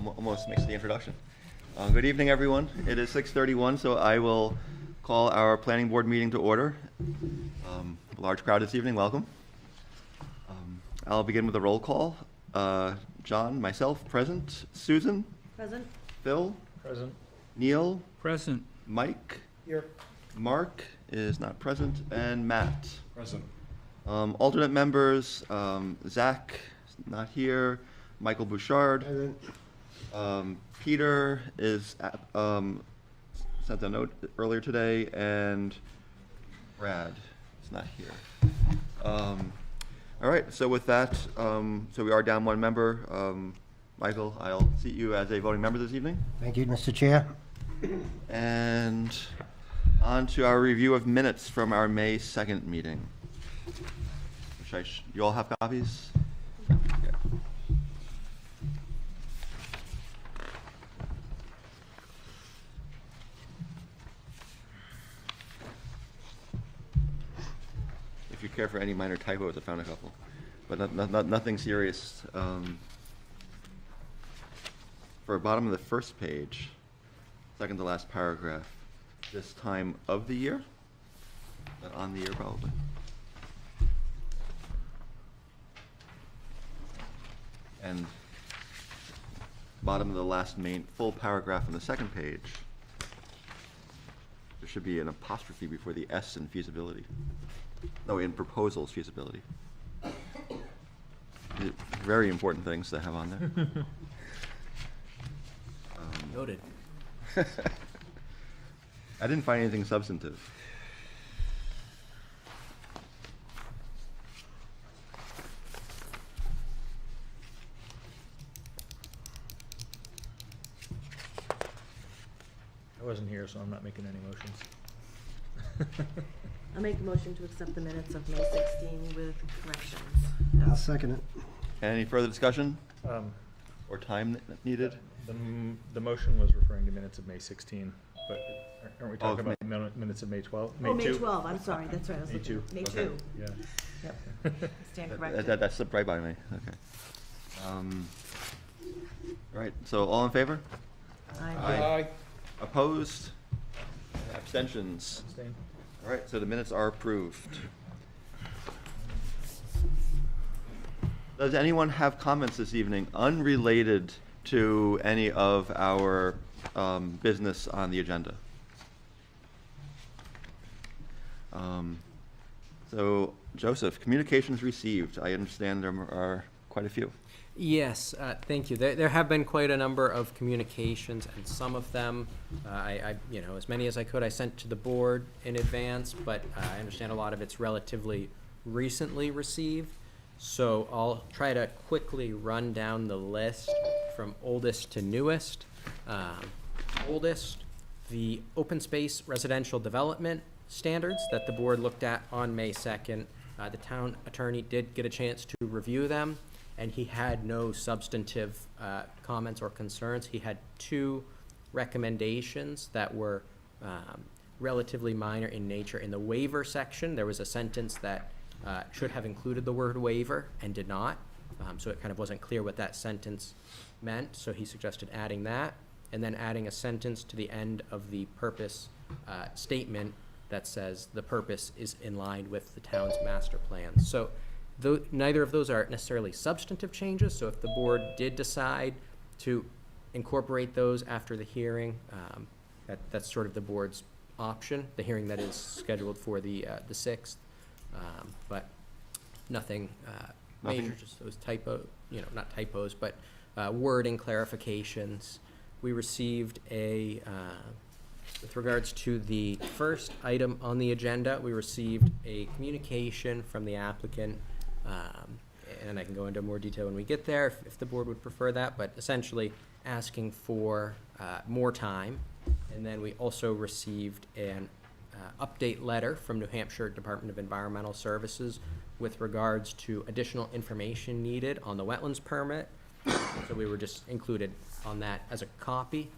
almost makes the introduction. Good evening, everyone. It is 6:31, so I will call our planning board meeting to order. Large crowd this evening, welcome. I'll begin with a roll call. John, myself, present. Susan? Present. Phil? Present. Neil? Present. Mike? Here. Mark is not present, and Matt? Present. Alternate members, Zach is not here, Michael Bouchard. Present. Peter is sent a note earlier today, and Brad is not here. All right, so with that, so we are down one member. Michael, I'll seat you as a voting member this evening. Thank you, Mr. Chair. And on to our review of minutes from our May 2nd meeting. Which you all have copies? Okay. If you care for any minor typos, I found a couple, but nothing serious. For bottom of the first page, second to last paragraph, this time of the year, not on the year probably. And bottom of the last main full paragraph on the second page, there should be an apostrophe before the S in feasibility. No, in proposals feasibility. Very important things to have on there. Noted. I didn't find anything substantive. I wasn't here, so I'm not making any motions. I'll make a motion to accept the minutes of May 16 with corrections. I'll second it. Any further discussion Um, or time needed? The motion was referring to minutes of May 16, but aren't we talking Oh, about minutes of May 12? Oh, May 2? 12, I'm sorry, that's right. I was May looking- 2. May Okay. 2, Yeah. yep. Stand corrected. That slipped right by me, okay. All right, so all in favor? Aye. Opposed? Abstentions? Abstain. All right, so the minutes are approved. Does anyone have comments this evening unrelated to any of our business on the agenda? So, Joseph, communications received. I understand there are quite a few. Yes, thank you. There have been quite a number of communications, and some of them, as many as I could, I sent to the board in advance, but I understand a lot of it's relatively recently received. So I'll try to quickly run down the list from oldest to newest. Oldest, the open space residential development standards that the board looked at on May 2nd. The town attorney did get a chance to review them, and he had no substantive comments or concerns. He had two recommendations that were relatively minor in nature. In the waiver section, there was a sentence that should have included the word waiver and did not, so it kind of wasn't clear what that sentence meant, so he suggested adding that, and then adding a sentence to the end of the purpose statement that says the purpose is in line with the town's master plan. So neither of those are necessarily substantive changes, so if the board did decide to incorporate those after the hearing, that's sort of the board's option, the hearing that is scheduled for the 6th. But nothing major, just those not typos, but wording clarifications. We received with regards to the first item on the agenda, we received a communication from the applicant, and I can go into more detail when we get there if the board would prefer that, but essentially asking for more time. And then we also received an update letter from New Hampshire Department of Environmental Services with regards to additional information needed on the wetlands permit. So we were just included on that as a copy.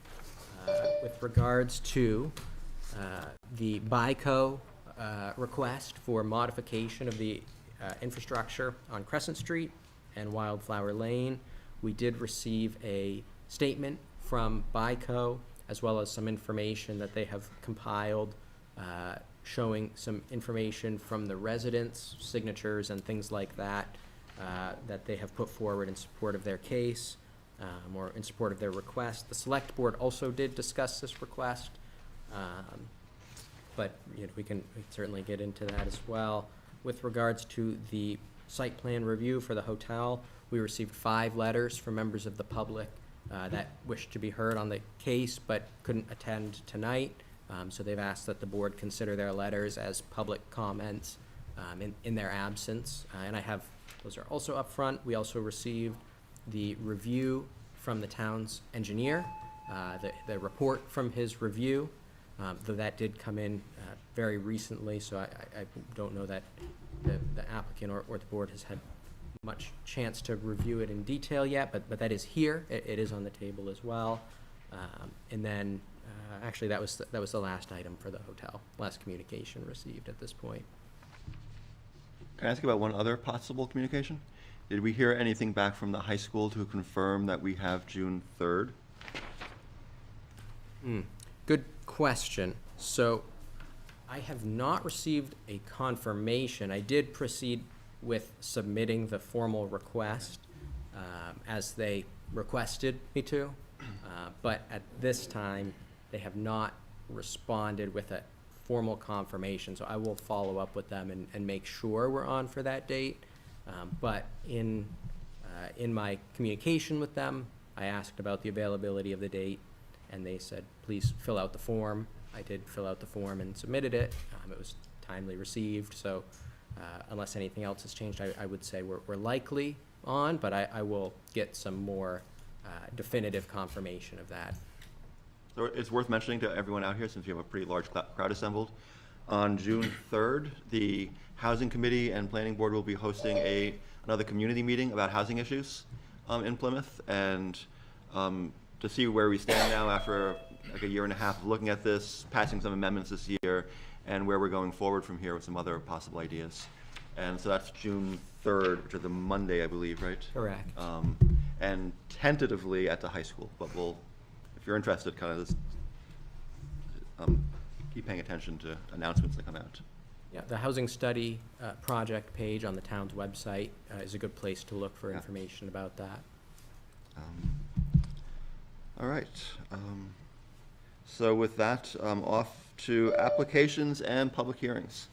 With regards to the BICO request for modification of the infrastructure on Crescent Street and Wildflower Lane, we did receive a statement from BICO, as well as some information that they have compiled, showing some information from the residents, signatures and things like that, that they have put forward in support of their case, or in support of their request. The select board also did discuss this request, but we can certainly get into that as well. With regards to the site plan review for the hotel, we received 5 letters from members of the public that wished to be heard on the case but couldn't attend tonight. So they've asked that the board consider their letters as public comments in their absence. And those are also up front. We also received the review from the town's engineer, the report from his review, though that did come in very recently, so I don't know that the applicant or the board has had much chance to review it in detail yet, but that is here. It is on the table as well. And then, actually, that was the last item for the hotel, last communication received at this point. Can I ask about one other possible communication? Did we hear anything back from the high school to confirm that we have June 3rd? Good question. So I have not received a confirmation. I did proceed with submitting the formal request as they requested me to, but at this time they have not responded with a formal confirmation. So I will follow up with them and make sure we're on for that date. But in my communication with them, I asked about the availability of the date, and they said, please fill out the form. I did fill out the form and submitted it. It was timely received, so unless anything else has changed, I would say we're likely on, but I will get some more definitive confirmation of that. So it's worth mentioning to everyone out here, since we have a pretty large crowd assembled, on June 3rd, the Housing Committee and Planning Board will be hosting another community meeting about housing issues in Plymouth, and to see where we stand now after like a year and a half of looking at this, passing some amendments this year, and where we're going forward from here with some other possible ideas. And so that's June 3rd, which is a Monday, I believe, right? Correct. And tentatively at the high school, but if you're interested, kind of just keep paying attention to announcements that come out. Yeah, the housing study project page on the town's website is a good place to look for information about that. All right. So with that, off to applications and public hearings.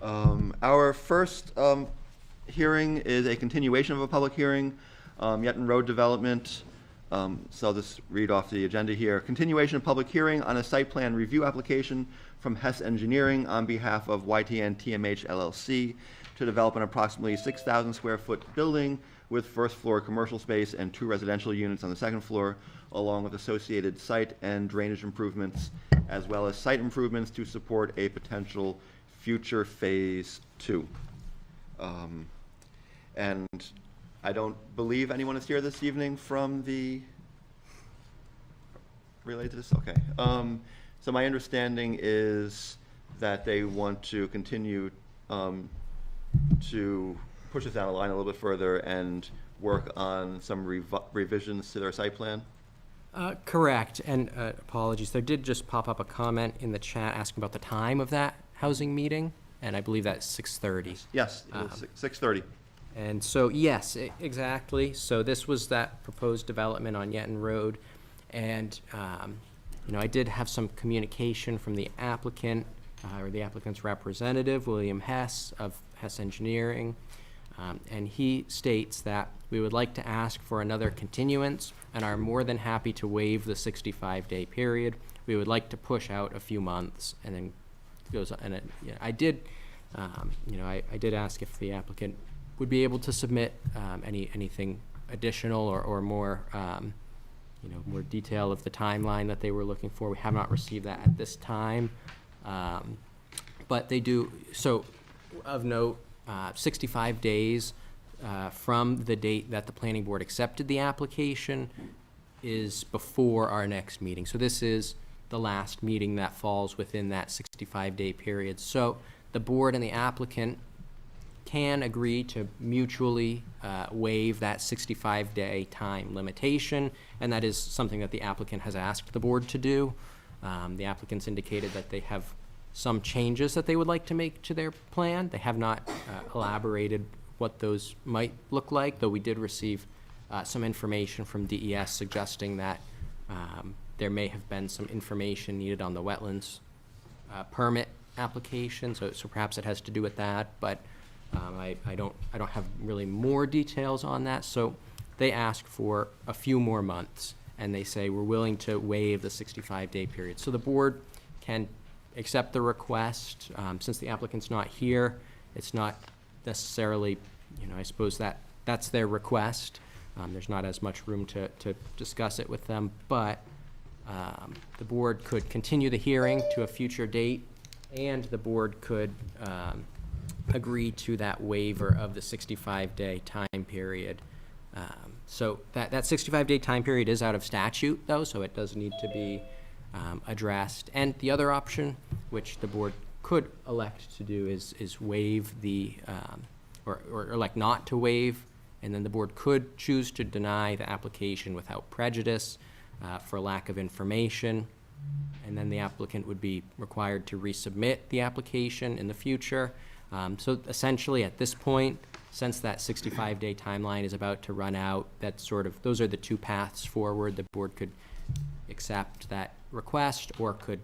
Our first hearing is a continuation of a public hearing, Yetton Road Development. So I'll just read off the agenda here. Continuation of public hearing on a site plan review application from Hess Engineering on behalf of YTN TMH LLC to develop an approximately 6,000 square foot building with first floor commercial space and 2 residential units on the second floor, along with associated site and drainage improvements, as well as site improvements to support a potential future phase 2. And I don't believe anyone is here this evening from the, related to this? Okay. So my understanding is that they want to continue to push us down the line a little bit further and work on some revisions to their site plan. Correct, and apologies, there did just pop up a comment in the chat asking about the time of that housing meeting, and I believe that's 6:30. Yes, it is 6:30. And so, yes, exactly. So this was that proposed development on Yetton Road. And, I did have some communication from the applicant, or the applicant's representative, William Hess of Hess Engineering. And he states that we would like to ask for another continuance and are more than happy to waive the 65-day period. We would like to push out a few months, and then goes on. And I did ask if the applicant would be able to submit anything additional or more, more detail of the timeline that they were looking for. We have not received that at this time, but they do. So, of note, 65 days from the date that the planning board accepted the application is before our next meeting. So this is the last meeting that falls within that 65-day period. So the board and the applicant can agree to mutually waive that 65-day time limitation, and that is something that the applicant has asked the board to do. The applicants indicated that they have some changes that they would like to make to their plan. They have not elaborated what those might look like, though we did receive some information from DES suggesting that there may have been some information needed on the wetlands permit application, so perhaps it has to do with that, but I don't have really more details on that. So they ask for a few more months, and they say we're willing to waive the 65-day period. So the board can accept the request. Since the applicant's not here, it's not necessarily, I suppose that's their request. There's not as much room to discuss it with them, but the board could continue the hearing to a future date, and the board could agree to that waiver of the 65-day time period. So that 65-day time period is out of statute, though, so it does need to be addressed. And the other option, which the board could elect to do, is waive the, or elect not to waive, and then the board could choose to deny the application without prejudice for lack of information, and then the applicant would be required to resubmit the application in the future. So essentially, at this point, since that 65-day timeline is about to run out, those are the two paths forward. The board could accept that request or could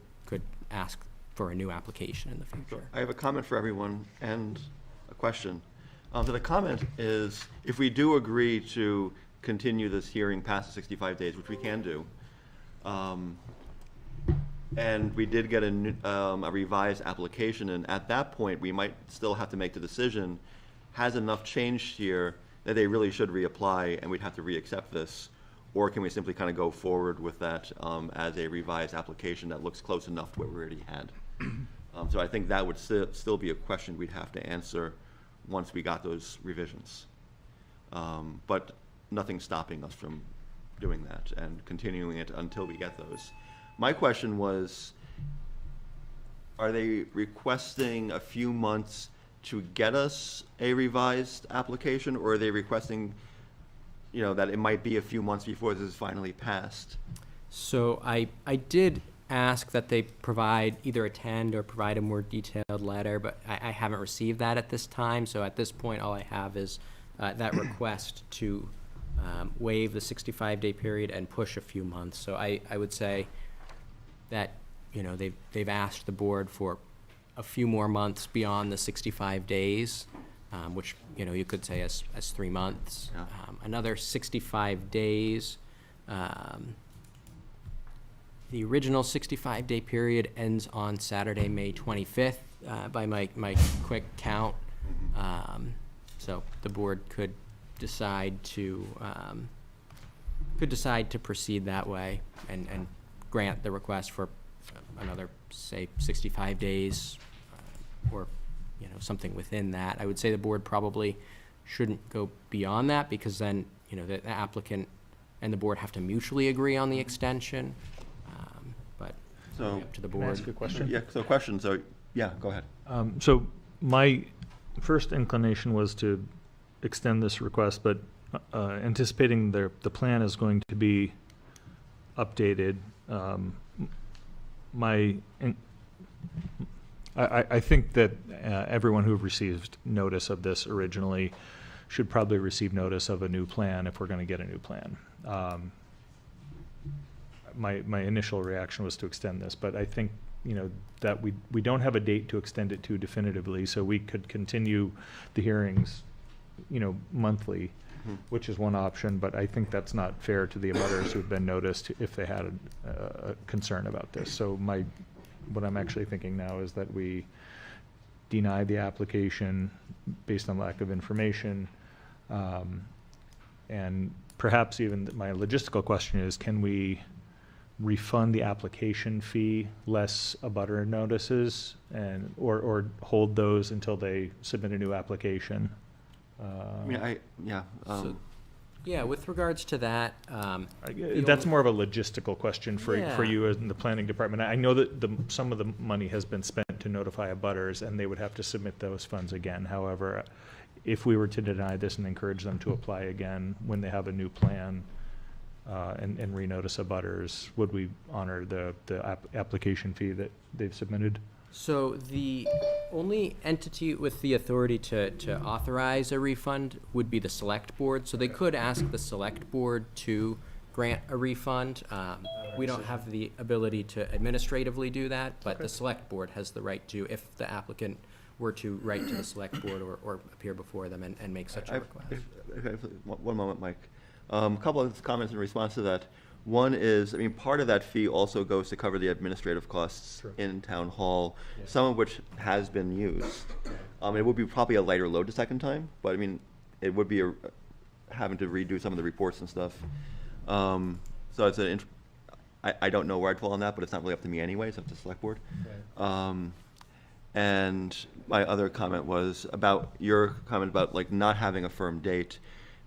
ask for a new application in the future. I have a comment for everyone and a question. So the comment is, if we do agree to continue this hearing past the 65 days, which we can do, and we did get a revised application, and at that point, we might still have to make the decision, has enough changed here that they really should reapply and we'd have to re-accept this? Or can we simply kind of go forward with that as a revised application that looks close enough to what we already had? So I think that would still be a question we'd have to answer once we got those revisions. But nothing's stopping us from doing that and continuing it until we get those. My question was, are they requesting a few months to get us a revised application, or are they requesting, that it might be a few months before this is finally passed? So I did ask that they either attend or provide a more detailed letter, but I haven't received that at this time. So at this point, all I have is that request to waive the 65-day period and push a few months. So I would say that, they've asked the board for a few more months beyond the 65 days, which, you could say as 3 months. Yeah. Another 65 days. The original 65-day period ends on Saturday, May 25th, by my quick count. So the board could decide to proceed that way and grant the request for another, say, 65 days, or something within that. I would say the board probably shouldn't go beyond that, because then the applicant and the board have to mutually agree on the extension. But So, up to the Can I board. ask a question? yeah, so question, so, yeah, go ahead. So my first inclination was to extend this request, but anticipating the plan is going to be updated, I think that everyone who received notice of this originally should probably receive notice of a new plan if we're going to get a new plan. My initial reaction was to extend this, but I think that we don't have a date to extend it to definitively, so we could continue the hearings monthly, which is one option, but I think that's not fair to the abutters who've been noticed if they had a concern about this. So what I'm actually thinking now is that we deny the application based on lack of information, and perhaps even my logistical question is, can we refund the application fee less abutter notices, or hold those until they submit a new application? Yeah, with regards to that, That's more of a logistical question for Yeah. you in the planning department. I know that some of the money has been spent to notify abutters, and they would have to submit those funds again. However, if we were to deny this and encourage them to apply again when they have a new plan, and renotice abutters, would we honor the application fee that they've submitted? So the only entity with the authority to authorize a refund would be the select board. So they could ask the select board to grant a refund. We don't have the ability to administratively do that, but the select board has the right to, if the applicant were to write to the select board or appear before them and make such a request. One moment, Mike. A couple of comments in response to that. One is, I mean, part of that fee also goes to cover the administrative costs Sure. in town hall, Yeah. some of which has been used. It would be probably a lighter load the second time, but I mean, it would be having to redo some of the reports and stuff. So it's I don't know where I'd fall on that, but it's not really up to me anyway, it's up to the select board. And my other comment was about your comment about like not having a firm date,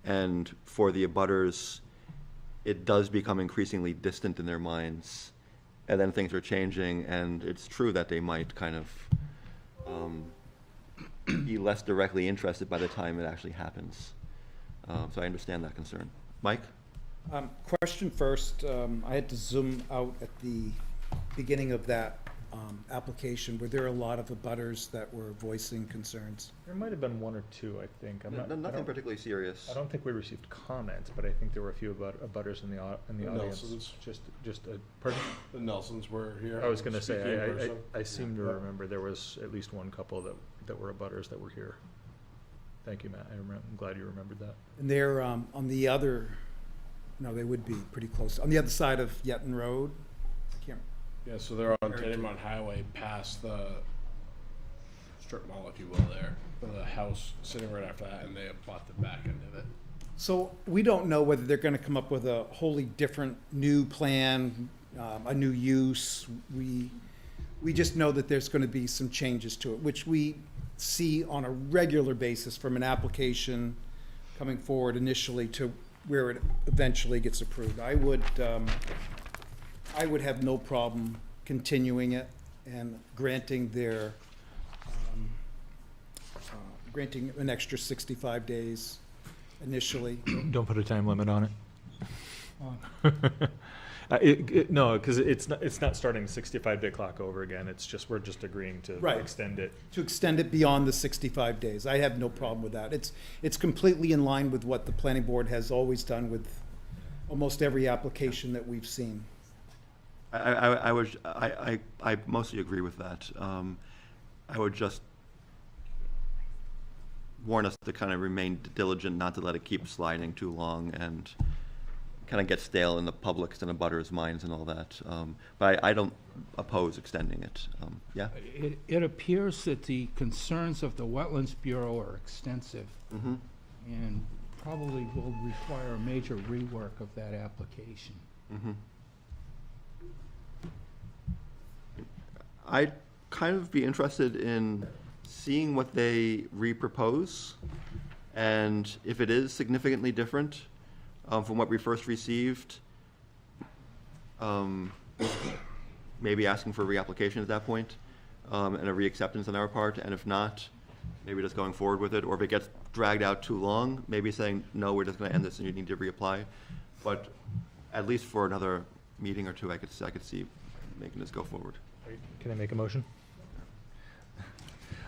and for the abutters, it does become increasingly distant in their minds, and then things are changing, and it's true that they might kind of be less directly interested by the time it actually happens. So I understand that concern. Mike? Question first, I had to zoom out at the beginning of that application. Were there a lot of abutters that were voicing concerns? There might have been one or two, I think. I Nothing don't- particularly serious. I don't think we received comments, but I think there were a few abutters in the audience. Nelsons. Just pardon? The Nelsons were here. I was gonna say, speaking in person. I seem to remember there was at least one couple that were abutters that were here. Thank you, Matt. I'm glad you remembered that. And they're on the other, no, they would be pretty close, on the other side of Yetton Road? I can't, Yeah, so they're on Tendermont Highway past the strip mall, if you will, there. The house sitting right after that, and they have bought the back end of it. so we don't know whether they're gonna come up with a wholly different new plan, a new use. We just know that there's gonna be some changes to it, which we see on a regular basis from an application coming forward initially to where it eventually gets approved. I would have no problem continuing it and granting their, granting an extra 65 days initially. Don't put a time limit on it. No, because it's not starting the 65-day clock over again. It's just, we're just agreeing to Right. extend it. To extend it beyond the 65 days. I have no problem with that. It's completely in line with what the planning board has always done with almost every application that we've seen. I mostly agree with that. I would just warn us to kind of remain diligent, not to let it keep sliding too long and kind of get stale in the public's and the abutters' minds and all that. But I don't oppose extending it. Yeah? It appears that the concerns of the Wetlands Bureau are extensive Mm-hmm. and probably will require a major rework of that application. Mm-hmm. I'd kind of be interested in seeing what they repropose, and if it is significantly different from what we first received, maybe asking for a reapplication at that point, and a reacceptance on our part, and if not, maybe just going forward with it, or if it gets dragged out too long, maybe saying, no, we're just gonna end this and you need to reapply. But at least for another meeting or two, I could see making this go forward. Can I make a motion?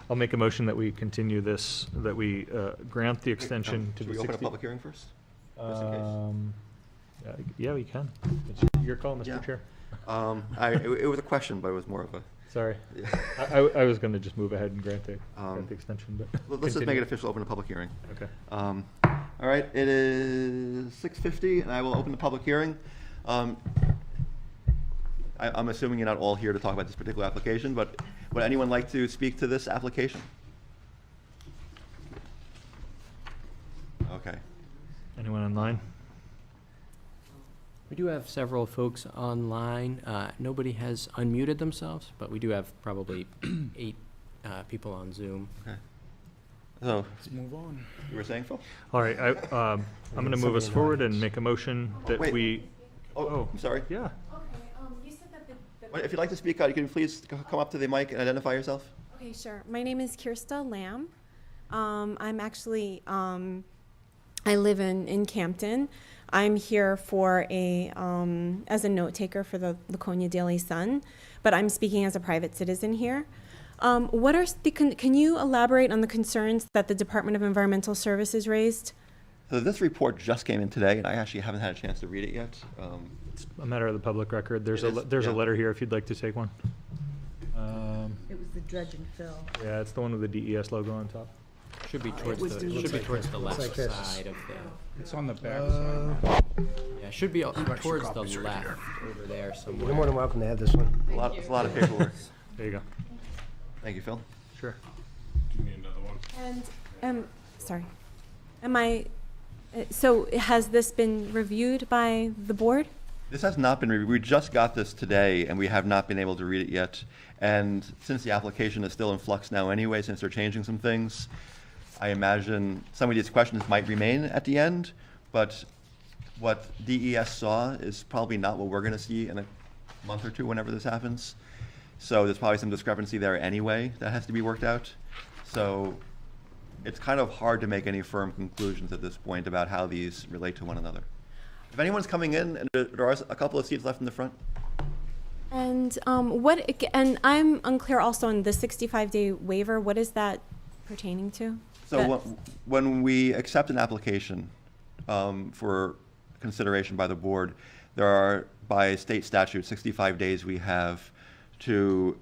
I'll make a motion that we continue this, that we grant the extension to Should the we 60. open a public hearing first? Just in case. Yeah, we can. It's your call, Mr. Yeah. Chair. It was a question, but it was more of a, Sorry. I was going to just move ahead and grant the extension, but. let's just make it official, open a public hearing. Okay. All right, it is 6:50, and I will open the public hearing. I'm assuming you're not all here to talk about this particular application, but would anyone like to speak to this application? Okay. Anyone online? We do have several folks online. Nobody has unmuted themselves, but we do have probably 8 people on Zoom. Okay. So, Let's move on. you were saying, Phil? All right, I'm going to move us forward and make a motion that Wait. we, Oh, Oh. I'm sorry. yeah. Okay, you said that If you'd like to speak out, you can please come up to the mic and identify yourself. Okay, sure. My name is Kirsta Lamb. I'm actually, I live in Campton. I'm here for as a note taker for the Laconia Daily Sun, but I'm speaking as a private citizen here. What are can you elaborate on the concerns that the Department of Environmental Services raised? So this report just came in today, and I actually haven't had a chance to read it yet. It's a matter of the public record. There's It is, there's a yeah. letter here if you'd like to take one. It was the dredge and fill. Yeah, it's the one with the DES logo on top. Should be towards was the, deleted. should be towards the left like this. side of the, It's on the back side. yeah, should be towards the left over there You're more somewhere. than welcome to have this one. It's a lot of paperwork. There you go. Thank you, Phil. Sure. Do you need another one? And, sorry. So has this been reviewed by the board? This has not been reviewed. We just got this today, and we have not been able to read it yet. And since the application is still in flux now anyway, since they're changing some things, I imagine some of these questions might remain at the end, but what DES saw is probably not what we're going to see in a month or two whenever this happens. So there's probably some discrepancy there anyway that has to be worked out. So it's kind of hard to make any firm conclusions at this point about how these relate to one another. If anyone's coming in, and there are a couple of seats left in the front. And and I'm unclear also on the 65-day waiver. What is that pertaining to? So That- when we accept an application for consideration by the board, there are, by state statute, 65 days we have to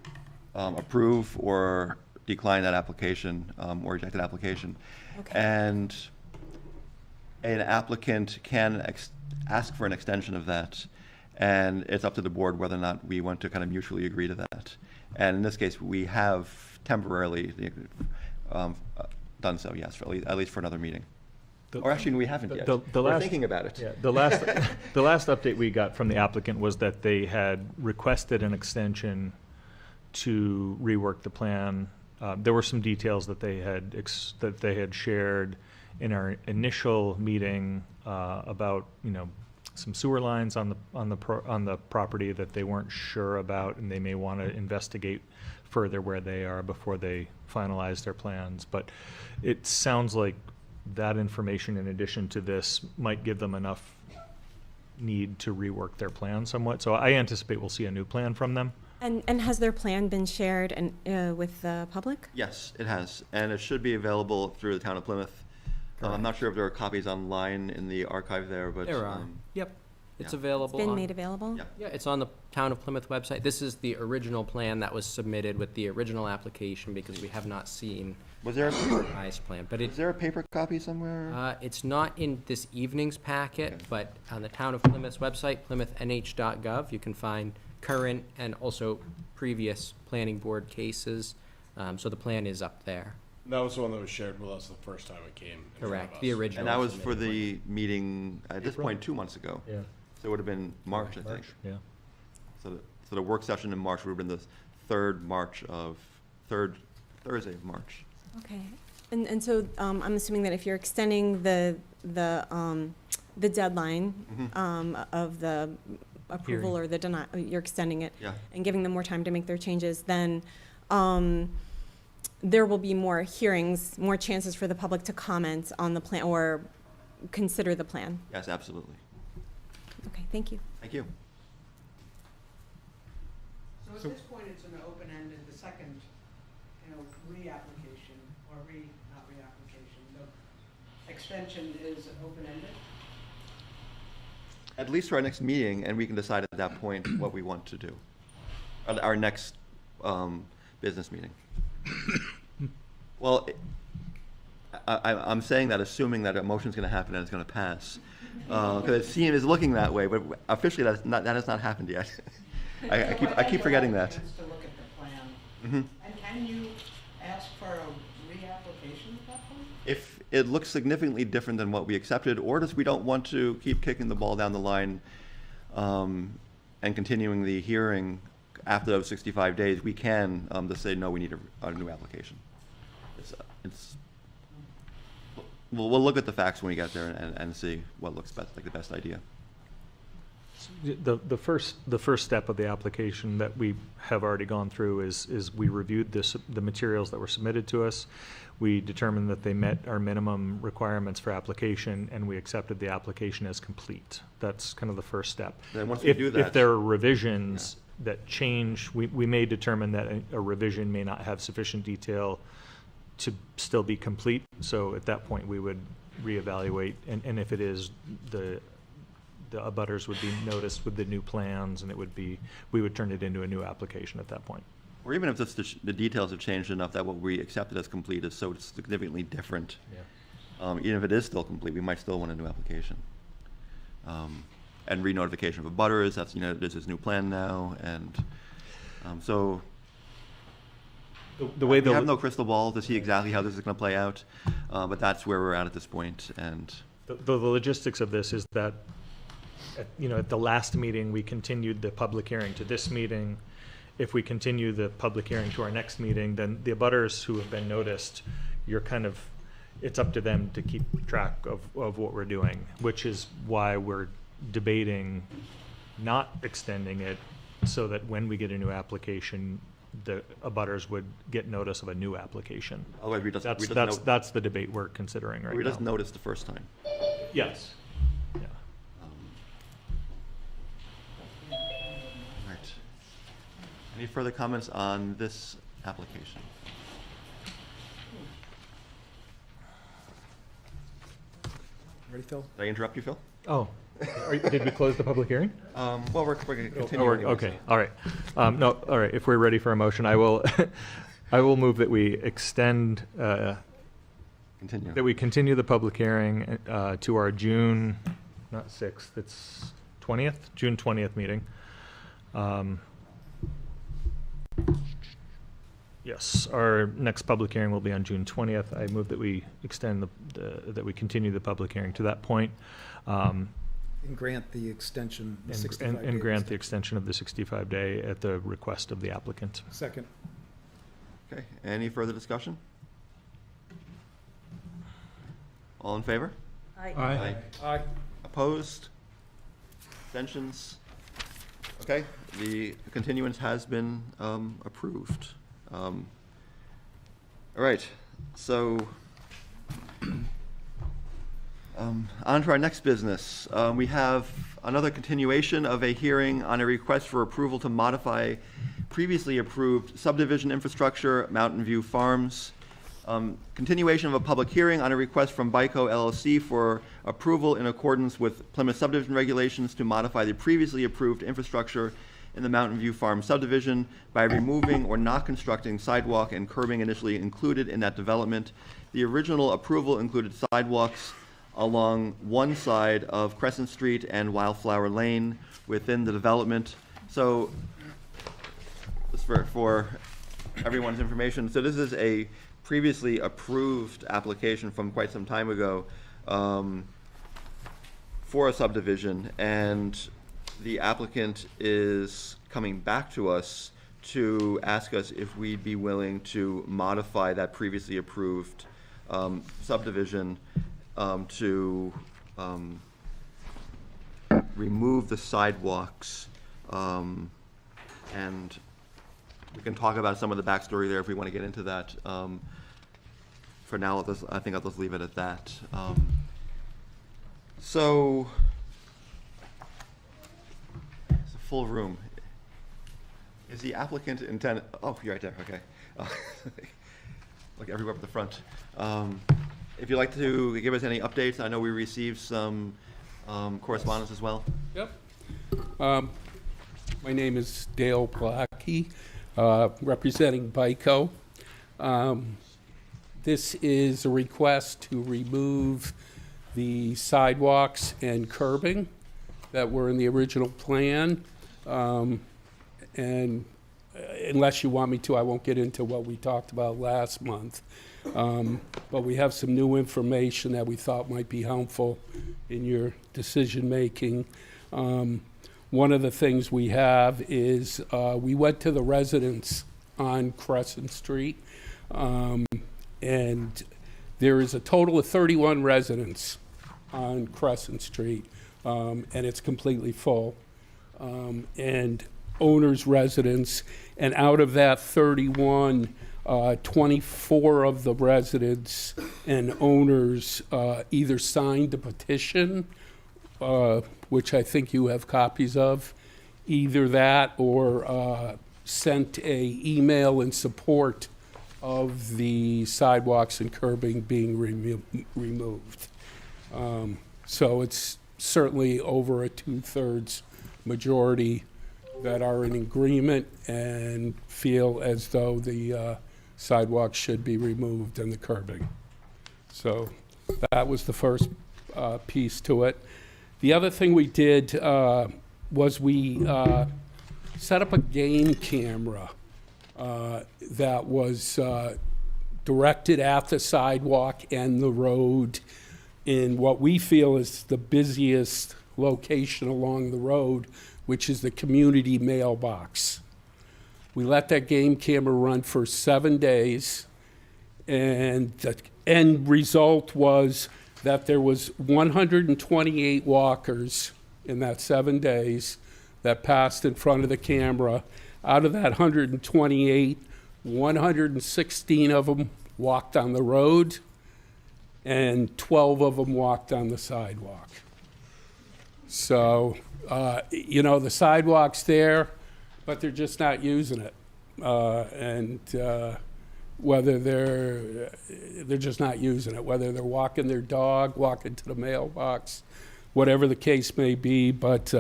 approve or decline that application or reject that application. Okay. And an applicant can ask for an extension of that, and it's up to the board whether or not we want to kind of mutually agree to that. And in this case, we have temporarily done so, yes, for at least for another meeting. Or actually, we haven't yet. We're last- thinking about it. Yeah, the last, the last update we got from the applicant was that they had requested an extension to rework the plan. There were some details that they had shared in our initial meeting about, some sewer lines on the property that they weren't sure about, and they may want to investigate further where they are before they finalize their plans. But it sounds like that information, in addition to this, might give them enough need to rework their plan somewhat. So I anticipate we'll see a new plan from them. And has their plan been shared with the public? Yes, it has, and it should be available through the town of Plymouth. I'm not sure if there are copies online in the archive there, but. There are, yep, it's yeah. available. Been on- made available? Yeah. Yeah, it's on the Town of Plymouth website. This is the original plan that was submitted with the original application, because we have not seen Was there, the revised plan. But is there a paper copy somewhere? it's not in this evening's packet, Okay. but on the Town of Plymouth's website, plymouthnh.gov, you can find current and also previous planning board cases. So the plan is up there. That was the one that was shared with us the first time it came. in front of Correct, the us. original. And that was for submitted the meeting, at this April? point, 2 months ago. Yeah. So it would have been March, I think. Yeah. So the work session in March would have been the third Thursday of March. Okay. And so I'm assuming that if you're extending the deadline of the approval Hearing. or the denial, you're extending it Yeah. and giving them more time to make their changes, then there will be more hearings, more chances for the public to comment on the plan or consider the plan. Yes, absolutely. Okay, thank you. Thank you. So at this point, it's an open-ended, the second, reapplication, or not reapplication, the extension is open-ended? At least for our next meeting, and we can decide at that point what we want to do. Our next business meeting. Well, I'm saying that assuming that a motion's going to happen and it's going to pass. Because it is looking that way, but officially that has not happened yet. I keep forgetting that. To look at the plan. Mhm. And can you ask for a reapplication at that point? If it looks significantly different than what we accepted, or if we don't want to keep kicking the ball down the line and continuing the hearing after those 65 days, we can just say, no, we need a new application. We'll look at the facts when we get there and see what looks best, like the best idea. The first step of the application that we have already gone through is we reviewed the materials that were submitted to us. We determined that they met our minimum requirements for application, and we accepted the application as complete. That's kind of the first step. Then once we If do that. there are revisions that change, we may determine that a revision may not have sufficient detail to still be complete. So at that point, we would reevaluate, and if it is, the abutters would be noticed with the new plans, and we would turn it into a new application at that point. Or even if the details have changed enough that what we accepted as complete is so significantly different. Even if it is still complete, we might still want a new application. And re-notification of abutters, that's, there's this new plan now, and so The way we have no crystal ball to see exactly how this is going to play out, but that's where we're at this point, and the logistics of this is that, at the last meeting, we continued the public hearing to this meeting. If we continue the public hearing to our next meeting, then the abutters who have been noticed, it's up to them to keep track of what we're doing, which is why we're debating not extending it, so that when we get a new application, the abutters would get notice of a new application. otherwise we That's the debate we're considering right now. we just noticed the first time. Yes. Yeah. Right. Any further comments on this application? Ready, Phil? Did I interrupt you, Phil? Oh, did we close the public hearing? Well, we're going to Oh, continue. anyway, okay, so- all right. No, all right, if we're ready for a motion, I will, I will move that we extend, Continue. that we continue the public hearing to our June, not 6th, it's 20th? June 20th meeting. Yes, our next public hearing will be on June 20th. I move that we extend that we continue the public hearing to that point. And grant the extension, the And 65 and grant the extension of the 65-day at the request of the applicant. Second. Okay, any further discussion? All in favor? Aye. Aye. Opposed? Abstentions? Okay, the continuance has been approved. All right, so on to our next business. We have another continuation of a hearing on a request for approval to modify previously approved subdivision infrastructure, Mountain View Farms. Continuation of a public hearing on a request from BICO LLC for approval in accordance with Plymouth subdivision regulations to modify the previously approved infrastructure in the Mountain View Farm subdivision by removing or not constructing sidewalk and curbing initially included in that development. The original approval included sidewalks along one side of Crescent Street and Wildflower Lane within the development. So, just for everyone's information, so this is a previously approved application from quite some time ago for a subdivision, and the applicant is coming back to us to ask us if we'd be willing to modify that previously approved subdivision to remove the sidewalks, and we can talk about some of the backstory there if we want to get into that. For now, I think I'll just leave it at that. So, it's a full room. Is the applicant intended, oh, you're right there, okay. Look everywhere but the front. If you'd like to give us any updates, I know we received some correspondence as well. Yep. My name is Dale Blackie, representing BICO. This is a request to remove the sidewalks and curbing that were in the original plan. And unless you want me to, I won't get into what we talked about last month. But we have some new information that we thought might be helpful in your decision-making. One of the things we have is we went to the residents on Crescent Street, and there is a total of 31 residents on Crescent Street, and it's completely full. and owners' residents. And out of that 31, 24 of the residents and owners either signed the petition, which I think you have copies of, either that or sent a email in support of the sidewalks and curbing being removed. So it's certainly over a 2/3 majority that are in agreement and feel as though the sidewalks should be removed and the curbing. So that was the first piece to it. The other thing we did was we set up a game camera that was directed at the sidewalk and the road in what we feel is the busiest location along the road, which is the community mailbox. We let that game camera run for 7 days, and the end result was that there was 128 walkers in that 7 days that passed in front of the camera. Out of that 128, 116 of them walked on the road, and 12 of them walked on the sidewalk. So, the sidewalk's there, but they're just not using it. Whether they're just not using it, whether they're walking their dog, walking to the mailbox, whatever the case may be. But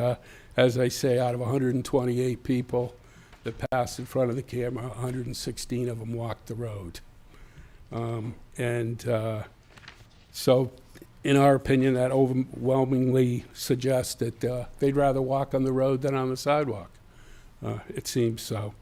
as I say, out of 128 people that passed in front of the camera, 116 of them walked the road. So in our opinion, that overwhelmingly suggests that they'd rather walk on the road than on the sidewalk. It seems so.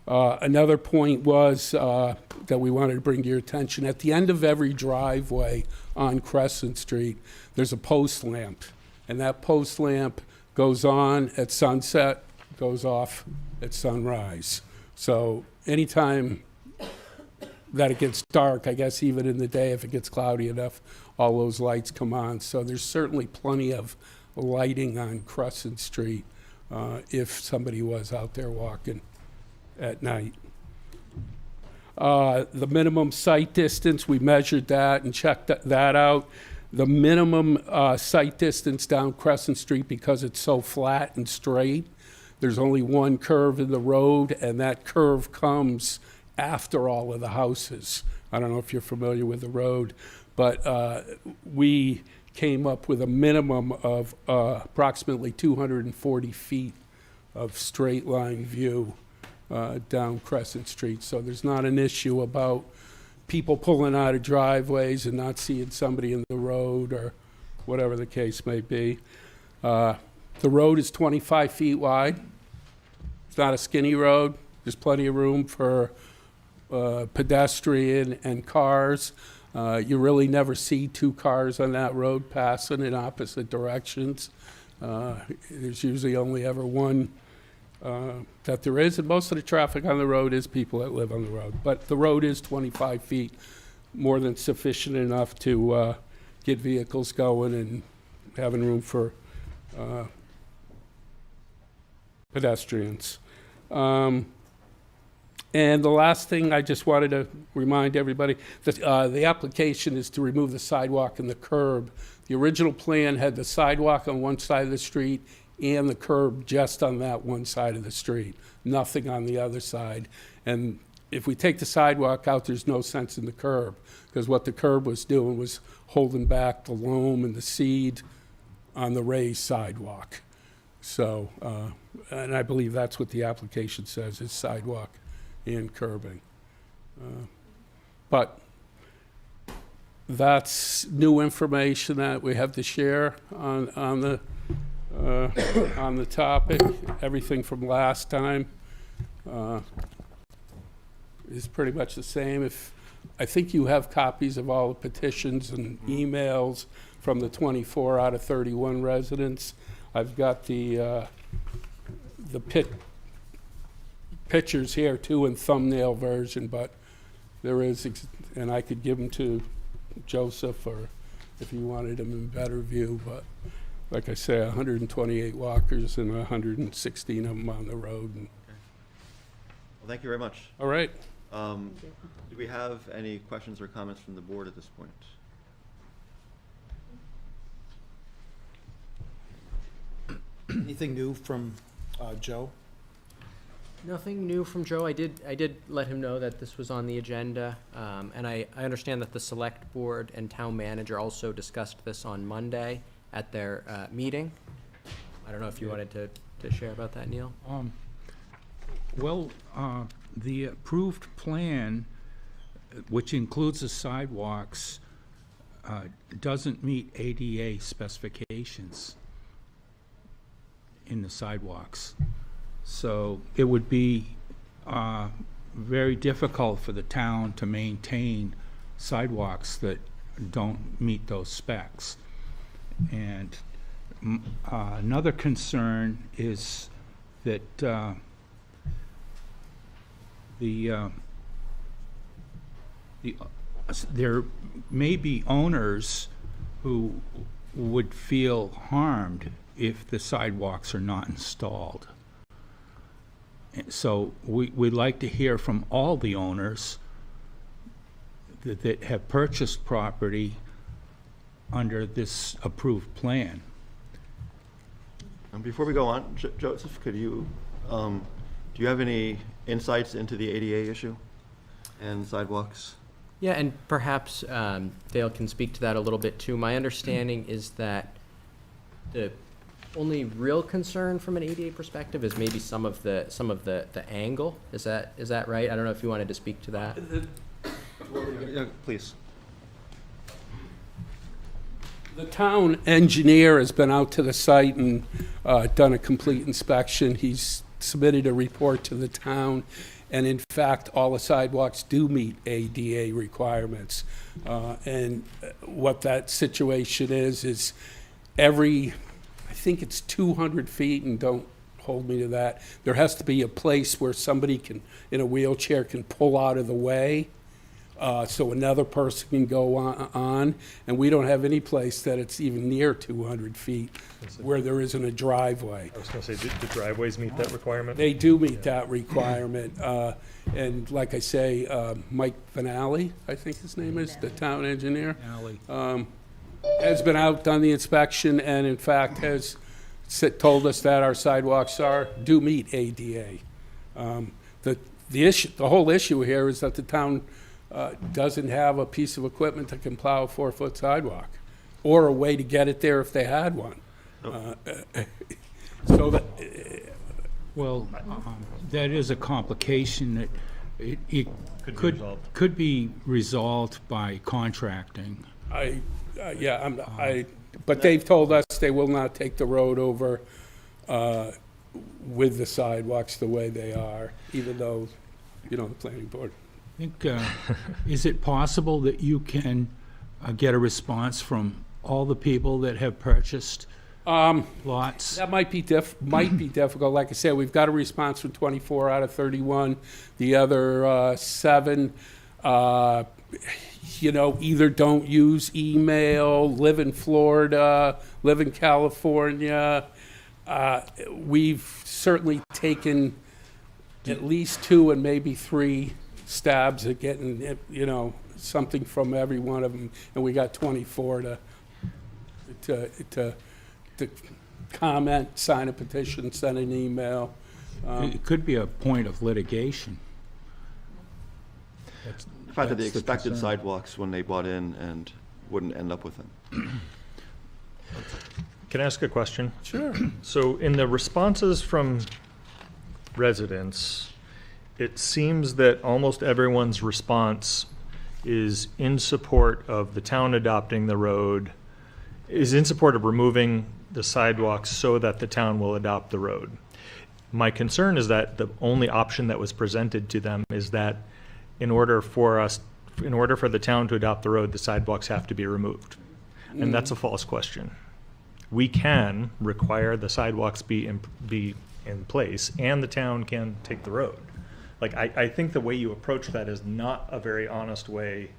Another point was that we wanted to bring to your attention. At the end of every driveway on Crescent Street, there's a post lamp. And that post lamp goes on at sunset, goes off at sunrise. So anytime that it gets dark, I guess even in the day, if it gets cloudy enough, all those lights come on. So there's certainly plenty of lighting on Crescent Street if somebody was out there walking at night. The minimum sight distance, we measured that and checked that out. The minimum sight distance down Crescent Street, because it's so flat and straight, there's only one curve in the road, and that curve comes after all of the houses. I don't know if you're familiar with the road, but we came up with a minimum of approximately 240 feet of straight line view down Crescent Street. So there's not an issue about people pulling out of driveways and not seeing somebody in the road or whatever the case may be. The road is 25 feet wide. It's not a skinny road. There's plenty of room for pedestrian and cars. You really never see two cars on that road passing in opposite directions. There's usually only ever one that there is, and most of the traffic on the road is people that live on the road. But the road is 25 feet, more than sufficient enough to get vehicles going and having room for pedestrians. And the last thing I just wanted to remind everybody, that the application is to remove the sidewalk and the curb. The original plan had the sidewalk on one side of the street and the curb just on that one side of the street, nothing on the other side. And if we take the sidewalk out, there's no sense in the curb, because what the curb was doing was holding back the loam and the seed on the raised sidewalk. So, and I believe that's what the application says, is sidewalk and curbing. But that's new information that we have to share on the topic. Everything from last time is pretty much the same. I think you have copies of all the petitions and emails from the 24 out of 31 residents. I've got the pictures here too in thumbnail version, but there is, and I could give them to Joseph, or if you wanted them in better view, but like I say, 128 walkers and 116 of them on the road. Well, thank you very much. All right. Do we have any questions or comments from the board at this point? Anything new from Joe? Nothing new from Joe. I did let him know that this was on the agenda, and I understand that the select board and town manager also discussed this on Monday at their meeting. I don't know if you wanted to share about that, Neil? Well, the approved plan, which includes the sidewalks, doesn't meet ADA specifications in the sidewalks. So it would be very difficult for the town to maintain sidewalks that don't meet those specs. And another concern is that there may be owners who would feel harmed if the sidewalks are not installed. So we'd like to hear from all the owners that have purchased property under this approved plan. And before we go on, Joseph, could you, do you have any insights into the ADA issue and sidewalks? Yeah, and perhaps Dale can speak to that a little bit too. My understanding is that the only real concern from an ADA perspective is maybe some of the angle. Is that right? I don't know if you wanted to speak to that. Yeah, please. The town engineer has been out to the site and done a complete inspection. He's submitted a report to the town, and in fact, all the sidewalks do meet ADA requirements. And what that situation is every, I think it's 200 feet, and don't hold me to that, there has to be a place where somebody can, in a wheelchair, can pull out of the way. So another person can go on, and we don't have any place that it's even near 200 feet where there isn't a driveway. I was going to say, do driveways meet that requirement? They do meet that requirement, and like I say, Mike Vanali, I think his name is, the town engineer, has been out, done the inspection, and in fact has told us that our sidewalks do meet ADA. The whole issue here is that the town doesn't have a piece of equipment that can plow a 4-foot sidewalk, or a way to get it there if they had one. So that, Well, that is a complication that it could be resolved by contracting. but they've told us they will not take the road over with the sidewalks the way they are, even though, the planning board. I think, is it possible that you can get a response from all the people that have purchased lots? That might be difficult. Like I said, we've got a response from 24 out of 31. The other 7, either don't use email, live in Florida, live in California. We've certainly taken at least 2 and maybe 3 stabs at getting, something from every one of them, and we got 24 to comment, sign a petition, send an email. It could be a point of litigation. The fact that they That's the expected concern. sidewalks when they bought in and wouldn't end up with them. Can I ask a question? Sure. So in the responses from residents, it seems that almost everyone's response is in support of the town adopting the road, is in support of removing the sidewalks so that the town will adopt the road. My concern is that the only option that was presented to them is that in order for the town to adopt the road, the sidewalks have to be removed. And that's a false question. We can require the sidewalks be in place, and the town can take the road. I think the way you approach that is not a very honest way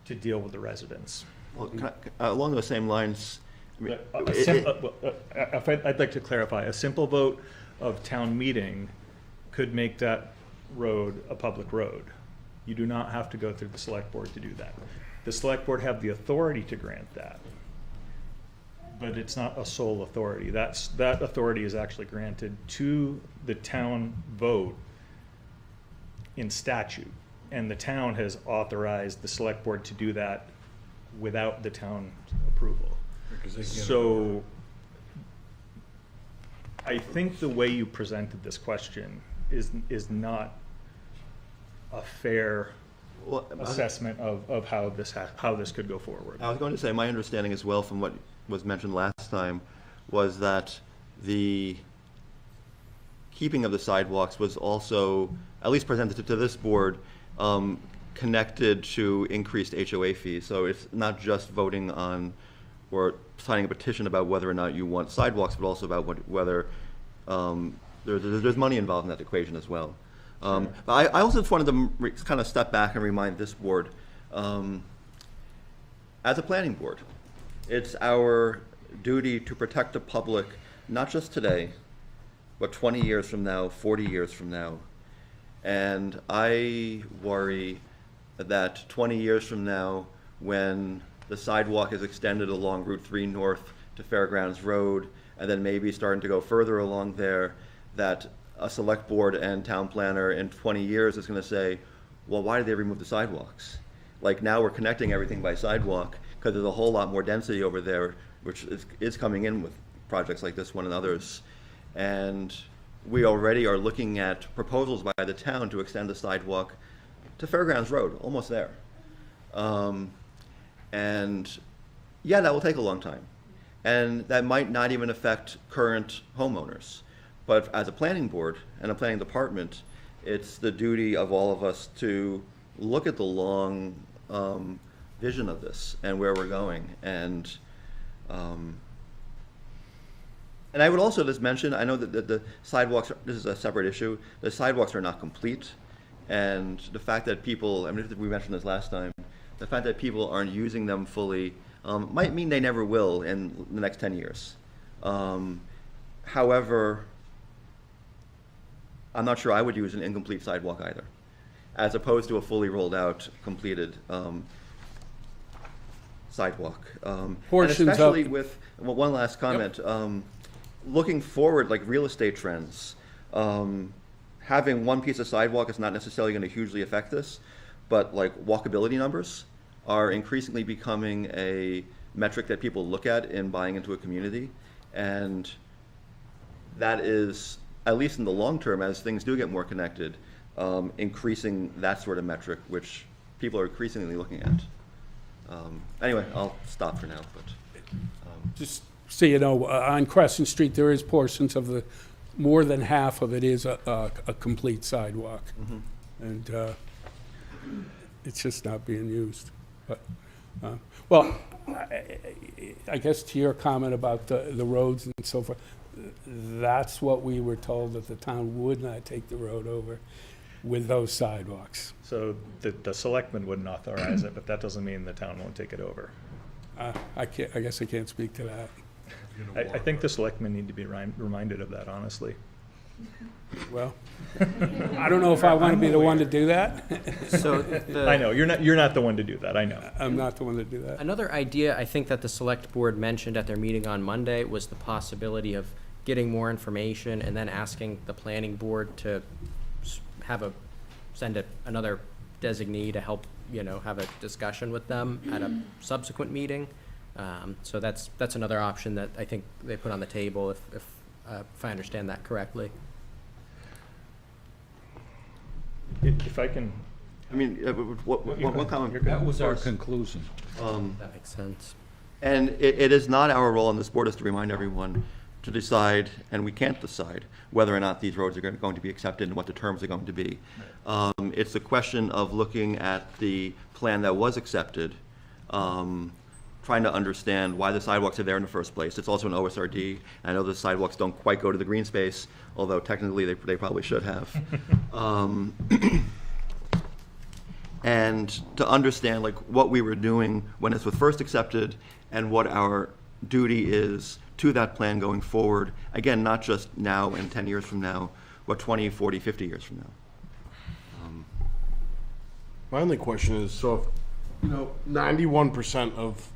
to deal with the residents. Well, along those same lines, I mean, I'd like to clarify, a simple vote of town meeting could make that road a public road. You do not have to go through the select board to do that. The select board have the authority to grant that, but it's not a sole authority. That authority is actually granted to the town vote in statute, and the town has authorized the select board to do that without the town approval. So I think the way you presented this question is not a fair Well, assessment of how this could go forward. I was going to say, my understanding as well from what was mentioned last time was that the keeping of the sidewalks was also, at least presented to this board, connected to increased HOA fees. So it's not just voting on or signing a petition about whether or not you want sidewalks, but also about whether there's money involved in that equation as well. But I also just wanted to kind of step back and remind this board, as a planning board, it's our duty to protect the public, not just today, but 20 years from now, 40 years from now. And I worry that 20 years from now, when the sidewalk is extended along Route 3 North to Fairgrounds Road, and then maybe starting to go further along there, that a select board and town planner in 20 years is going to say, well, why did they remove the sidewalks? Like, now we're connecting everything by sidewalk because there's a whole lot more density over there, which is coming in with projects like this one and others. And we already are looking at proposals by the town to extend the sidewalk to Fairgrounds Road, almost there. And yeah, that will take a long time. And that might not even affect current homeowners. But as a planning board and a planning department, it's the duty of all of us to look at the long vision of this and where we're going. And I would also just mention, I know that the sidewalks, this is a separate issue, the sidewalks are not complete. And the fact that people, I mean, we mentioned this last time, the fact that people aren't using them fully might mean they never will in the next 10 years. However, I'm not sure I would use an incomplete sidewalk either, as opposed to a fully rolled out, completed sidewalk. And Portions of- especially with, well, one last comment, looking forward, like real estate trends, having one piece of sidewalk is not necessarily going to hugely affect this, but like walkability numbers are increasingly becoming a metric that people look at in buying into a community. And that is, at least in the long term, as things do get more connected, increasing that sort of metric, which people are increasingly looking at. Anyway, I'll stop for now, but. Just so you know, on Crescent Street, there is portions of the, more than half of it is a complete sidewalk. And it's just not being used. But, well, I guess to your comment about the roads and so forth, that's what we were told, that the town would not take the road over with those sidewalks. So the selectmen wouldn't authorize it, but that doesn't mean the town won't take it over. I guess I can't speak to that. I think the selectmen need to be reminded of that, honestly. Well, I don't know if I want to be the one to do that. So I know, you're not the one to do that, I know. I'm not the one to do that. another idea I think that the select board mentioned at their meeting on Monday was the possibility of getting more information and then asking the planning board to send another designee to help, have a discussion with them at a subsequent meeting. So that's another option that I think they put on the table, if I understand that correctly. If I can, I mean, one comment. That was our conclusion. That makes sense. And it is not our role on this board is to remind everyone to decide, and we can't decide, whether or not these roads are going to be accepted and what the terms are going to be. It's a question of looking at the plan that was accepted, trying to understand why the sidewalks are there in the first place. It's also an OSRD. I know the sidewalks don't quite go to the green space, although technically they probably should have. And to understand like what we were doing when it was first accepted and what our duty is to that plan going forward. Again, not just now and 10 years from now, but 20, 40, 50 years from now. My only question is, so if, 91% of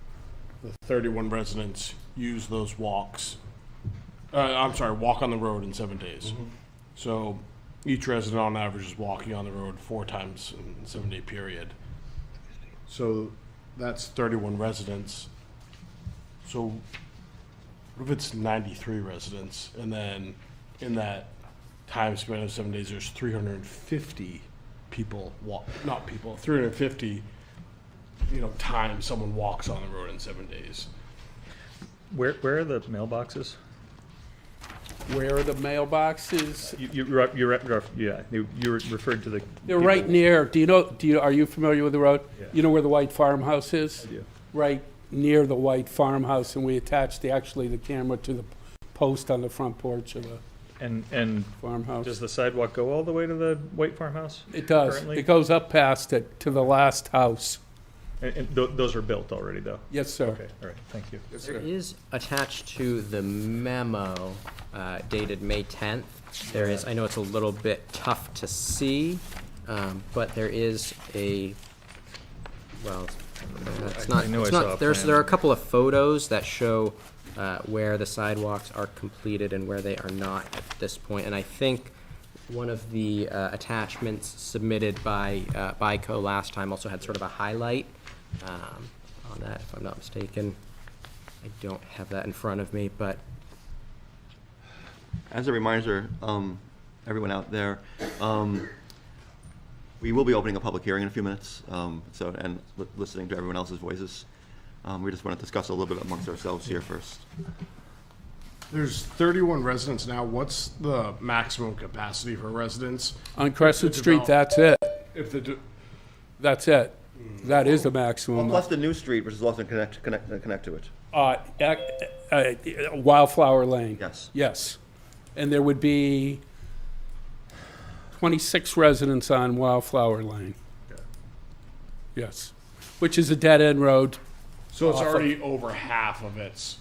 the 31 residents use those walks, walk on the road in 7 days. So each resident on average is walking on the road 4 times in a 7-day period. So that's 31 residents. So what if it's 93 residents, and then in that time span of 7 days, there's 350 people 350, times someone walks on the road in 7 days. Where are the mailboxes? Where are the mailboxes? You referred to the. They're right near, are you familiar with the road? Yeah. You know where the white farmhouse is? I do. Right near the white farmhouse, and we attached the camera to the post on the front porch of the And farmhouse. does the sidewalk go all the way to the white farmhouse? It does. currently? It goes up past it to the last house. And those are built already, though? Yes, sir. Okay, all right, thank you. Yes, There sir. is attached to the memo dated May 10th. There is, I know it's a little bit tough to see, but there is it's not, I knew I it's saw a not, plan. there are a couple of photos that show where the sidewalks are completed and where they are not at this point. And I think one of the attachments submitted by BICO last time also had sort of a highlight on that, if I'm not mistaken. I don't have that in front of me, but As a reminder, everyone out there, we will be opening a public hearing in a few minutes, and listening to everyone else's voices. We just want to discuss a little bit amongst ourselves here first. There's 31 residents now. What's the maximum capacity for residents? On Crescent To Street, develop- that's it. If the That's it. That is the Well, maximum. plus the new street, which is also connect to it. Wildflower Lane. Yes. Yes. And there would be 26 residents on Wildflower Lane. Yes. Which is a dead-end road. So it's Off of- already over half of its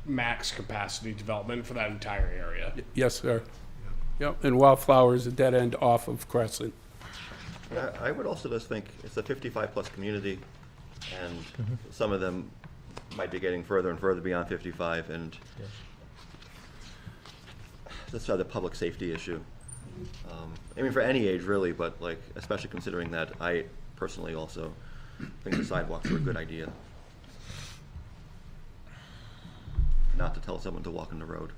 max capacity development for that entire area. Yes, sir. Yep, and Wildflower is a dead end off of Crescent. I would also just think it's a 55-plus community, and some of them might be getting further and further beyond 55, and that's the public safety issue. I mean, for any age, really, but like, especially considering that I personally also think the sidewalks are a good idea. Not to tell someone to walk in the road.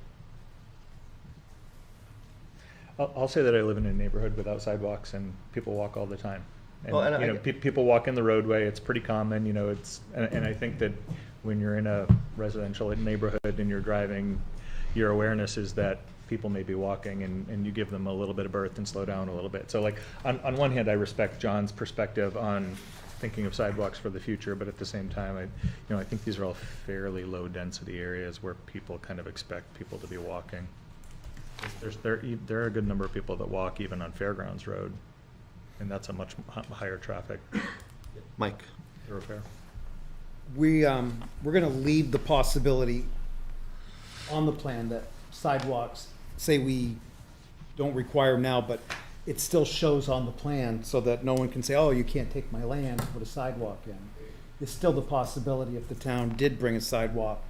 I'll say that I live in a neighborhood without sidewalks, and people walk all the time. And, Well, and you know, people walk in the roadway, it's pretty common, and I think that when you're in a residential neighborhood and you're driving, your awareness is that people may be walking, and you give them a little bit of berth and slow down a little bit. So like, on one hand, I respect John's perspective on thinking of sidewalks for the future, but at the same time, I think these are all fairly low-density areas where people kind of expect people to be walking. There are a good number of people that walk even on Fairgrounds Road, and that's a much higher traffic Mike? thoroughfare. We're gonna leave the possibility on the plan that sidewalks, say we don't require them now, but it still shows on the plan so that no one can say, oh, you can't take my land, put a sidewalk in. There's still the possibility if the town did bring a sidewalk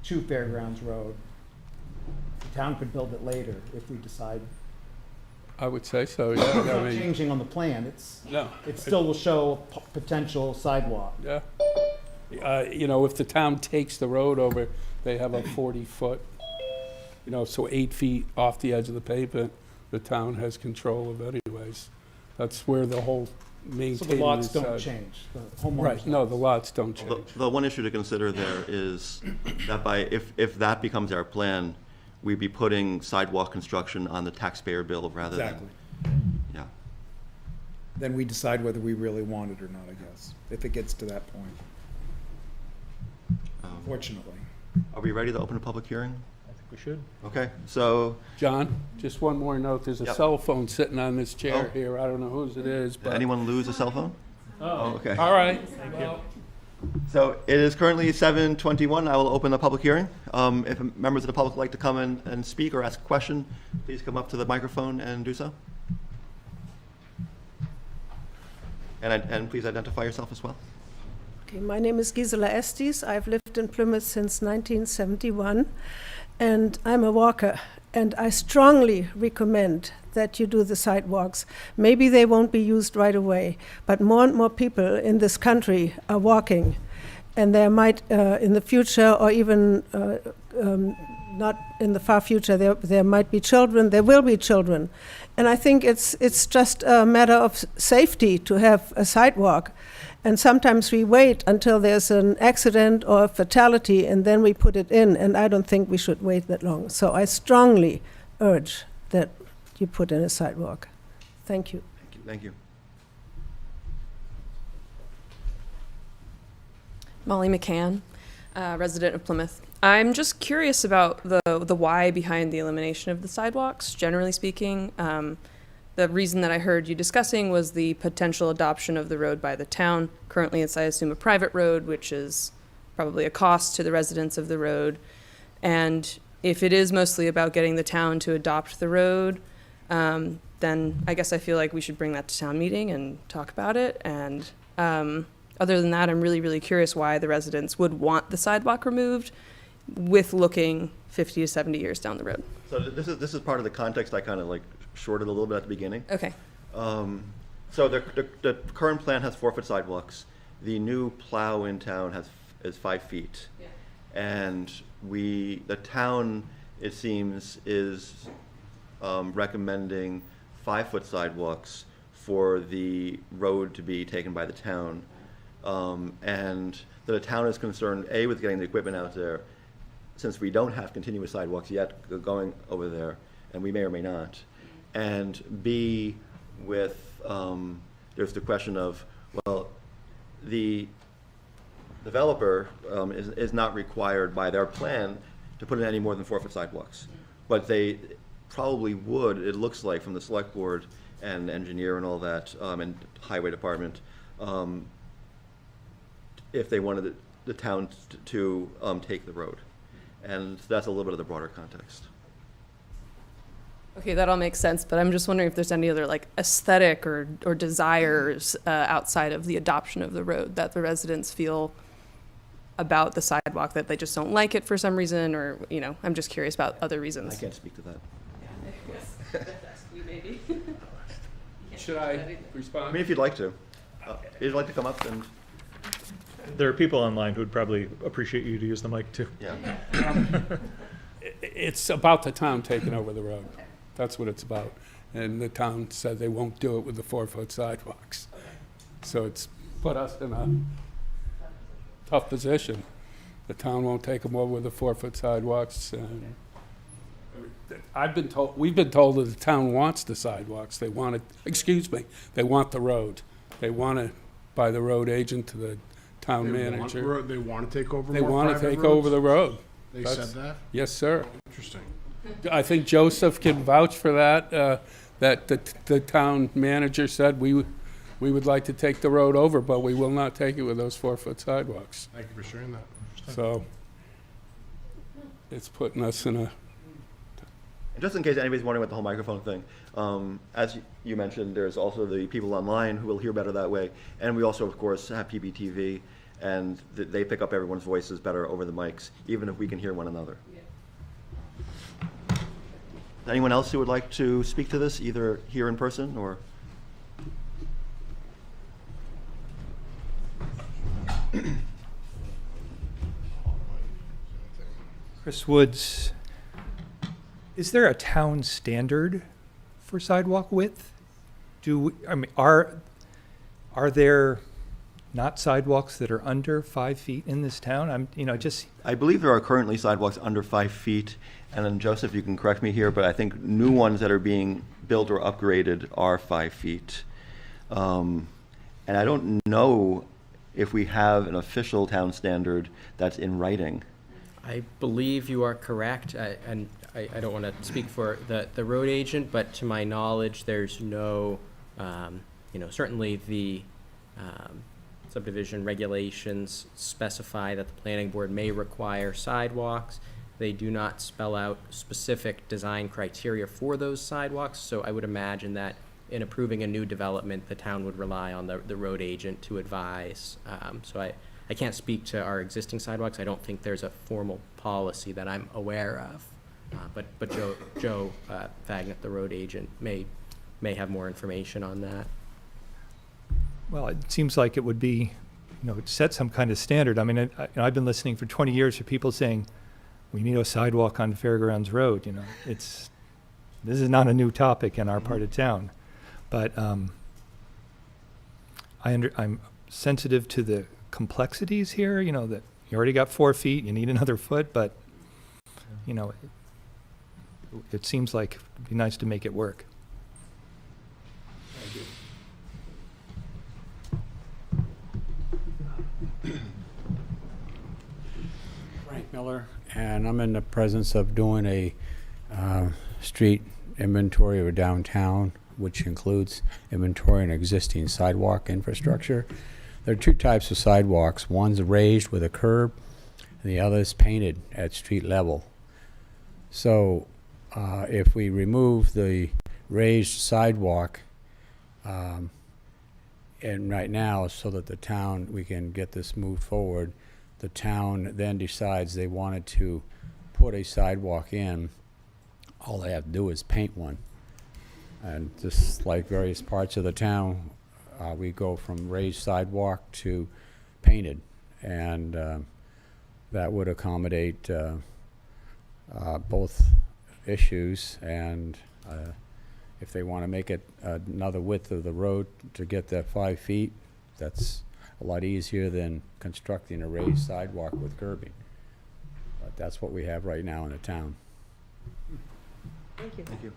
to Fairgrounds Road, the town could build it later if we decide. I would say so, yeah. It's I not mean, changing on the plan, no. it still will show a potential sidewalk. Yeah. If the town takes the road over, they have a 40-foot, so 8 feet off the edge of the pavement, the town has control of anyways. That's where the whole So maintaining. the lots the don't side- change, the homeowners. Right, no, the lots don't The, change. the one issue to consider there is that if that becomes our plan, we'd be putting sidewalk construction on the taxpayer bill rather than. Exactly. Yeah. Then we decide whether we really want it or not, I guess, if it gets to that point, fortunately. Are we ready to open a public hearing? I think we should. Okay, so, John, just one more note, there's a Yep. cell phone sitting on this chair Oh. here, I don't know whose it is, did but. anyone lose a cell phone? Oh, okay. All right. Thank you. So it is currently 7:21. I will open the public hearing. If members of the public would like to come in and speak or ask a question, please come up to the microphone and do so. And please identify yourself as well. Okay, my name is Gisela Estes. I've lived in Plymouth since 1971, and I'm a walker. And I strongly recommend that you do the sidewalks. Maybe they won't be used right away, but more and more people in this country are walking. And there might, in the future, or even not in the far future, there might be children, there will be children. And I think it's just a matter of safety to have a sidewalk. And sometimes we wait until there's an accident or a fatality, and then we put it in, and I don't think we should wait that long. So I strongly urge that you put in a sidewalk. Thank you. Thank you. Thank you. Molly McCann, resident of Plymouth. I'm just curious about the why behind the elimination of the sidewalks, generally speaking. The reason that I heard you discussing was the potential adoption of the road by the town. Currently, it's, I assume, a private road, which is probably a cost to the residents of the road. And if it is mostly about getting the town to adopt the road, then I guess I feel like we should bring that to town meeting and talk about it. And other than that, I'm really, really curious why the residents would want the sidewalk removed with looking 50 to 70 years down the road. So this is part of the context I kind of like shorted a little bit at the beginning. Okay. So the current plan has 4-foot sidewalks. The new plow in town is 5 feet. Yeah. And the town, it seems, is recommending 5-foot sidewalks for the road to be taken by the town. And the town is concerned, A, with getting the equipment out there, since we don't have continuous sidewalks yet going over there, and we may or may not. And B, with, there's the question of, well, the developer is not required by their plan to put in any more than 4-foot sidewalks. But they probably would, it looks like, from the select board and engineer and all that, and highway department, if they wanted the town to take the road. And that's a little bit of the broader context. Okay, that all makes sense, but I'm just wondering if there's any other like aesthetic or desires outside of the adoption of the road that the residents feel about the sidewalk, that they just don't like it for some reason, or, you know, I'm just curious about other reasons. I can't speak to that. Should I respond? I mean, if you'd like to. If you'd like to come up and, There are people online who would probably appreciate you to use the mic too. yeah. It's about the town taking over the road. That's what it's about. And the town said they won't do it with the 4-foot sidewalks. So it's put us in a tough position. The town won't take them over with the 4-foot sidewalks. And we've been told that the town wants the sidewalks. They want it, they want the road. They want it by the road agent to the town manager. They want to take over They more want to private take roads? over the road. They That's- said that? Yes, sir. Interesting. I think Joseph can vouch for that, that the town manager said, we would like to take the road over, but we will not take it with those 4-foot sidewalks. Thank you for sharing that. So it's putting us in a, And just in case anybody's wondering about the whole microphone thing, as you mentioned, there's also the people online who will hear better that way. And we also, of course, have PBTV, and they pick up everyone's voices better over the mics, even if we can hear one another. Anyone else who would like to speak to this, either here in person or? Chris Woods, is there a town standard for sidewalk width? Are there not sidewalks that are under 5 feet in this town? I believe there are currently sidewalks under 5 feet, and then Joseph, you can correct me here, but I think new ones that are being built or upgraded are 5 feet. And I don't know if we have an official town standard that's in writing. I believe you are correct, and I don't want to speak for the road agent, but to my knowledge, there's no, certainly the subdivision regulations specify that the planning board may require sidewalks. They do not spell out specific design criteria for those sidewalks, so I would imagine that in approving a new development, the town would rely on the road agent to advise. So I can't speak to our existing sidewalks. I don't think there's a formal policy that I'm aware of. But Joe Fagnett, the road agent, may have more information on that. Well, it seems like it would be, set some kind of standard. I mean, I've been listening for 20 years to people saying, we need a sidewalk on Fairgrounds Road, this is not a new topic in our part of town. But I'm sensitive to the complexities here, that you already got 4 feet, you need another foot, but, it seems like it'd be nice to make it work. Frank Miller, and I'm in the presence of doing a street inventory of downtown, which includes inventory and existing sidewalk infrastructure. There are 2 types of sidewalks. One's raised with a curb, and the other is painted at street level. So if we remove the raised sidewalk, and right now, so that the town, we can get this moved forward, the town then decides they wanted to put a sidewalk in, all they have to do is paint one. And just like various parts of the town, we go from raised sidewalk to painted. And that would accommodate both issues. And if they want to make it another width of the road to get that 5 feet, that's a lot easier than constructing a raised sidewalk with curbing. But that's what we have right now in the town. Thank you. Thank you.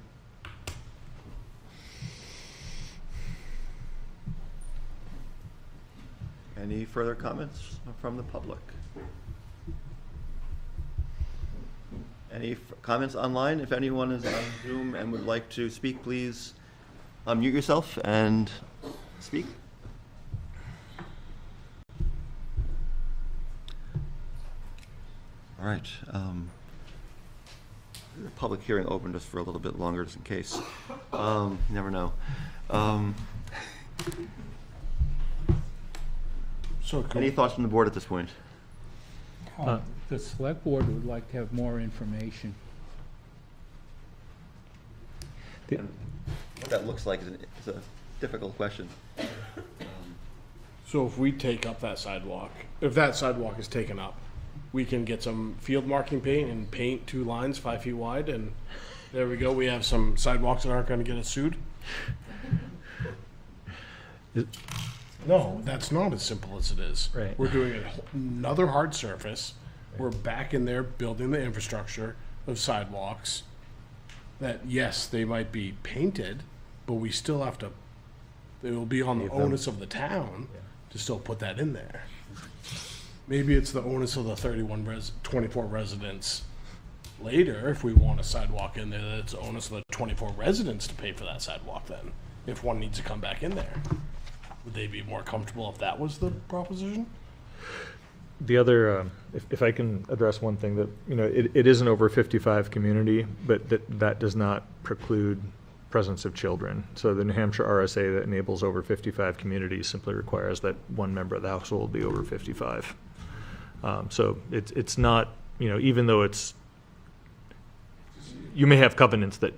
Any further comments from the public? Any comments online? If anyone is on Zoom and would like to speak, please unmute yourself and speak. All right. The public hearing open just for a little bit longer, just in case. You never know. Any thoughts from the board at this point? The select board would like to have more information. And what that looks like is a difficult question. So if we take up that sidewalk, if that sidewalk is taken up, we can get some field marking paint and paint 2 lines 5 feet wide, and there we go. We have some sidewalks that aren't going to get us sued. No, that's not as simple as it is. Right. We're doing another hard surface. We're back in there building the infrastructure of sidewalks that, yes, they might be painted, but we still have to, it will be on the onus of the town to still put that in there. Maybe it's the onus of the 24 residents later, if we want a sidewalk in there, that it's the onus of the 24 residents to pay for that sidewalk then, if one needs to come back in there. Would they be more comfortable if that was the proposition? The other, if I can address one thing, that, it is an over 55 community, but that does not preclude presence of children. So the New Hampshire RSA that enables over 55 communities simply requires that one member of the household be over 55. So it's not, even though it's, you may have covenants that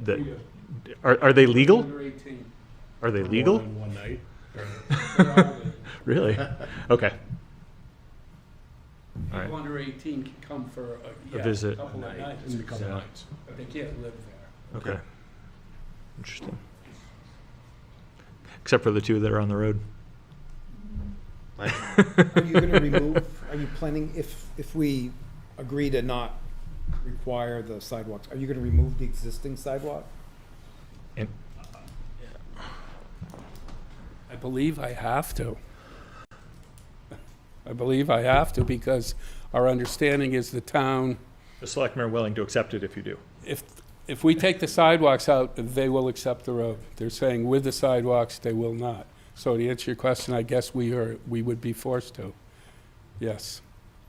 are they legal? Under 18. Are they legal? More than one night? Really? Okay. All right. People under 18 can come for A visit. a couple of nights, In a couple Yeah. nights. but they can't live there. Okay. Interesting. Except for the 2 that are on the road. Are you going to remove, are you planning, if we agree to not require the sidewalks, are you going to remove the existing sidewalk? And I believe I have to. I believe I have to, because our understanding is the town, the selectmen are willing to accept it if you do. if we take the sidewalks out, they will accept the road. They're saying with the sidewalks, they will not. So to answer your question, I guess we would be forced to. Yes,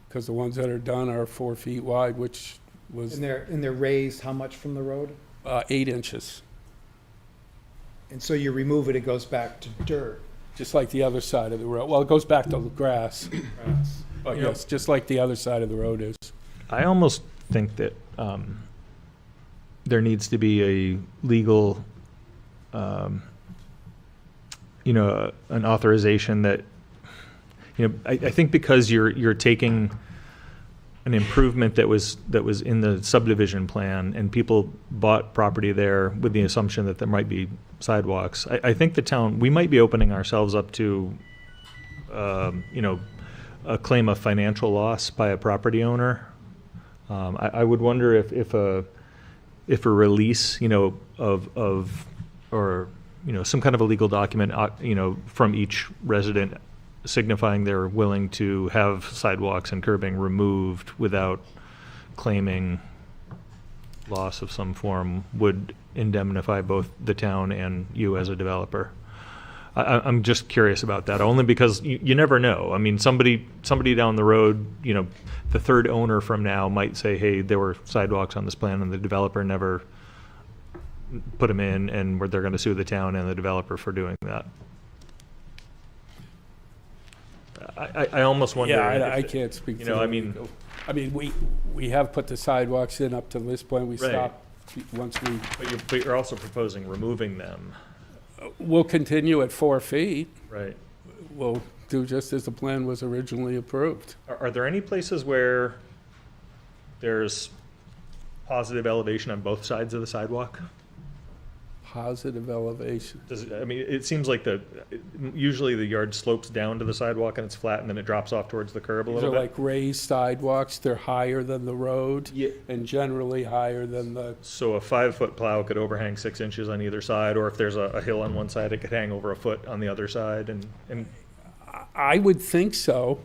because the ones that are done are 4 feet wide, which was And they're raised how much from the road? 8 inches, And so you remove it, it goes back to dirt. just like the other side of the road. Well, it goes back to grass. But You know- yes, just like the other side of the road is. I almost think that there needs to be a legal, an authorization that, I think because you're taking an improvement that was in the subdivision plan and people bought property there with the assumption that there might be sidewalks. I think the town, we might be opening ourselves up to, a claim of financial loss by a property owner. I would wonder if a release, or some kind of a legal document, from each resident signifying they're willing to have sidewalks and curbing removed without claiming loss of some form would indemnify both the town and you as a developer. I'm just curious about that, only because you never know. I mean, somebody down the road, the third owner from now might say, hey, there were sidewalks on this plan and the developer never put them in, and they're going to sue the town and the developer for doing that. I almost wonder. Yeah, I if- can't speak to know, the I mean- legal. I mean, we have put the sidewalks in up to this point. We Right. stopped once we, But you're also proposing removing them, we'll continue at 4 feet. right? We'll do just as the plan was originally approved. Are there any places where there's positive elevation on both sides of the sidewalk? Positive elevation. It seems like usually the yard slopes down to the sidewalk and it's flat and then it drops off towards the curb a These little are bit. like raised sidewalks. They're higher than the road Yeah. and generally higher than the, So a 5-foot plow could overhang 6 inches on either side, or if there's a hill on one side, it could hang over a foot on the other side, and I would think so.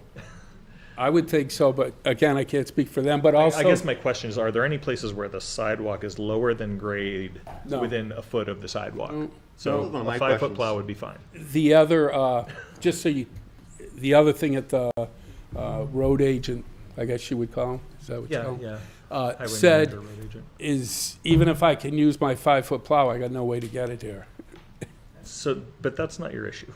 I would think so, but again, I can't speak for them, but also. I guess my question is, are there any places where the sidewalk is lower than grade No. within a foot of the sidewalk? Mm, So That was one of a my 5-foot questions. plow would be fine. The other, just so you, the other thing at the road agent, I guess you would call him, is that what you call him? yeah. Said Highway manager, road agent. is, even if I can use my 5-foot plow, I got no way to get it here. So, but that's not your issue.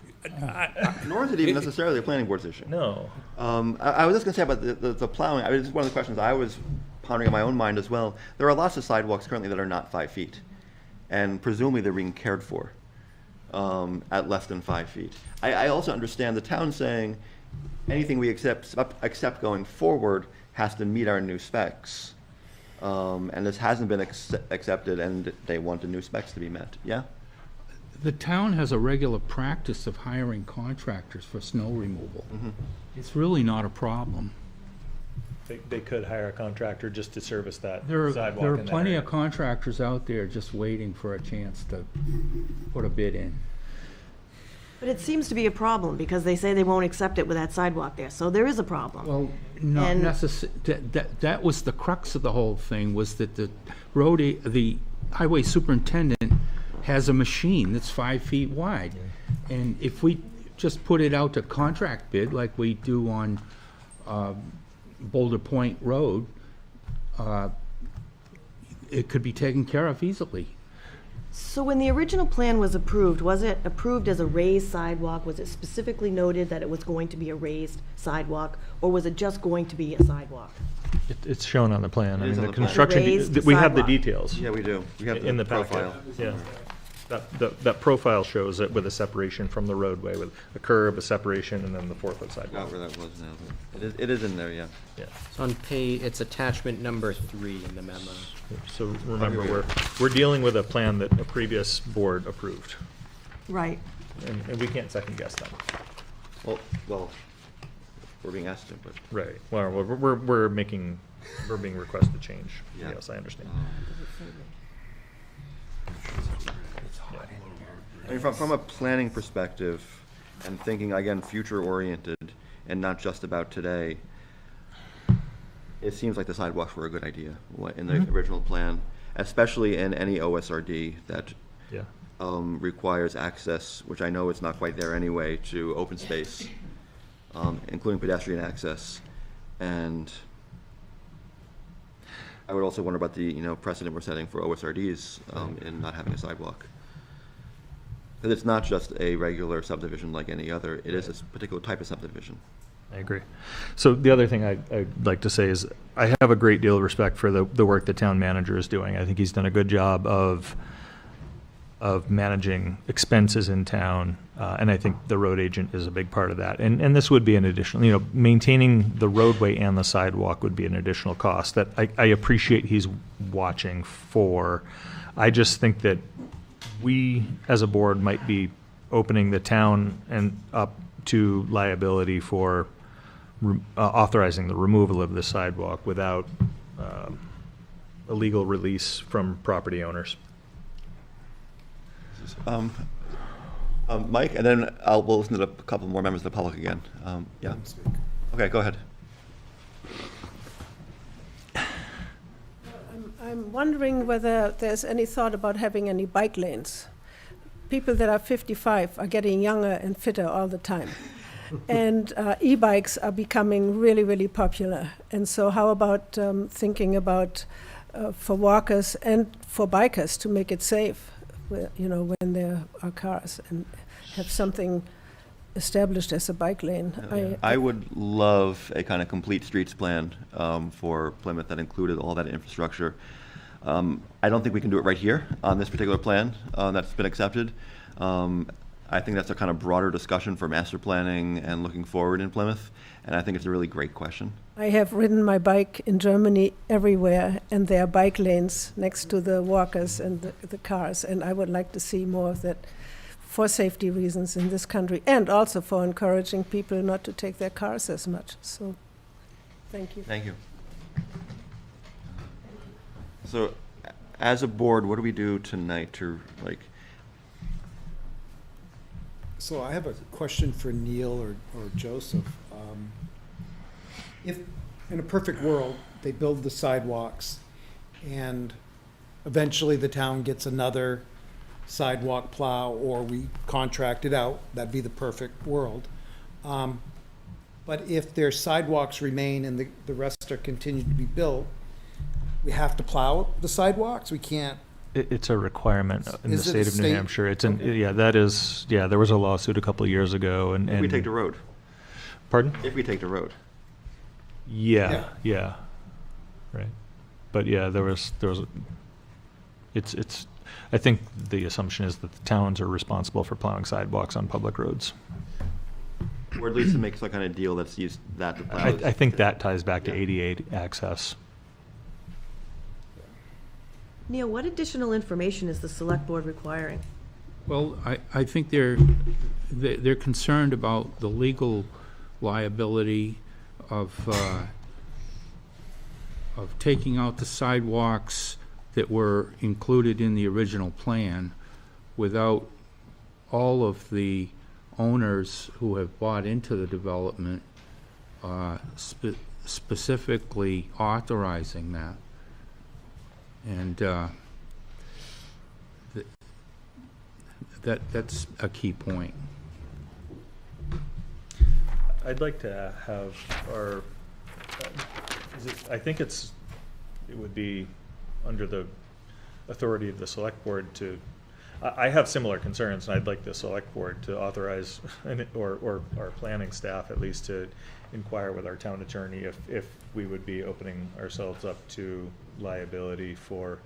Nor is it even necessarily a planning board's issue. No. I was just going to say about the plowing. I mean, this is one of the questions I was pondering in my own mind as well. There are lots of sidewalks currently that are not 5 feet, and presumably they're being cared for at less than 5 feet. I also understand the town saying anything we accept going forward has to meet our new specs, and this hasn't been accepted, and they want the new specs to be met. Yeah. The town has a regular practice of hiring contractors for snow removal. It's really not a problem. They could hire a contractor just to service that There sidewalk. are in that plenty area. of contractors out there just waiting for a chance to put a bid in. But it seems to be a problem, because they say they won't accept it with that sidewalk there, so there is a problem. Well, not And- that was the crux of the whole thing, was that the the highway superintendent has a machine that's 5 feet wide. And if we just put it out to contract bid like we do on Boulder Point Road, it could be taken care of easily. So when the original plan was approved, was it approved as a raised sidewalk? Was it specifically noted that it was going to be a raised sidewalk, or was it just going to be a sidewalk? It's shown on the plan. I It is mean, on the the plan. construction, Raised we have the sidewalk. details. Yeah, we do. We have In the packet, profile. yeah. That profile shows it with a separation from the roadway, with a curb, a separation, and then the 4-foot I forgot sidewalk. where that was now. But it is in there, yeah. Yeah. It's on it's attachment number 3 in the memo. So remember, we're dealing with a plan that a previous board approved, Right. and we can't second guess them. Well, we're being asked to, but. Right. Well, we're being requested to change. Yeah. Yes, I understand. I mean, from a planning perspective, and thinking, again, future-oriented, and not just about today, it seems like the sidewalks were a good idea in the original plan, especially in any OSRD that Yeah. requires access, which I know it's not quite there anyway, to open space, including pedestrian access. And I would also wonder about the, precedent we're setting for OSRDs in not having a sidewalk. Because it's not just a regular subdivision like any other, it is a particular type of subdivision. I agree. So the other thing I'd like to say is I have a great deal of respect for the work the town manager is doing. I think he's done a good job of managing expenses in town, and I think the road agent is a big part of that. And this would be an additional, maintaining the roadway and the sidewalk would be an additional cost that I appreciate he's watching for. I just think that we, as a board, might be opening the town and up to liability for authorizing the removal of the sidewalk without a legal release from property owners. Mike, and then we'll listen to a couple more members of the public again. Yeah. Okay, go ahead. I'm wondering whether there's any thought about having any bike lanes. People that are 55 are getting younger and fitter all the time. And e-bikes are becoming really, really popular. And so how about thinking about for walkers and for bikers to make it safe, when there are cars, and have something established as a bike lane. I would love a kind of complete streets plan for Plymouth that included all that infrastructure. I don't think we can do it right here on this particular plan that's been accepted. I think that's a kind of broader discussion for master planning and looking forward in Plymouth, and I think it's a really great question. I have ridden my bike in Germany everywhere, and there are bike lanes next to the walkers and the cars, and I would like to see more of that for safety reasons in this country, and also for encouraging people not to take their cars as much. So, thank you. Thank you. So, as a board, what do we do tonight to, So I have a question for Neil or Joseph. If, in a perfect world, they build the sidewalks and eventually the town gets another sidewalk plow or we contract it out, that'd be the perfect world. But if their sidewalks remain and the rest are continued to be built, we have to plow the sidewalks? We can't? It's a requirement in the Is it state a of New state? Hampshire. It's Okay. there was a lawsuit a couple of years ago and. if we take the road? Pardon? If we take the road. Yeah, right. But yeah, it's, I think the assumption is that the towns are responsible for plowing sidewalks on public roads. Or at least to make some kind of deal that's used that to plow. I think that ties back to ADA access. Neil, what additional information is the select board requiring? Well, I think they're concerned about the legal liability of taking out the sidewalks that were included in the original plan without all of the owners who have bought into the development specifically authorizing that. And that's a key point. I'd like to have our, I think it would be under the authority of the select board to, I have similar concerns, and I'd like the select board to authorize, or our planning staff at least, to inquire with our town attorney if we would be opening ourselves up to liability for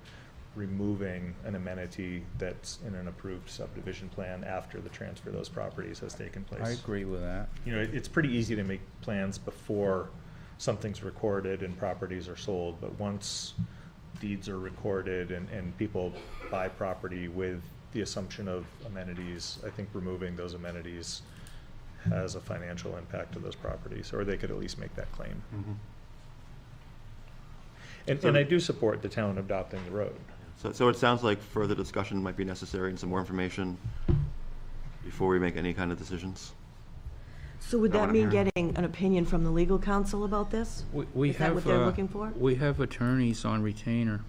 removing an amenity that's in an approved subdivision plan after the transfer of those properties has taken place. I agree with that. It's pretty easy to make plans before something's recorded and properties are sold, but once deeds are recorded and people buy property with the assumption of amenities, I think removing those amenities has a financial impact to those properties, or they could at least make that claim. Mm-hmm. And I do support the town adopting the road. So it sounds like further discussion might be necessary and some more information before we make any kind of decisions. So would that mean getting an opinion from the legal counsel about this? We Is that have, what they're looking for? We have attorneys on retainer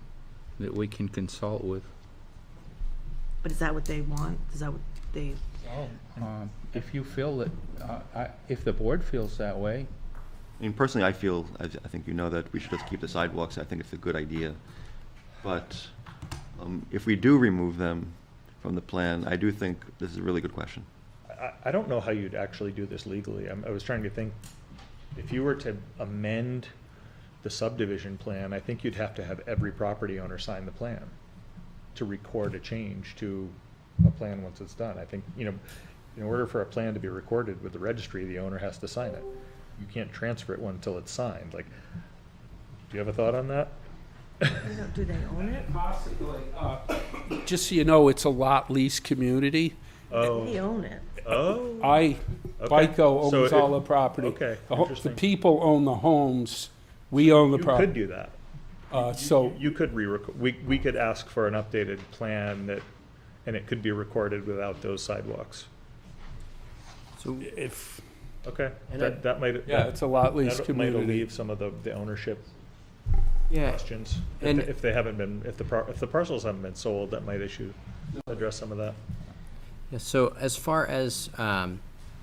that we can consult with. But is that what they want? Is that what they? If you feel that, if the board feels that way, I mean, personally, I feel, I think you know, that we should just keep the sidewalks. I think it's a good idea. But if we do remove them from the plan, I do think this is a really good question. I don't know how you'd actually do this legally. I was trying to think, if you were to amend the subdivision plan, I think you'd have to have every property owner sign the plan to record a change to a plan once it's done. I think, you know, in order for a plan to be recorded with the registry, the owner has to sign it. You can't transfer it until it's signed. Like, do you have a thought on that? Do they own it? Possibly. Just so you know, it's a lot lease community. Oh. They own it. Oh. FICO So owns all the property. Okay, The interesting. people own the homes, we own the You property. could do that. So, You could we could ask for an updated plan that, and it could be recorded without those sidewalks. So if, Okay, And that might. yeah, it's a lot lease That might community. alleviate some of the ownership yeah, questions. And- If they haven't been, if the parcels haven't been sold, that might address some of that. yeah. So as far as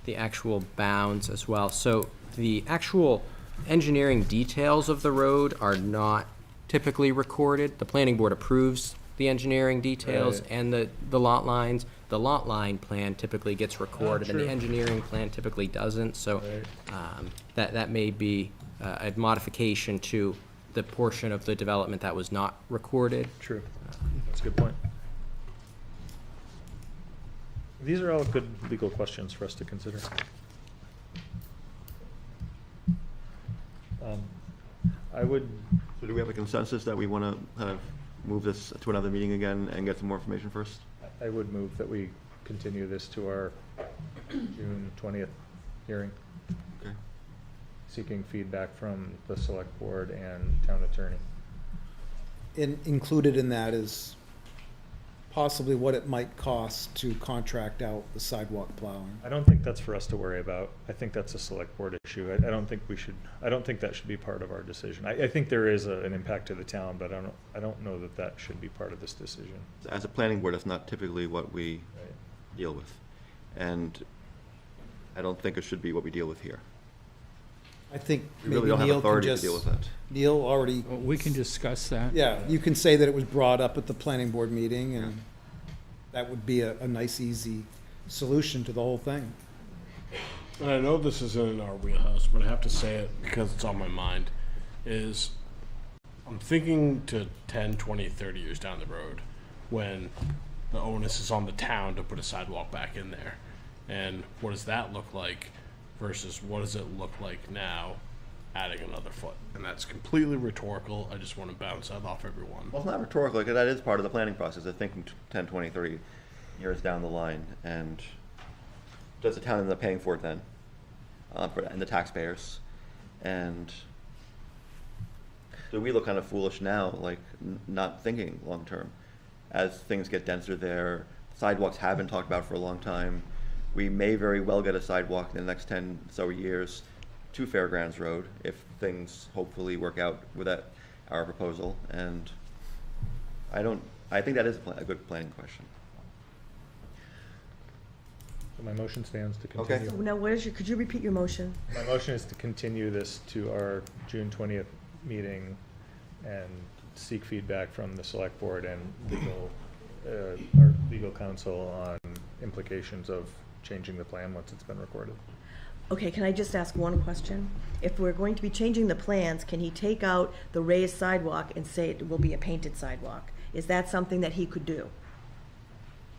the actual bounds as well, so the actual engineering details of the road are not typically recorded. The planning board approves the engineering details Right. and the lot lines. The lot line plan typically gets recorded, and the true. engineering plan typically doesn't. So that may be a modification to the portion of the development that was not recorded. True. That's a good point. These are all good legal questions for us to consider. I would, So do we have a consensus that we want to kind of move this to another meeting again and get some more information first? I would move that we continue this to our June 20th hearing, Okay. seeking feedback from the select board and town attorney. Included in that is possibly what it might cost to contract out the sidewalk plowing. I don't think that's for us to worry about. I think that's a select board issue. I don't think that should be part of our decision. I think there is an impact to the town, but I don't know that that should be part of this decision. As a planning board, that's not typically what we Right. deal with. And I don't think it should be what we deal with here. I think We maybe really don't have Neil can authority to just, deal with that. Neil already, well, we can discuss that. yeah, you can say that it was brought up at the planning board meeting, and that would be a nice, easy solution to the whole thing. And I know this isn't in our wheelhouse, but I have to say it because it's on my mind, is I'm thinking to 10, 20, 30 years down the road when the onus is on the town to put a sidewalk back in there. And what does that look like versus what does it look like now adding another foot? And that's completely rhetorical. I just want to bounce that off everyone. Well, it's not rhetorical, because that is part of the planning process, I think 10, 20, 30 years down the line. And does the town end up paying for it then? And the taxpayers? And do we look kind of foolish now, like not thinking long-term? As things get denser there, sidewalks have been talked about for a long time. We may very well get a sidewalk in the next 10 so years to Fairgrounds Road if things hopefully work out with our proposal. And I think that is a good planning question. So my motion stands to Okay. continue. So now, could you repeat your motion? My motion is to continue this to our June 20th meeting and seek feedback from the select board and our legal counsel on implications of changing the plan once it's been recorded. Okay, can I just ask one question? If we're going to be changing the plans, can he take out the raised sidewalk and say it will be a painted sidewalk? Is that something that he could do?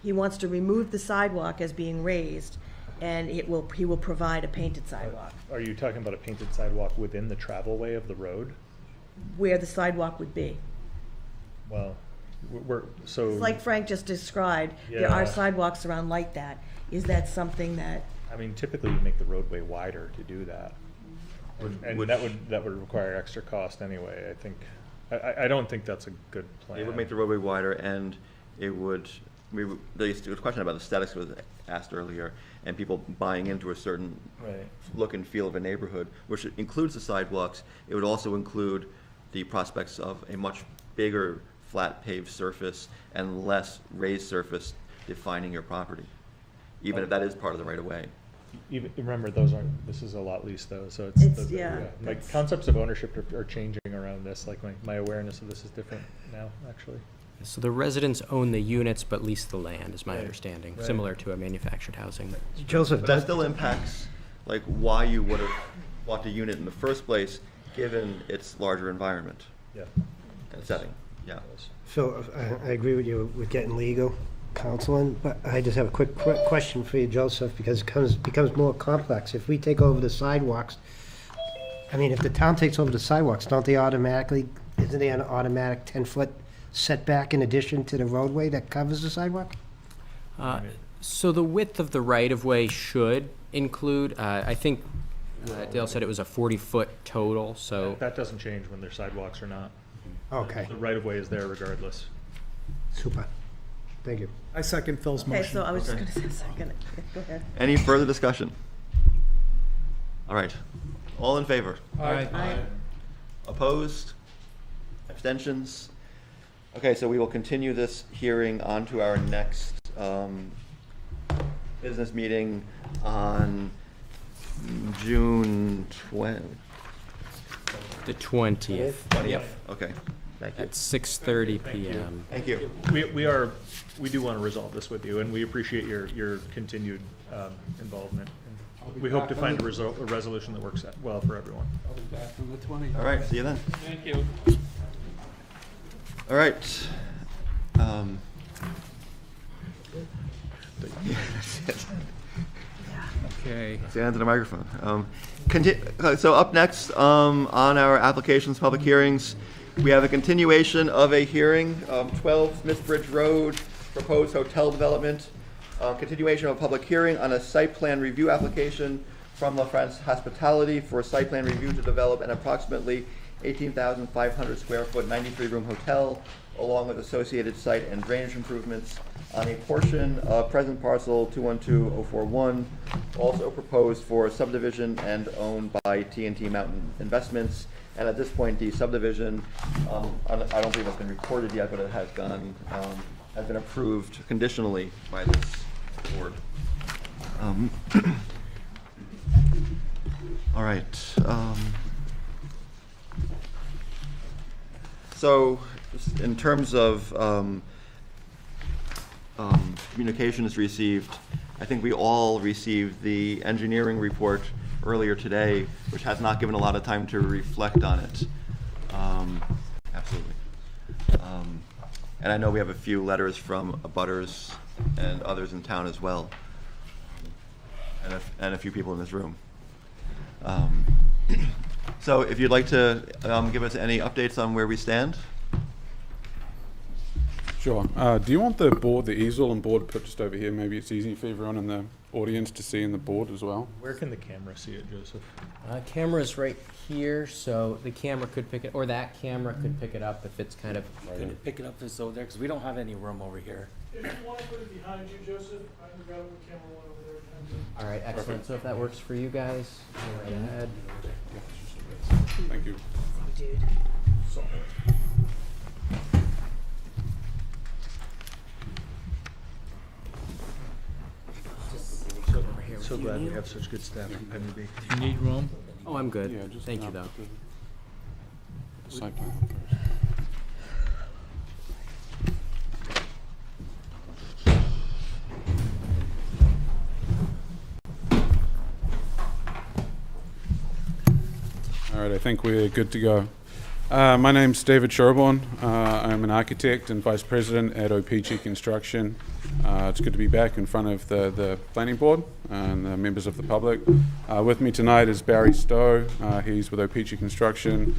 He wants to remove the sidewalk as being raised, and he will provide a painted sidewalk, Are you talking about a painted sidewalk within the travel way of the road? where the sidewalk would be. Well, so. It's like Frank just described, there are Yeah. sidewalks around like that. Is that something that, I mean, typically you make the roadway wider to do that. And Which- that would require extra cost anyway, I think. I don't think that's a good plan. It would make the roadway wider, and it would, there was a question about aesthetics was asked earlier, and people buying into a certain Right. look and feel of a neighborhood, which includes the sidewalks. It would also include the prospects of a much bigger flat paved surface and less raised surface defining your property, even if that is part of the right of way. Even, remember, this is a lot lease though, so Yeah, My that's- concepts of ownership are changing around this, like my awareness of this is different now, actually. So the residents own the units but lease the land, is my Right. understanding, Right. similar to a manufactured housing. Joseph, But that still impacts, like, why you would have bought a unit in the first place, given its larger environment Yeah. and setting, yeah. so I agree with you with getting legal counseling, but I just have a quick question for you, Joseph, because it becomes more complex. If we take over the sidewalks, I mean, if the town takes over the sidewalks, don't they automatically, isn't there an automatic 10-foot setback in addition to the roadway that covers the sidewalk? So the width of the right-of-way should include, I think Dale said it was a 40-foot total, so. That doesn't change when there's sidewalks or not. Okay, The right of way is there regardless. super. Thank you. I second Phil's Okay, motion. so I was just gonna say a second. Go ahead. Any further discussion? All right, all in favor? Aye. Opposed? Abstentions? Okay, so we will continue this hearing on to our next business meeting on June 20th. The 20th. 20th, okay, thank you. At 6:30 PM. Thank you. We do want to resolve this with you, and we appreciate your continued involvement. And we hope to find a resolution that works out well for everyone. I'll be back on the 20th. All right, see you then. Thank you. All right. That's it. Okay. Stand to the microphone. So up next, on our applications, public hearings, we have a continuation of a hearing, 12 Smithbridge Road, proposed hotel development. Continuation of a public hearing on a site plan review application from La France Hospitality for a site plan review to develop an approximately 18,500 square foot, 93-room hotel, along with associated site and drainage improvements on a portion of present parcel 212041, also proposed for subdivision and owned by TNT Mountain Investments. And at this point, the subdivision, I don't believe it's been recorded yet, but it has has been approved conditionally by this board. All right. So, just in terms of communications received, I think we all received the engineering report earlier today, which has not given a lot of time to reflect on it. Absolutely. And I know we have a few letters from abutters and others in town as well, and a few people in this room. So if you'd like to give us any updates on where we stand? Sure. Do you want the board, the easel and board put just over here? Maybe it's easy for everyone in the audience to see in the board as well. Where can the camera see it, Joseph? Camera's right here, so the camera could pick it, or that camera could pick it up if it's kind of. Couldn't pick it up this over there, because we don't have any room over here. If you want to put it behind you, Joseph, I can grab the camera one over there. All right, excellent. So if that works for you guys, go right ahead. Thank you. So glad we have such good staff in Penny Beach. You need room? Oh, I'm good. Yeah, just Thank you, now though. put the site plan up first. All right, I think we're good to go. My name's David Sherborne. I'm an architect and vice president at OPG Construction. It's good to be back in front of the planning board and the members of the public. With me tonight is Barry Stowe. He's with OPG Construction.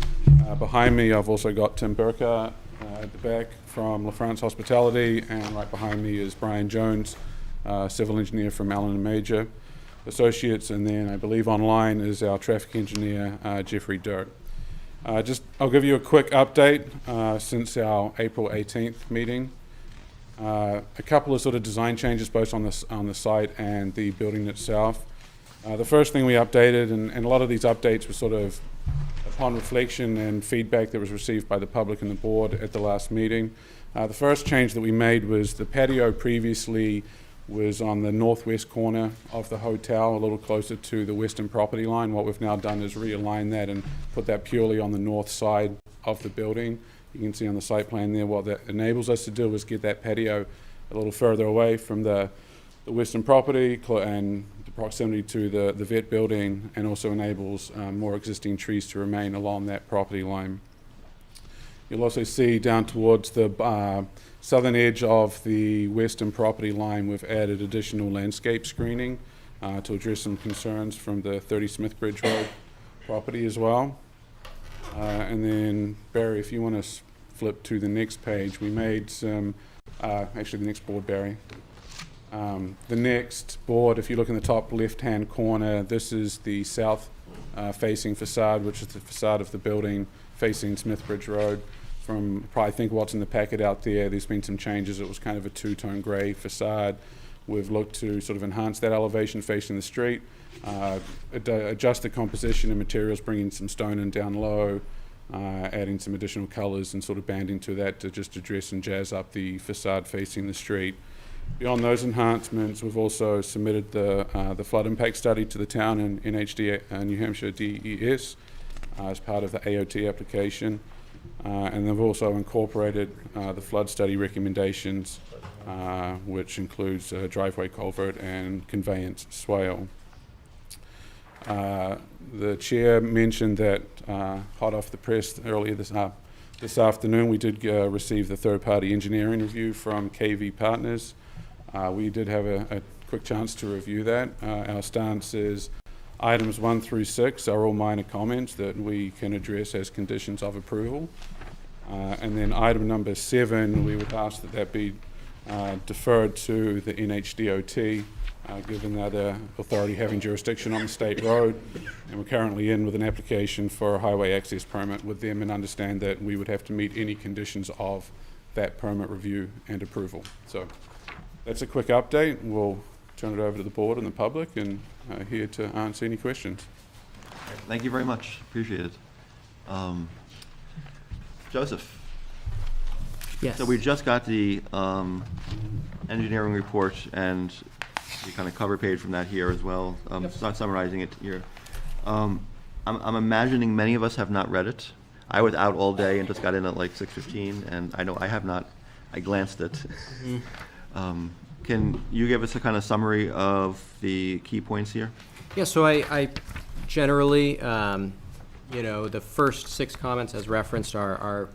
Behind me, I've also got Tim Burkhardt at the back from La France Hospitality, and right behind me is Brian Jones, civil engineer from Allen and Major Associates, and then I believe online is our traffic engineer, Jeffrey Dirk. I'll give you a quick update since our April 18th meeting. A couple of sort of design changes both on the site and the building itself. The first thing we updated, and a lot of these updates were sort of upon reflection and feedback that was received by the public and the board at the last meeting. The first change that we made was the patio previously was on the northwest corner of the hotel, a little closer to the western property line. What we've now done is realign that and put that purely on the north side of the building. You can see on the site plan there what that enables us to do is get that patio a little further away from the western property and the proximity to the vet building, and also enables more existing trees to remain along that property line. You'll also see down towards the southern edge of the western property line, we've added additional landscape screening to address some concerns from the 30 Smithbridge Road property as well. And then, Barry, if you want to flip to the next page, we made some, actually the next board, Barry. The next board, if you look in the top left-hand corner, this is the south facing facade, which is the facade of the building facing Smithbridge Road. From probably think what's in the packet out there, there's been some changes. It was kind of a two-tone grey facade. We've looked to sort of enhance that elevation facing the street, adjust the composition and materials, bringing some stone in down low, adding some additional colours and sort of banding to that to just address and jazz up the facade facing the street. Beyond those enhancements, we've also submitted the flood impact study to the town and NHD, New Hampshire DES, as part of the AOT application. And they've also incorporated the flood study recommendations, which includes driveway culvert and conveyance swale. The chair mentioned that hot off the press earlier this afternoon, we did receive the third-party engineering review from KV Partners. We did have a quick chance to review that. Our stance is items 1 through 6 are all minor comments that we can address as conditions of approval. And then item number 7, we would ask that that be deferred to the NHDOT, given that authority having jurisdiction on the state road. And we're currently in with an application for a highway access permit with them, and understand that we would have to meet any conditions of that permit review and approval. So that's a quick update. We'll turn it over to the board and the public, and here to answer any questions. Thank you very much. Appreciate it. Joseph. Yes. So we just got the engineering report and the kind of cover page from that here as well. It's not summarizing it here. I'm imagining many of us have not read it. I was out all day and just got in at like 6:15, and I know I have not. I glanced at it. Mm-hmm. Can you give us a kind of summary of the key points here? Yeah, so I generally, the first 6 comments as referenced are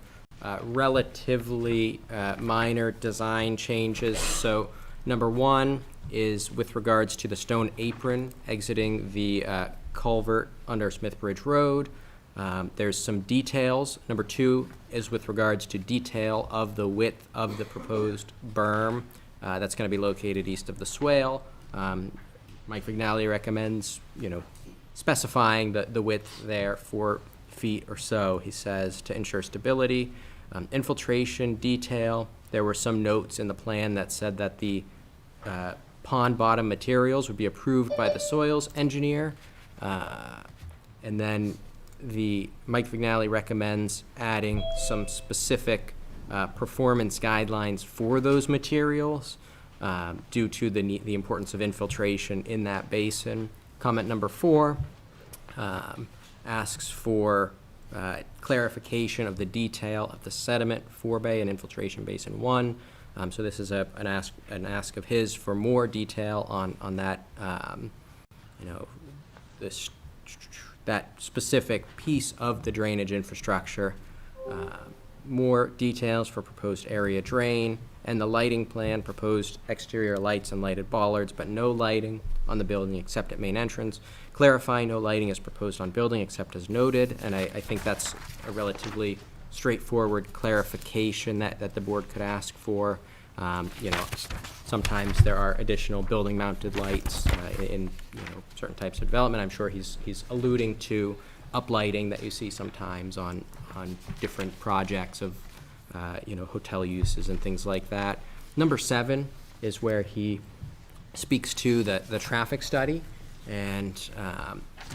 relatively minor design changes. So number 1 is with regards to the stone apron exiting the culvert under Smithbridge Road. There's some details. Number 2 is with regards to detail of the width of the proposed berm. That's going to be located east of the swale. Mike Vignali recommends, specifying the width there, 4 feet or so, he says, to ensure stability. Infiltration detail, there were some notes in the plan that said that the pond bottom materials would be approved by the soils engineer. And then Mike Vignali recommends adding some specific performance guidelines for those materials due to the importance of infiltration in that basin. Comment number 4 asks for clarification of the detail of the sediment forebay and infiltration basin 1. So this is an ask of his for more detail on that, that specific piece of the drainage infrastructure. More details for proposed area drain, and the lighting plan, proposed exterior lights and lighted bollards, but no lighting on the building except at main entrance. Clarifying no lighting is proposed on building except as noted, and I think that's a relatively straightforward clarification that the board could ask for. Sometimes there are additional building mounted lights in certain types of development. I'm sure he's alluding to uplighting that you see sometimes on different projects of hotel uses and things like that. Number 7 is where he speaks to the traffic study, and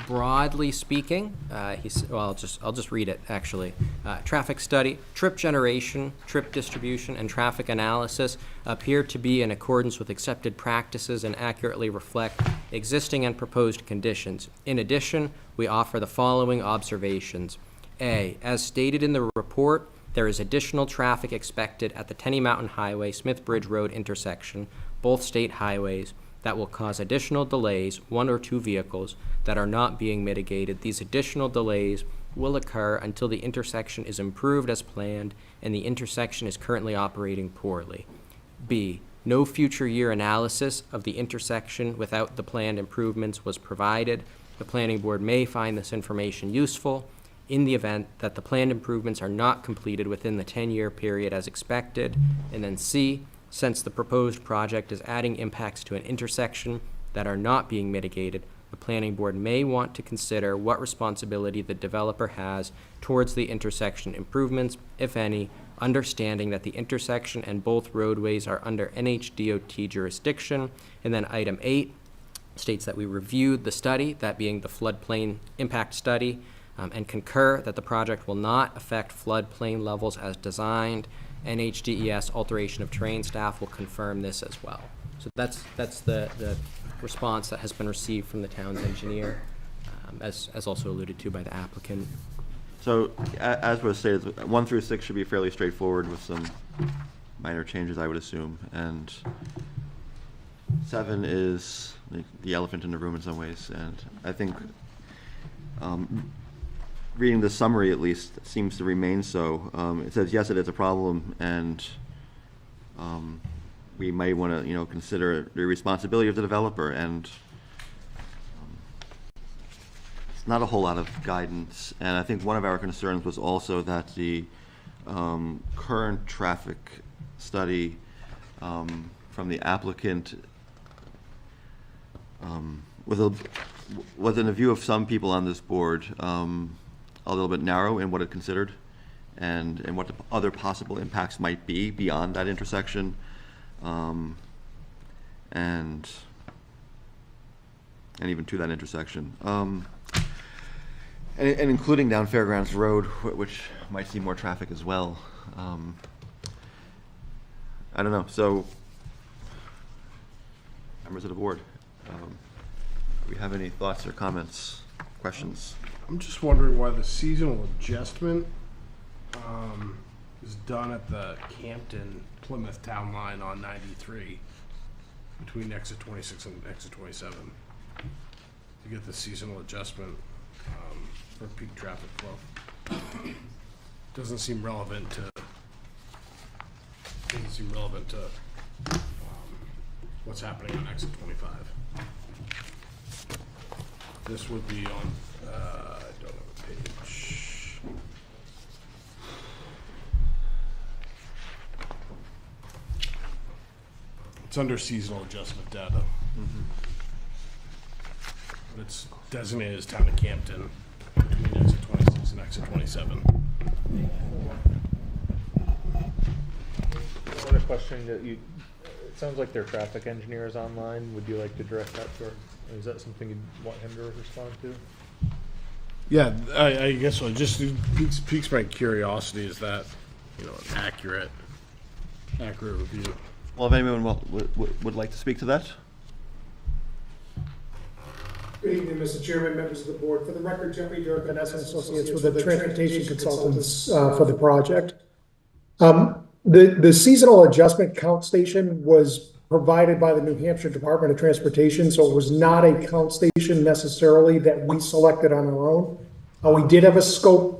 Broadly speaking, well, I'll just read it, actually. Traffic study, trip generation, trip distribution, and traffic analysis appear to be in accordance with accepted practices and accurately reflect existing and proposed conditions. In addition, we offer the following observations. A, as stated in the report, there is additional traffic expected at the Tenny Mountain Highway, Smith Bridge Road intersection, both state highways, that will cause additional delays, 1 or 2 vehicles, that are not being mitigated. These additional delays will occur until the intersection is improved as planned and the intersection is currently operating poorly. B, no future year analysis of the intersection without the planned improvements was provided. The planning board may find this information useful in the event that the planned improvements are not completed within the 10-year period as expected. And then C, since the proposed project is adding impacts to an intersection that are not being mitigated, the planning board may want to consider what responsibility the developer has towards the intersection improvements, if any, understanding that the intersection and both roadways are under NHDOT jurisdiction. And then item 8 states that we reviewed the study, that being the floodplain impact study, and concur that the project will not affect floodplain levels as designed. NHDES alteration of terrain staff will confirm this as well. So that's the response that has been received from the town's engineer, as also alluded to by the applicant. So, as was stated, 1 through 6 should be fairly straightforward with some minor changes, I would assume. And 7 is the elephant in the room in some ways. And I think reading the summary, at least, seems to remain so. It says, yes, it is a problem, and we might want to, consider the responsibility of the developer. And it's not a whole lot of guidance. And I think one of our concerns was also that the current traffic study from the applicant was in the view of some people on this board a little bit narrow in what it considered and what the other possible impacts might be beyond that intersection. And even to that intersection. And including down Fairgrounds Road, which might see more traffic as well. I don't know. So, members of the board, do we have any thoughts or comments, questions? I'm just wondering why the seasonal adjustment is done at the Campton Plymouth town line on 93 between exit 26 and exit 27 to get the seasonal adjustment for peak traffic flow. Doesn't seem relevant to what's happening on exit 25. This would be on I don't have a page. It's under seasonal adjustment data. But it's designated as town of Campton between exit 26 and exit 27. Another question that it sounds like their traffic engineer is online. Would you like to direct that to her? Is that something you'd want him to respond to? Yeah, I guess so. It just piques my curiosity. Is that an accurate review? Well, if anyone would like to speak to that? Good evening, Mr. Chairman, members of the board. For the record, Jeffrey Durkin, S and Associates with the Transportation Consultants for the project. The seasonal adjustment count station was provided by the New Hampshire Department of Transportation, so it was not a count station necessarily that we selected on our own. We did have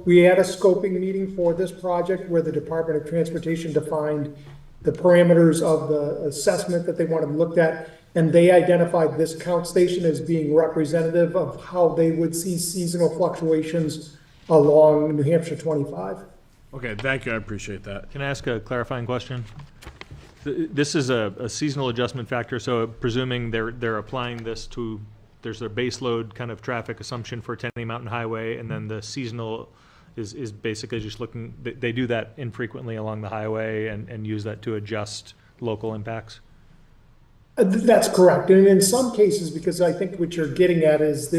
we had a scoping meeting for this project where the Department of Transportation defined the parameters of the assessment that they wanted looked at, and they identified this count station as being representative of how they would see seasonal fluctuations along New Hampshire 25. Okay, thank you. I appreciate that. Can I ask a clarifying question? This is a seasonal adjustment factor, so presuming they're applying this to, there's their base load kind of traffic assumption for Tenny Mountain Highway, and then the seasonal is basically just looking, they do that infrequently along the highway and use that to adjust local impacts? That's correct. And in some cases, because I think what you're getting at is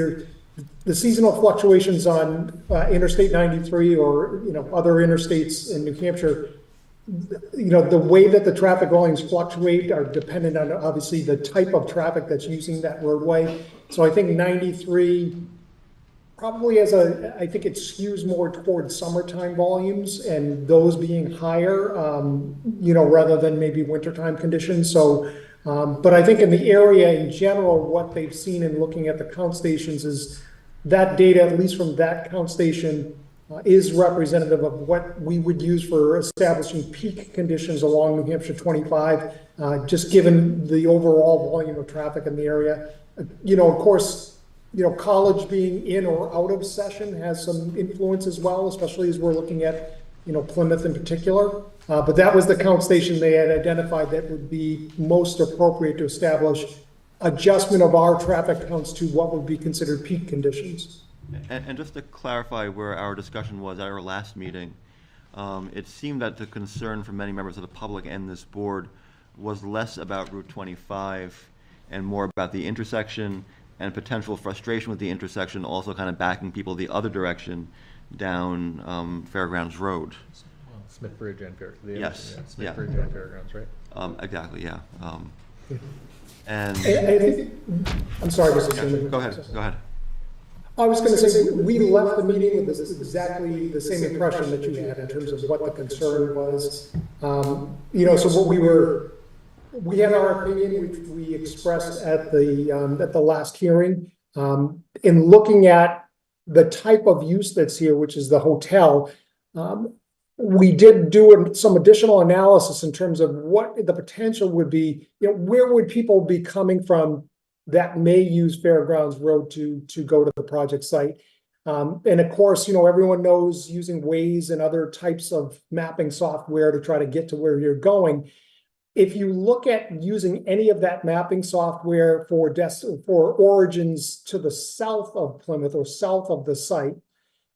the seasonal fluctuations on Interstate 93 or, other interstates in New Hampshire, the way that the traffic volumes fluctuate are dependent on obviously the type of traffic that's using that roadway. So I think 93 probably I think it skews more towards summertime volumes and those being higher, rather than maybe wintertime conditions. So, but I think in the area in general, what they've seen in looking at the count stations is that data, at least from that count station, is representative of what we would use for establishing peak conditions along New Hampshire 25, just given the overall volume of traffic in the area. Of course, college being in or out of session has some influence as well, especially as we're looking at, Plymouth in particular. But that was the count station they had identified that would be most appropriate to establish adjustment of our traffic counts to what would be considered peak conditions. And just to clarify where our discussion was at our last meeting, it seemed that the concern for many members of the public and this board was less about Route 25 and more about the intersection and potential frustration with the intersection, also kind of backing people the other direction down Fairgrounds Road. Well, Smith Bridge and Fairgrounds. Yes. Smith Yeah. Bridge and Fairgrounds, right? Exactly, yeah. And I think, I'm sorry, Mr. Chairman. go ahead. I was going to say, we left the meeting with exactly the same impression that you had in terms of what the concern was. So what we had our opinion, which we expressed at the last hearing. In looking at the type of use that's here, which is the hotel, we did do some additional analysis in terms of what the potential would be. Where would people be coming from that may use Fairgrounds Road to go to the project site? And of course, everyone knows using Waze and other types of mapping software to try to get to where you're going. If you look at using any of that mapping software for origins to the south of Plymouth or south of the site,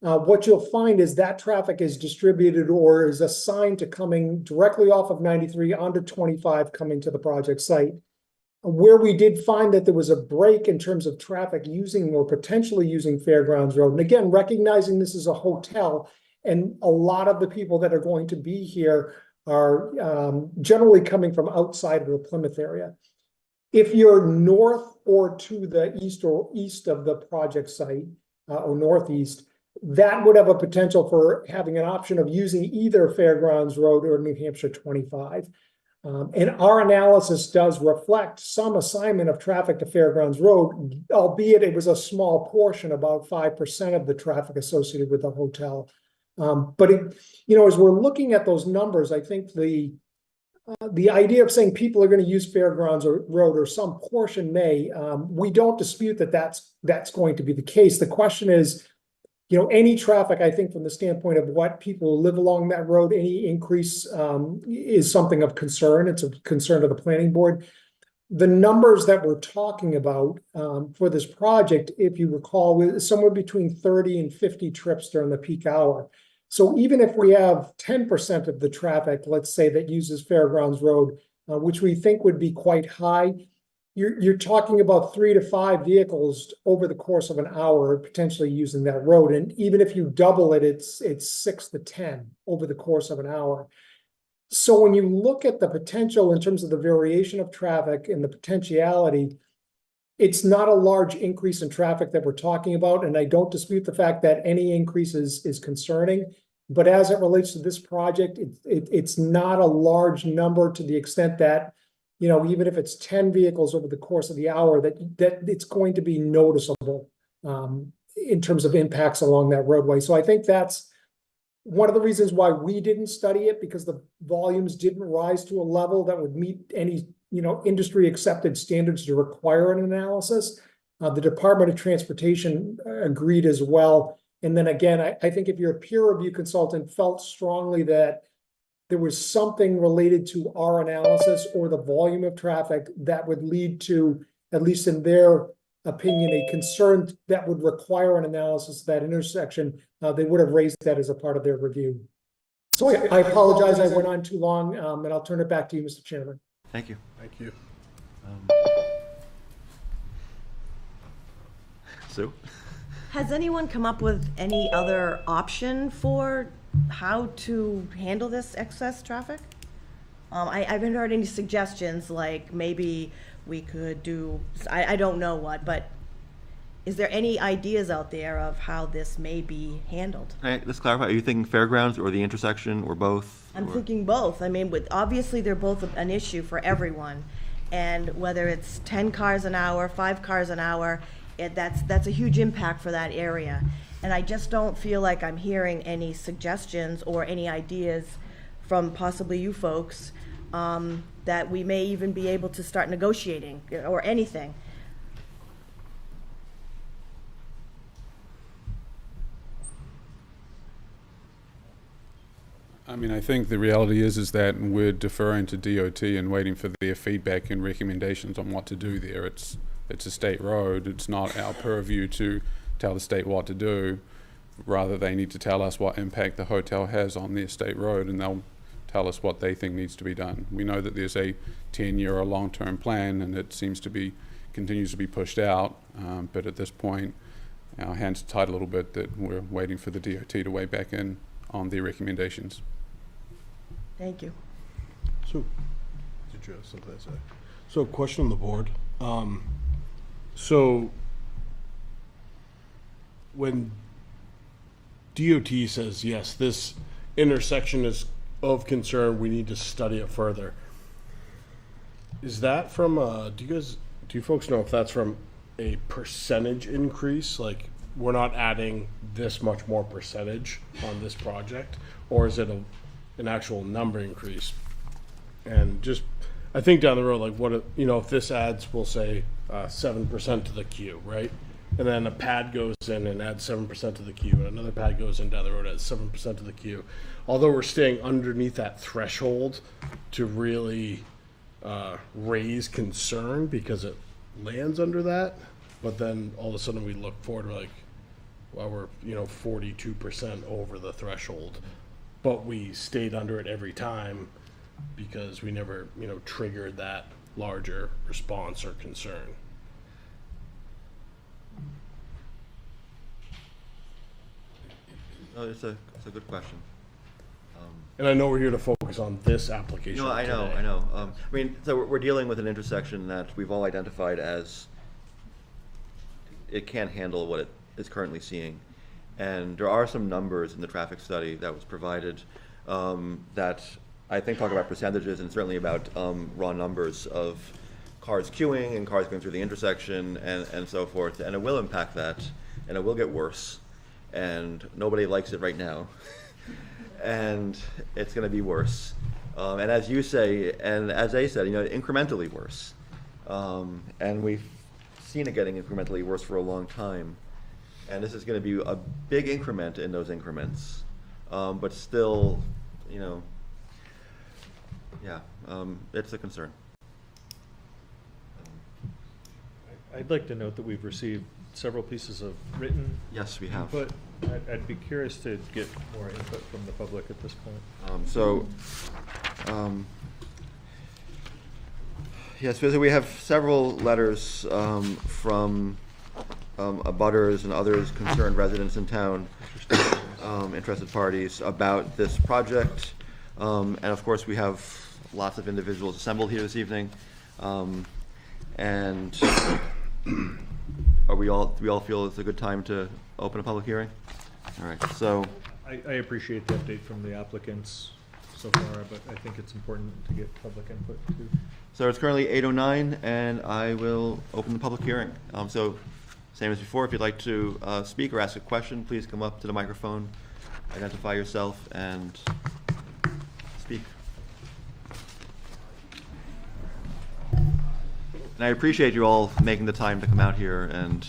what you'll find is that traffic is distributed or is assigned to coming directly off of 93 onto 25 coming to the project site. Where we did find that there was a break in terms of traffic using or potentially using Fairgrounds Road, and again, recognizing this is a hotel and a lot of the people that are going to be here are generally coming from outside of the Plymouth area. If you're north or to the east or east of the project site or northeast, that would have a potential for having an option of using either Fairgrounds Road or New Hampshire 25. And our analysis does reflect some assignment of traffic to Fairgrounds Road, albeit it was a small portion, about 5% of the traffic associated with the hotel. But as we're looking at those numbers, I think the idea of saying people are going to use Fairgrounds Road or some portion may, we don't dispute that that's going to be the case. The question is, any traffic, I think from the standpoint of what people live along that road, any increase is something of concern. It's a concern to the planning board. The numbers that we're talking about for this project, if you recall, is somewhere between 30 and 50 trips during the peak hour. So even if we have 10% of the traffic, let's say, that uses Fairgrounds Road, which we think would be quite high, you're talking about 3 to 5 vehicles over the course of an hour potentially using that road. And even if you double it, it's 6 to 10 over the course of an hour. So when you look at the potential in terms of the variation of traffic and the potentiality, it's not a large increase in traffic that we're talking about. And I don't dispute the fact that any increase is concerning. But as it relates to this project, it's not a large number to the extent that, even if it's 10 vehicles over the course of the hour, that it's going to be noticeable in terms of impacts along that roadway. So I think that's one of the reasons why we didn't study it, because the volumes didn't rise to a level that would meet any, industry accepted standards to require an analysis. The Department of Transportation agreed as well. And then again, I think if your peer review consultant felt strongly that there was something related to our analysis or the volume of traffic that would lead to, at least in their opinion, a concern that would require an analysis of that intersection, they would have raised that as a part of their review. So I apologize, I went on too long, and I'll turn it back to you, Mr. Chairman. Thank you. Thank you. Sue? Has anyone come up with any other option for how to handle this excess traffic? I haven't heard any suggestions, like maybe we could do, I don't know what, but is there any ideas out there of how this may be handled? Let's clarify, are you thinking fairgrounds or the intersection or both? I'm or- thinking both. I mean, obviously, they're both an issue for everyone. And whether it's 10 cars an hour, 5 cars an hour, that's a huge impact for that area. And I just don't feel like I'm hearing any suggestions or any ideas from possibly you folks that we may even be able to start negotiating or anything. I mean, I think the reality is that we're deferring to DOT and waiting for their feedback and recommendations on what to do there. It's a state road. It's not our purview to tell the state what to do. Rather, they need to tell us what impact the hotel has on their state road, and they'll tell us what they think needs to be done. We know that there's a 10-year or long-term plan, and it seems to be continues to be pushed out. But at this point, our hands are tied a little bit that we're waiting for the DOT to weigh back in on their recommendations. Thank you. So, did you have something to say? So, question on the board. So, when DOT says, yes, this intersection is of concern, we need to study it further, is that from, do you folks know if that's from a percentage increase? Like, we're not adding this much more percentage on this project? Or is it an actual number increase? And just, I think down the road, like what, if this adds, we'll say 7% to the queue, right? And then a pad goes in and adds 7% to the queue, and another pad goes in down the road, adds 7% to the queue. Although we're staying underneath that threshold to really raise concern because it lands under that, but then all of a sudden we look forward, we're like, well, we're 42% over the threshold, but we stayed under it every time because we never triggered that larger response or concern. No, it's a good question. And I know we're here to focus on this application. No, I know, today. I know. So we're dealing with an intersection that we've all identified as it can't handle what it is currently seeing. And there are some numbers in the traffic study that was provided that I think talk about percentages and certainly about raw numbers of cars queuing and cars going through the intersection and so forth. And it will impact that, and it will get worse. And nobody likes it right now. And it's going to be worse. And as you say, and as they said, incrementally worse. And we've seen it getting incrementally worse for a long time. And this is going to be a big increment in those increments. But still, it's a concern. I'd like to note that we've received several pieces of written Yes, we have. input. I'd be curious to get more input from the public at this point. Yes, so we have several letters from abutters and others, concerned residents in town, interested parties about this project. And of course, we have lots of individuals assembled here this evening. And do we all feel it's a good time to open a public hearing? All right, so. I appreciate the update from the applicants so far, but I think it's important to get public input too. So it's currently 8:09, and I will open the public hearing. So, same as before, if you'd like to speak or ask a question, please come up to the microphone, identify yourself, and speak. And I appreciate you all making the time to come out here and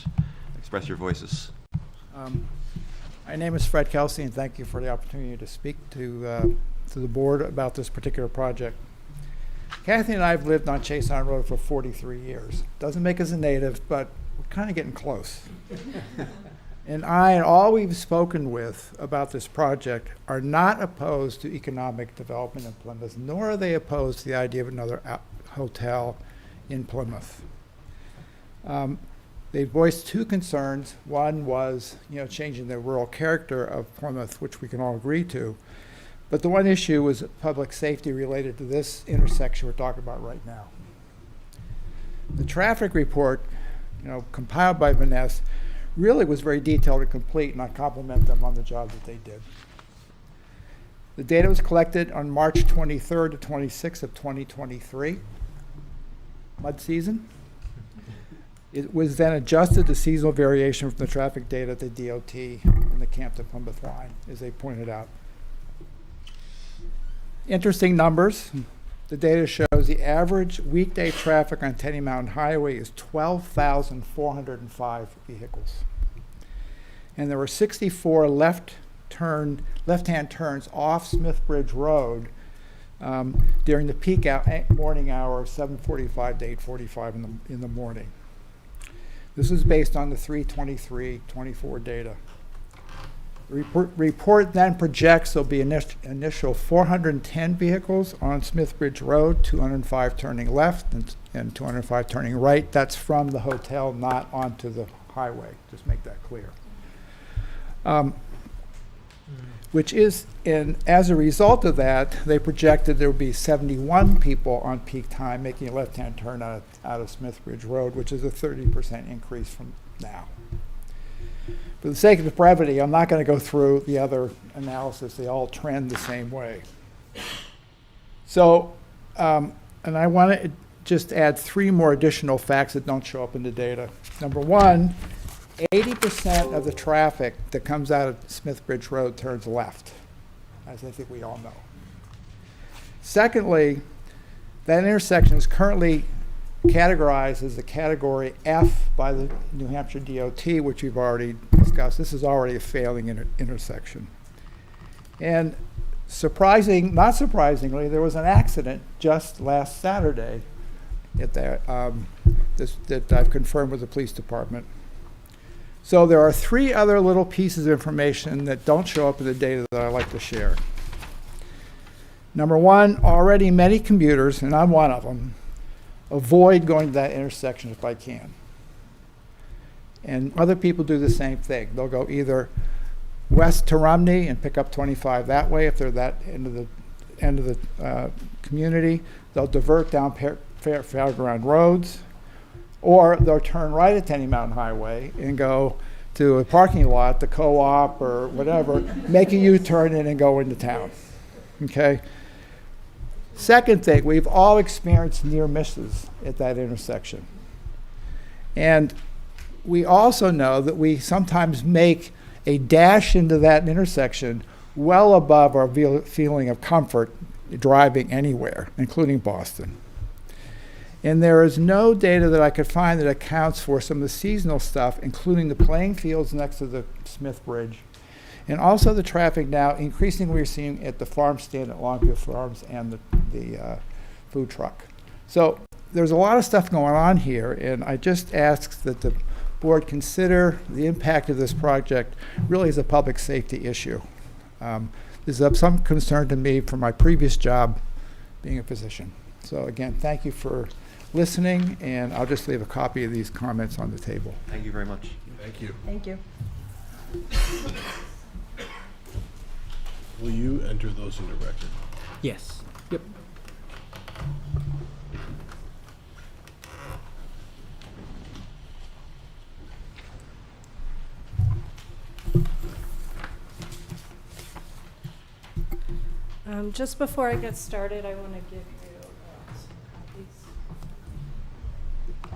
express your voices. My name is Fred Kelsey, and thank you for the opportunity to speak to the board about this particular project. Kathy and I have lived on Chase Island Road for 43 years. Doesn't make us a native, but we're kind of getting close. And all we've spoken with about this project are not opposed to economic development in Plymouth, nor are they opposed to the idea of another hotel in Plymouth. They voiced two concerns. One was, changing the rural character of Plymouth, which we can all agree to. But the one issue was public safety related to this intersection we're talking about right now. The traffic report, compiled by Vanessa, really was very detailed and complete, and I compliment them on the job that they did. The data was collected on March 23rd to 26th of 2023, mud season. It was then adjusted to seasonal variation from the traffic data at the DOT in the Campton-Plymouth line, as they pointed out. Interesting numbers. The data shows the average weekday traffic on Tenny Mountain Highway is 12,405 vehicles. And there were 64 left-hand turns off Smithbridge Road during the peak morning hour of 7:45 to 8:45 in the morning. This is based on the 3/23/24 data. The report then projects there'll be initial 410 vehicles on Smithbridge Road, 205 turning left and 205 turning right. That's from the hotel, not onto the highway. Just make that clear. Which is, as a result of that, they projected there would be 71 people on peak time making a left-hand turn out of Smithbridge Road, which is a 30% increase from now. For the sake of brevity, I'm not going to go through the other analysis. They all trend the same way. So, and I want to just add 3 more additional facts that don't show up in the data. Number one, 80% of the traffic that comes out of Smithbridge Road turns left, as I think we all know. Secondly, that intersection is currently categorized as a category F by the New Hampshire DOT, which we've already discussed. This is already a failing intersection. And not surprisingly, there was an accident just last Saturday at that I've confirmed with the police department. So there are 3 other little pieces of information that don't show up in the data that I'd like to share. Number one, already many commuters, and I'm one of them, avoid going to that intersection if I can. And other people do the same thing. They'll go either west to Rumney and pick up 25 that way if they're that end of the community. They'll divert down Fairground Roads, or they'll turn right at Tenny Mountain Highway and go to a parking lot, the co-op or whatever, make a U-turn in and go into town. Okay? Second thing, we've all experienced near misses at that intersection. And we also know that we sometimes make a dash into that intersection well above our feeling of comfort driving anywhere, including Boston. And there is no data that I could find that accounts for some of the seasonal stuff, including the playing fields next to the Smith Bridge. And also the traffic now, increasingly we're seeing at the farm stand at Longview Farms and the food truck. So there's a lot of stuff going on here, and I just ask that the board consider the impact of this project really as a public safety issue. This is of some concern to me from my previous job being a physician. So again, thank you for listening, and I'll just leave a copy of these comments on the table. Thank you very much. Thank you. Thank you. Will you enter those into record? Yes. Yep. Just before I get started, I want to give you some copies.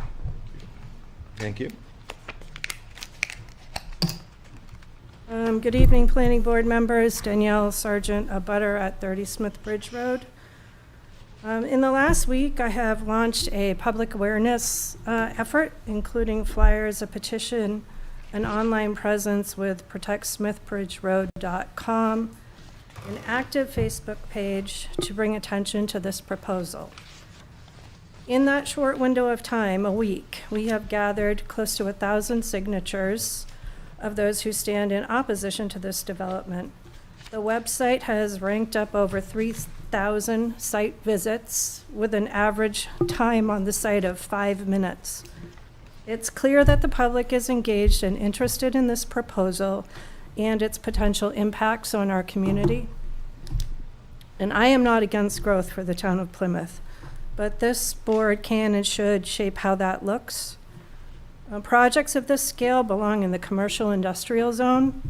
Thank you. Good evening, Planning Board members. Danielle Sargent, a butter at 30 Smith Bridge Road. In the last week, I have launched a public awareness effort, including flyers, a petition, an online presence with protectsmithbridgeroad.com, an active Facebook page to bring attention to this proposal. In that short window of time, a week, we have gathered close to 1,000 signatures of those who stand in opposition to this development. The website has ranked up over 3,000 site visits with an average time on the site of 5 minutes. It's clear that the public is engaged and interested in this proposal and its potential impacts on our community. And I am not against growth for the town of Plymouth, but this board can and should shape how that looks. Projects of this scale belong in the commercial industrial zone.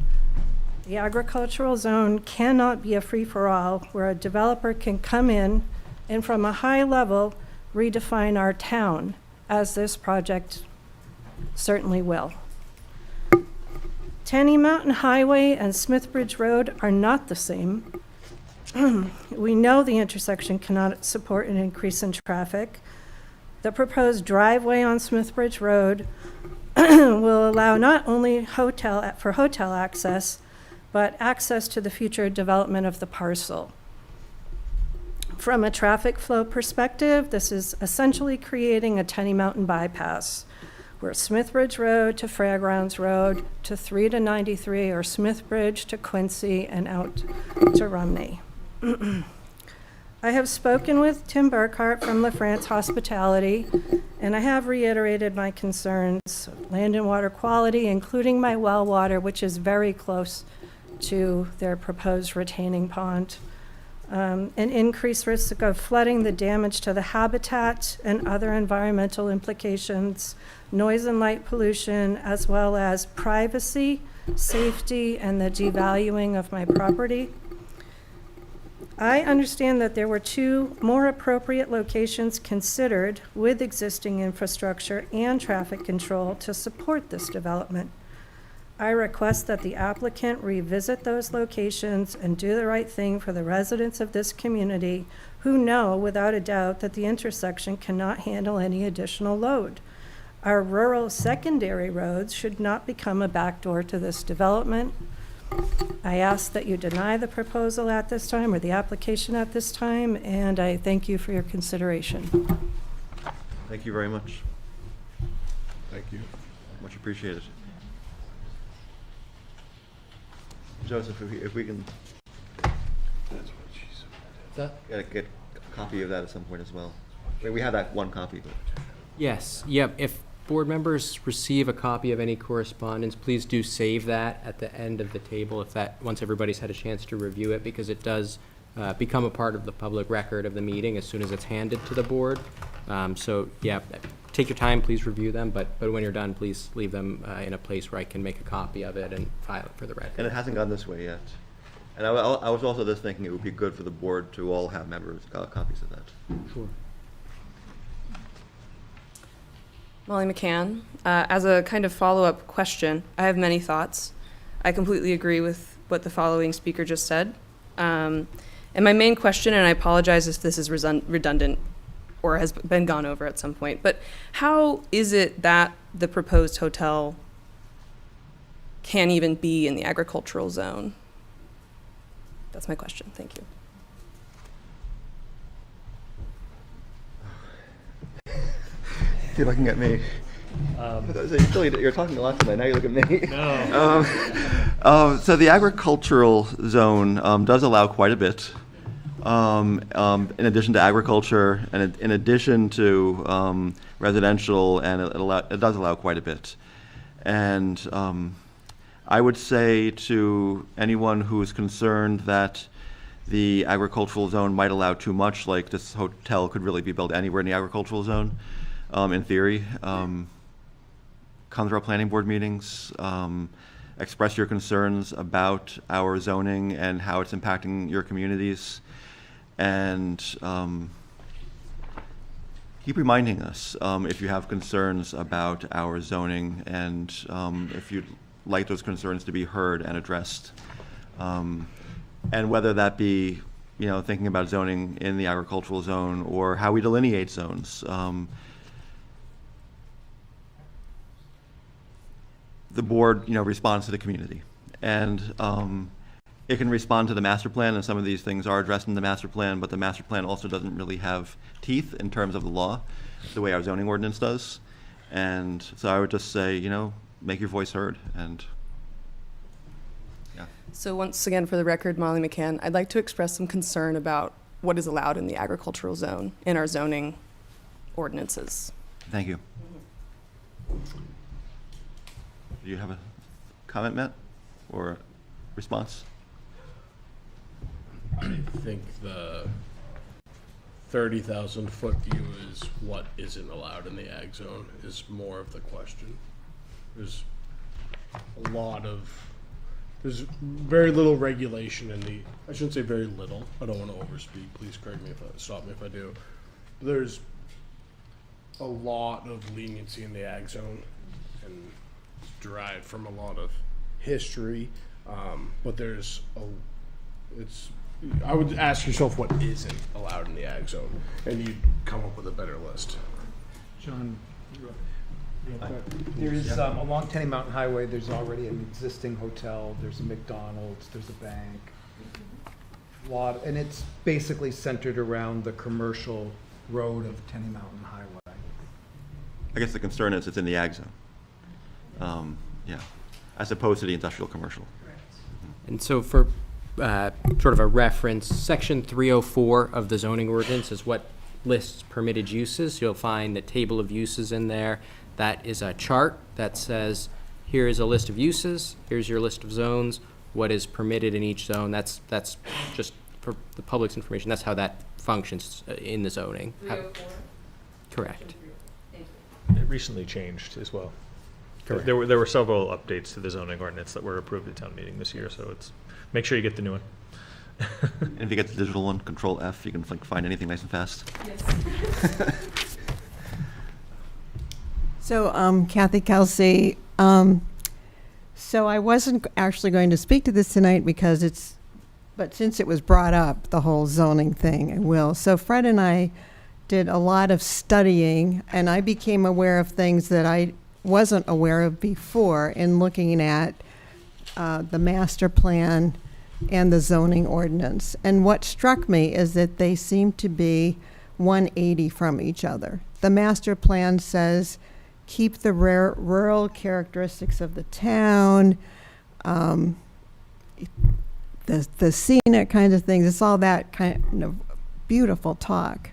The agricultural zone cannot be a free-for-all where a developer can come in and from a high level redefine our town, as this project certainly will. Tenny Mountain Highway and Smithbridge Road are not the same. We know the intersection cannot support an increase in traffic. The proposed driveway on Smithbridge Road will allow not only hotel access, but access to the future development of the parcel. From a traffic flow perspective, this is essentially creating a Tenny Mountain bypass, where Smithbridge Road to Fairgrounds Road to 3 to 93, or Smithbridge to Quincy and out to Rumney. I have spoken with Tim Burkhart from LaFrance Hospitality, and I have reiterated my concerns of land and water quality, including my well water, which is very close to their proposed retaining pond. An increased risk of flooding, the damage to the habitat, and other environmental implications, noise and light pollution, as well as privacy, safety, and the devaluing of my property. I understand that there were 2 more appropriate locations considered with existing infrastructure and traffic control to support this development. I request that the applicant revisit those locations and do the right thing for the residents of this community who know without a doubt that the intersection cannot handle any additional load. Our rural secondary roads should not become a backdoor to this development. I ask that you deny the proposal at this time, or the application at this time, and I thank you for your consideration. Thank you very much. Thank you. Much appreciated. Joseph, if we can get a copy of that at some point as well. We have that one copy, but. Yes, yep. If board members receive a copy of any correspondence, please do save that at the end of the table once everybody's had a chance to review it, because it does become a part of the public record of the meeting as soon as it's handed to the board. So yeah, take your time, please review them, but when you're done, please leave them in a place where I can make a copy of it and file it for the record. And it hasn't gone this way yet. And I was also just thinking it would be good for the board to all have members copies of that. Sure. Molly McCann, as a kind of follow-up question, I have many thoughts. I completely agree with what the following speaker just said. And my main question, and I apologize if this is redundant or has been gone over at some point, but how is it that the proposed hotel can even be in the agricultural zone? That's my question. Thank you. You're looking at me. You're talking a lot tonight. Now you look at me. No. So the agricultural zone does allow quite a bit. In addition to agriculture, and in addition to residential, and it does allow quite a bit. And I would say to anyone who is concerned that the agricultural zone might allow too much, like this hotel could really be built anywhere in the agricultural zone, in theory, come to our planning board meetings, express your concerns about our zoning and how it's impacting your communities, and keep reminding us if you have concerns about our zoning, and if you'd like those concerns to be heard and addressed. And whether that be, thinking about zoning in the agricultural zone or how we delineate zones. The board, responds to the community, and it can respond to the master plan, and some of these things are addressed in the master plan, but the master plan also doesn't really have teeth in terms of the law, the way our zoning ordinance does. And so I would just say, make your voice heard, and yeah. So once again, for the record, Molly McCann, I'd like to express some concern about what is allowed in the agricultural zone in our zoning ordinances. Thank you. Do you have a comment, Matt, or response? I think the 30,000-foot view is what isn't allowed in the ag zone is more of the question. There's there's very little regulation in the, I shouldn't say very little, I don't want to overspeak, please correct me stop me if I do. There's a lot of leniency in the ag zone and it's derived from a lot of history, but I would ask yourself what isn't allowed in the ag zone, and you'd come up with a better list. John, there's along Tenny Mountain Highway, there's already an existing hotel, there's a McDonald's, there's a bank. And it's basically centered around the commercial road of Tenny Mountain Highway. I guess the concern is it's in the ag zone. Yeah, as opposed to the industrial commercial. And so for sort of a reference, section 304 of the zoning ordinance is what lists permitted uses. You'll find the table of uses in there. That is a chart that says, here is a list of uses, here's your list of zones, what is permitted in each zone. That's just for the public's information. That's how that functions in the zoning. 304? Correct. It recently changed as well. Correct. There were several updates to the zoning ordinance that were approved at town meeting this year, so it's, make sure you get the new one. And if you get the digital one, Control F, you can find anything nice and fast. Yes. So, Kathy Kelsey, so I wasn't actually going to speak to this tonight but since it was brought up, the whole zoning thing, I will. So Fred and I did a lot of studying, and I became aware of things that I wasn't aware of before in looking at the master plan and the zoning ordinance. And what struck me is that they seem to be 180 from each other. The master plan says keep the rural characteristics of the town, the scenic kinds of things. It's all that kind of beautiful talk.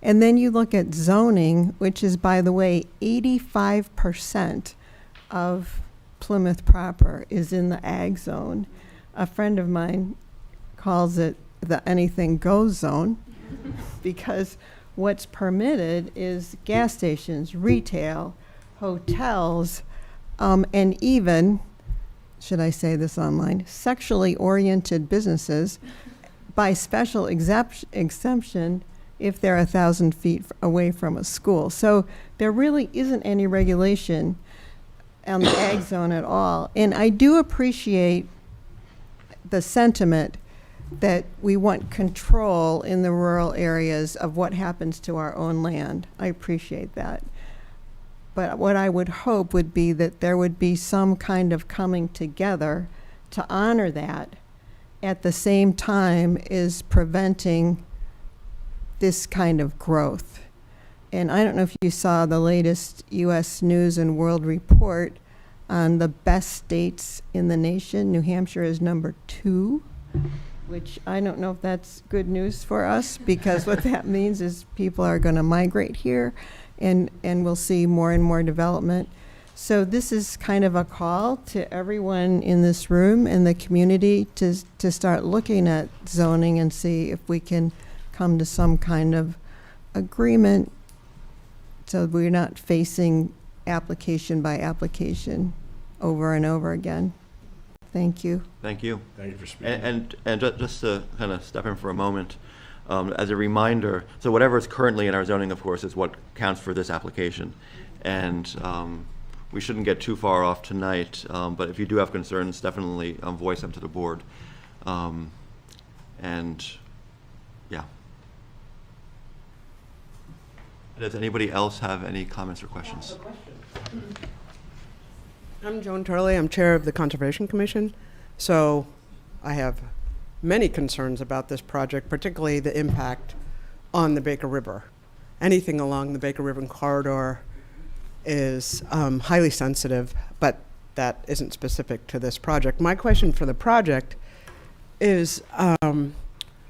And then you look at zoning, which is, by the way, 85% of Plymouth proper is in the ag zone. A friend of mine calls it the anything goes zone because what's permitted is gas stations, retail, hotels, and even, should I say this online, sexually oriented businesses by special exemption if they're 1,000 feet away from a school. So there really isn't any regulation on the ag zone at all. And I do appreciate the sentiment that we want control in the rural areas of what happens to our own land. I appreciate that. But what I would hope would be that there would be some kind of coming together to honor that at the same time as preventing this kind of growth. And I don't know if you saw the latest U.S. News and World Report on the best states in the nation. New Hampshire is number 2, which I don't know if that's good news for us, because what that means is people are going to migrate here, and we'll see more and more development. So this is kind of a call to everyone in this room and the community to start looking at zoning and see if we can come to some kind of agreement so we're not facing application by application over and over again. Thank you. Thank you. Thank you for speaking. And just to kind of step in for a moment, as a reminder, so whatever is currently in our zoning, of course, is what counts for this application. And we shouldn't get too far off tonight, but if you do have concerns, definitely voice them to the board. And yeah. Does anybody else have any comments or questions? I'm Joan Turley. I'm chair of the Conservation Commission. So I have many concerns about this project, particularly the impact on the Baker River. Anything along the Baker River corridor is highly sensitive, but that isn't specific to this project. My question for the project is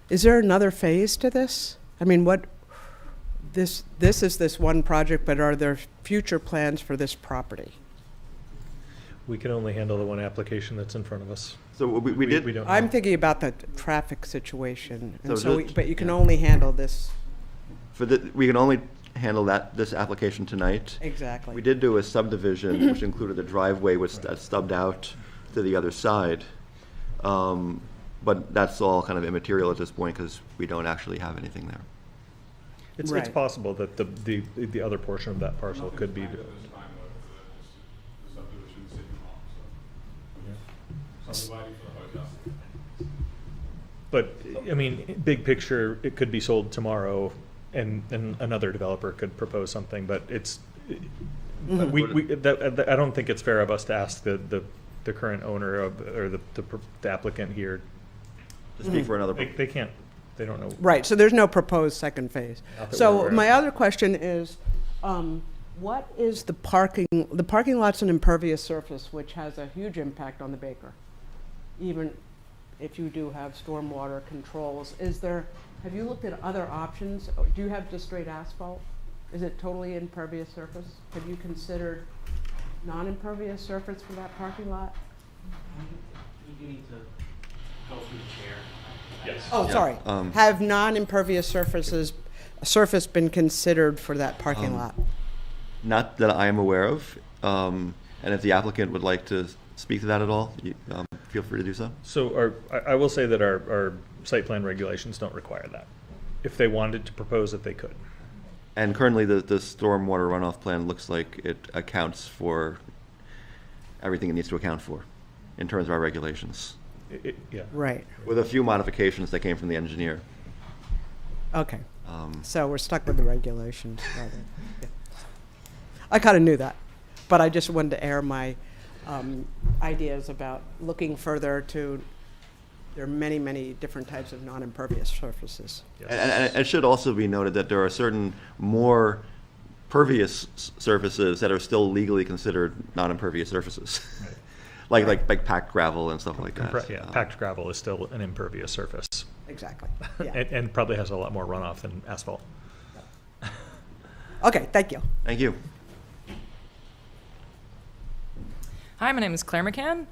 there another phase to this? I mean, this is this one project, but are there future plans for this property? We can only handle the one application that's in front of us. So we did. We don't I'm know. thinking about the traffic situation, and So but you can only handle this. We can only handle this application tonight. Exactly. We did do a subdivision, which included the driveway, which stubbed out to the other side. But that's all kind of immaterial at this point because we don't actually have anything there. It's Right. possible that the other portion of that parcel could be. But, I mean, big picture, it could be sold tomorrow and another developer could propose something, but it's, I don't think it's fair of us to ask the current owner of, or the applicant here. To speak for another. They can't, they don't know. Right, so there's no proposed second phase. Not that we're So aware of. my other question is, what is the parking lot's an impervious surface, which has a huge impact on the Baker, even if you do have stormwater controls. Have you looked at other options? Do you have just straight asphalt? Is it totally impervious surface? Have you considered non-impervious surface for that parking lot? You need to go through the chair. Yes. Oh, Yeah, sorry. Have non-impervious surface been considered for that parking lot? Not that I am aware of. And if the applicant would like to speak to that at all, feel free to do so. So I will say that our site plan regulations don't require that. If they wanted to propose it, they could. And currently, the stormwater runoff plan looks like it accounts for everything it needs to account for in terms of our regulations, Yeah. Right. with a few modifications that came from the engineer. Okay. So we're stuck with the regulations. Rather. Yeah. I kind of knew that, but I just wanted to air my ideas about looking further to. There are many, many different types of non-impervious surfaces. And it should also be noted that there are certain more pervious surfaces that are still legally considered non-impervious surfaces, like packed gravel and stuff like that. Yeah, packed gravel is still an impervious surface. Exactly. Yeah. and probably has a lot more runoff than asphalt. Okay, thank you. Thank you. Hi, my name is Claire McCann.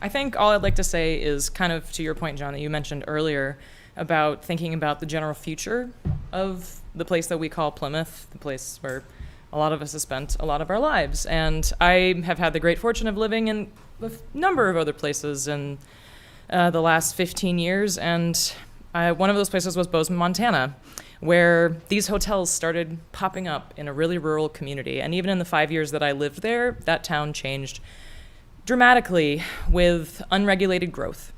I think all I'd like to say is kind of to your point, John, that you mentioned earlier about thinking about the general future of the place that we call Plymouth, the place where a lot of us have spent a lot of our lives. And I have had the great fortune of living in a number of other places in the last 15 years. And one of those places was Bozeman, Montana, where these hotels started popping up in a really rural community. And even in the 5 years that I lived there, that town changed dramatically with unregulated growth.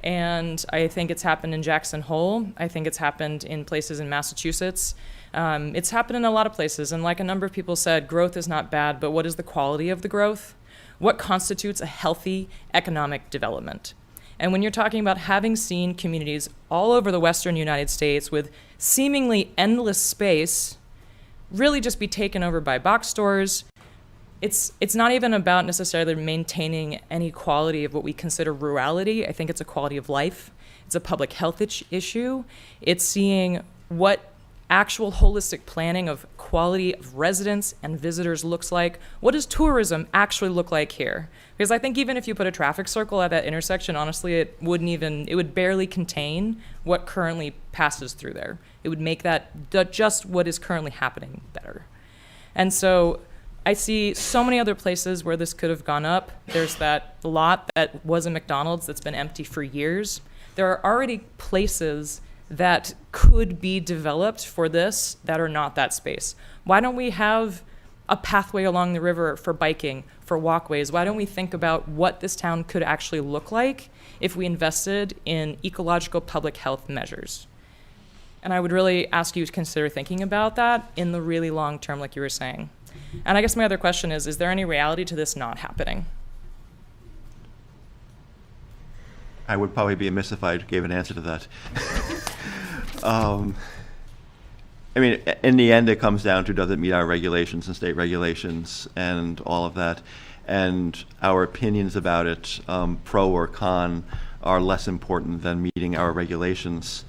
And I think it's happened in Jackson Hole. I think it's happened in places in Massachusetts. It's happened in a lot of places. And like a number of people said, growth is not bad, but what is the quality of the growth? What constitutes a healthy economic development? And when you're talking about having seen communities all over the Western United States with seemingly endless space really just be taken over by box stores, it's not even about necessarily maintaining any quality of what we consider rurality. I think it's a quality of life. It's a public health issue. It's seeing what actual holistic planning of quality of residents and visitors looks like. What does tourism actually look like here? Because I think even if you put a traffic circle at that intersection, honestly, it would barely contain what currently passes through there. It would make that just what is currently happening better. And so I see so many other places where this could have gone up. There's that lot that was a McDonald's that's been empty for years. There are already places that could be developed for this that are not that space. Why don't we have a pathway along the river for biking, for walkways? Why don't we think about what this town could actually look like if we invested in ecological public health measures? And I would really ask you to consider thinking about that in the really long term, like you were saying. And I guess my other question is there any reality to this not happening? I would probably be amiss if I gave an answer to that. I mean, in the end, it comes down to, does it meet our regulations and state regulations and all of that? And our opinions about it, pro or con, are less important than meeting our regulations.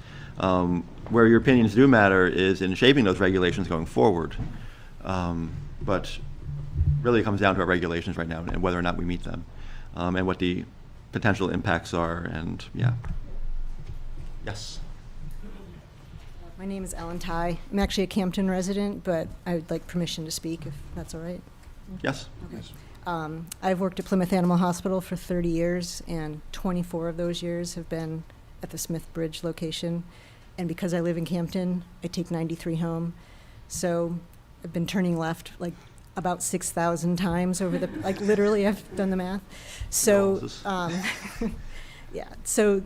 where your opinions do matter is in shaping those regulations going forward. But really it comes down to our regulations right now and whether or not we meet them, and what the potential impacts are, and yeah. Yes. My name is Ellen Ty. I'm actually a Campton resident, but I would like permission to speak, if that's all right. Yes. Okay. I've worked at Plymouth Animal Hospital for 30 years, and 24 of those years have been at the Smith Bridge location. And because I live in Campton, I take 93 home. So I've been turning left like about 6,000 times over the, like literally I've done the math. So, yeah, so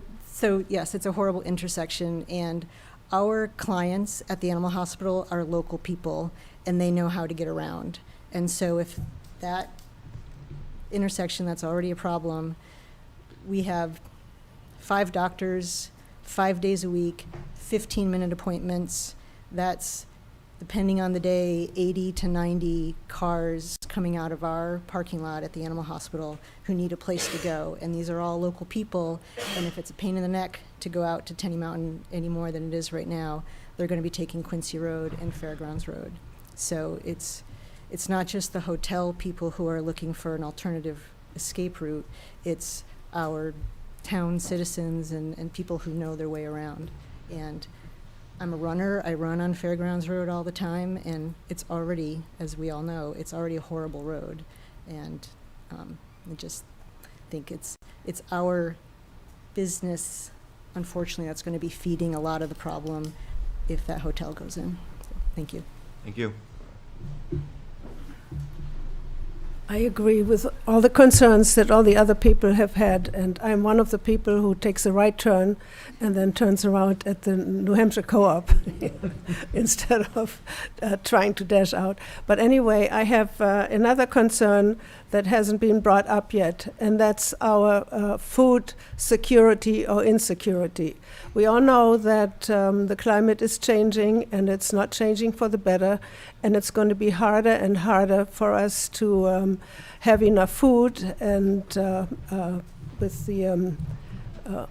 yes, it's a horrible intersection, and our clients at the animal hospital are local people, and they know how to get around. And so if that intersection, that's already a problem, we have 5 doctors, 5 days a week, 15-minute appointments. That's, depending on the day, 80 to 90 cars coming out of our parking lot at the animal hospital who need a place to go. And these are all local people, and if it's a pain in the neck to go out to Tenny Mountain any more than it is right now, they're going to be taking Quincy Road and Fairgrounds Road. So it's not just the hotel people who are looking for an alternative escape route, it's our town citizens and people who know their way around. And I'm a runner. I run on Fairgrounds Road all the time, and it's already, as we all know, it's already a horrible road. And I just think it's our business, unfortunately, that's going to be feeding a lot of the problem if that hotel goes in. So, thank you. Thank you. I agree with all the concerns that all the other people have had, and I'm one of the people who takes a right turn and then turns around at the New Hampshire Co-op instead of trying to dash out. But anyway, I have another concern that hasn't been brought up yet, and that's our food security or insecurity. We all know that the climate is changing, and it's not changing for the better, and it's going to be harder and harder for us to have enough food, and with the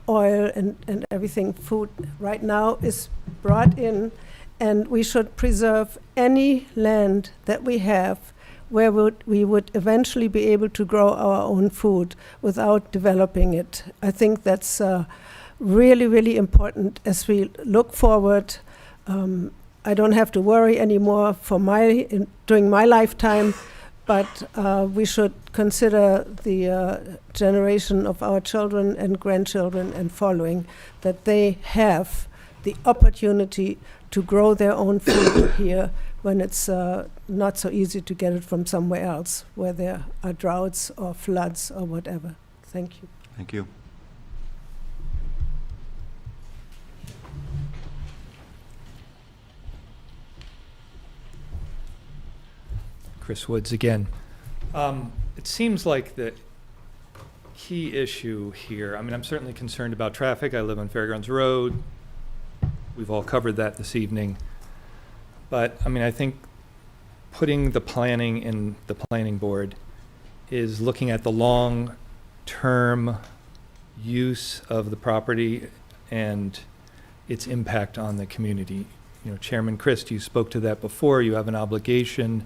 oil and everything, food right now is brought in, and we should preserve any land that we have where we would eventually be able to grow our own food without developing it. I think that's really, really important as we look forward. I don't have to worry anymore for during my lifetime, but we should consider the generation of our children and grandchildren and following, that they have the opportunity to grow their own food here when it's not so easy to get it from somewhere else, where there are droughts or floods or whatever. Thank you. Thank you. Chris Woods again. It seems like the key issue here, I mean, I'm certainly concerned about traffic. I live on Fairgrounds Road. We've all covered that this evening. But, I mean, I think putting the planning in the planning board is looking at the long-term use of the property and its impact on the community. You know, Chairman Christ, you spoke to that before. You have an obligation,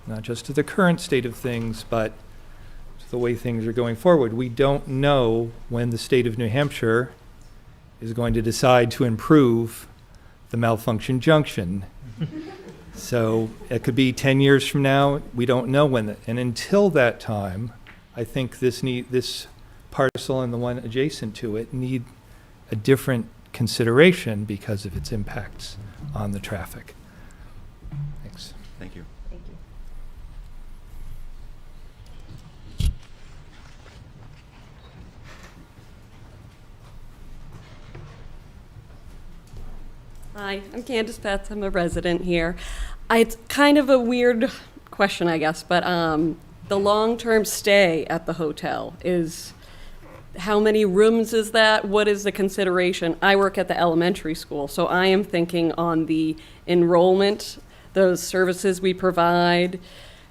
not just to the current state of things, but to the way things are going forward. We don't know when the state of New Hampshire is going to decide to improve the malfunction junction. So it could be 10 years from now. We don't know when. And until that time, I think this parcel and the one adjacent to it need a different consideration because of its impacts on the traffic. Thanks. Thank you. Thank you. Hi, I'm Candace Betts. I'm a resident here. It's kind of a weird question, I guess, but the long-term stay at the hotel is, how many rooms is that? What is the consideration? I work at the elementary school, so I am thinking on the enrollment, those services we provide,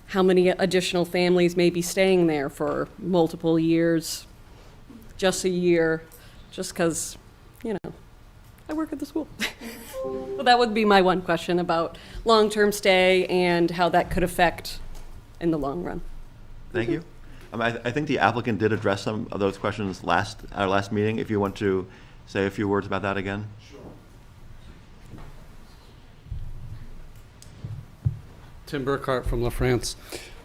how many additional families may be staying there for multiple years, just a year, just because, you know, I work at the school. Well, that would be my one question about long-term stay and how that could affect in the long run. Thank you. I think the applicant did address some of those questions our last meeting. If you want to say a few words about that again. Tim Burkhart from La France.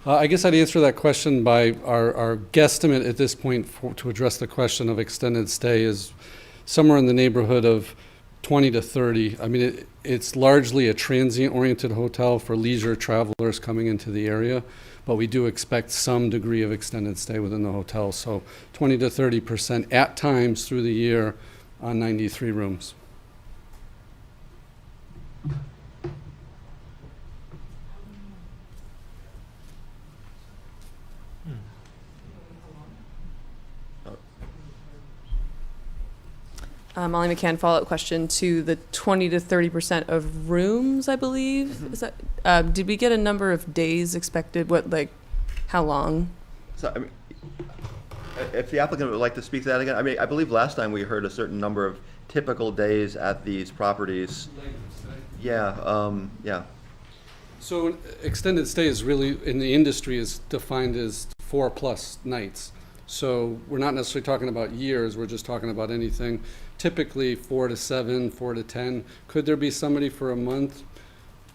I guess I'd answer that question by our guesstimate at this point to address the question of extended stay is somewhere in the neighborhood of 20 to 30. I mean, it's largely a transient-oriented hotel for leisure travelers coming into the area, but we do expect some degree of extended stay within the hotel. So 20 to 30% at times through the year on 93 rooms. Molly McCann, follow-up question to the 20 to 30% of rooms, I believe. Is that, did we get a number of days expected? What, like, how long? So, I mean, if the applicant would like to speak to that again, I mean, I believe last time we heard a certain number of typical days at these properties. Yeah, yeah. So extended stay is really, in the industry, is defined as 4+ nights. So we're not necessarily talking about years, we're just talking about anything, typically 4 to 7, 4 to 10. Could there be somebody for a month?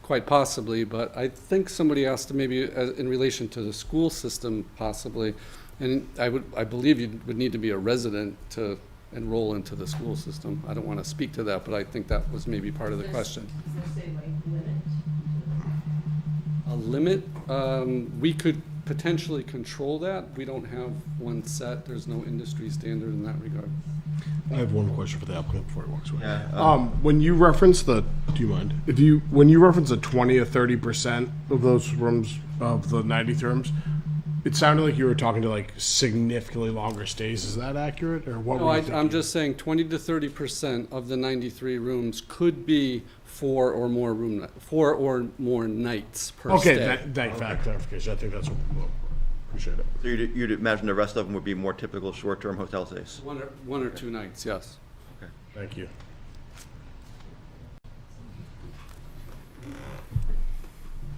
Quite possibly, but I think somebody asked to maybe in relation to the school system possibly, and I believe you would need to be a resident to enroll into the school system. I don't want to speak to that, but I think that was maybe part of the question. A limit? We could potentially control that. We don't have one set. There's no industry standard in that regard. I have one question for the applicant before he walks away. Yeah, When you reference do you mind? When you reference the 20 or 30% of those rooms, of the 93 rooms, it sounded like you were talking to like significantly longer stays. Is that accurate, or what? No, I'm just saying 20 to 30% of the 93 rooms could be 4 or more nights per stay. Okay, thank you for that clarification. I think that's what appreciate it. So you'd imagine the rest of them would be more typical short-term hotel stays? One or 2 nights, yes. Okay. Thank you.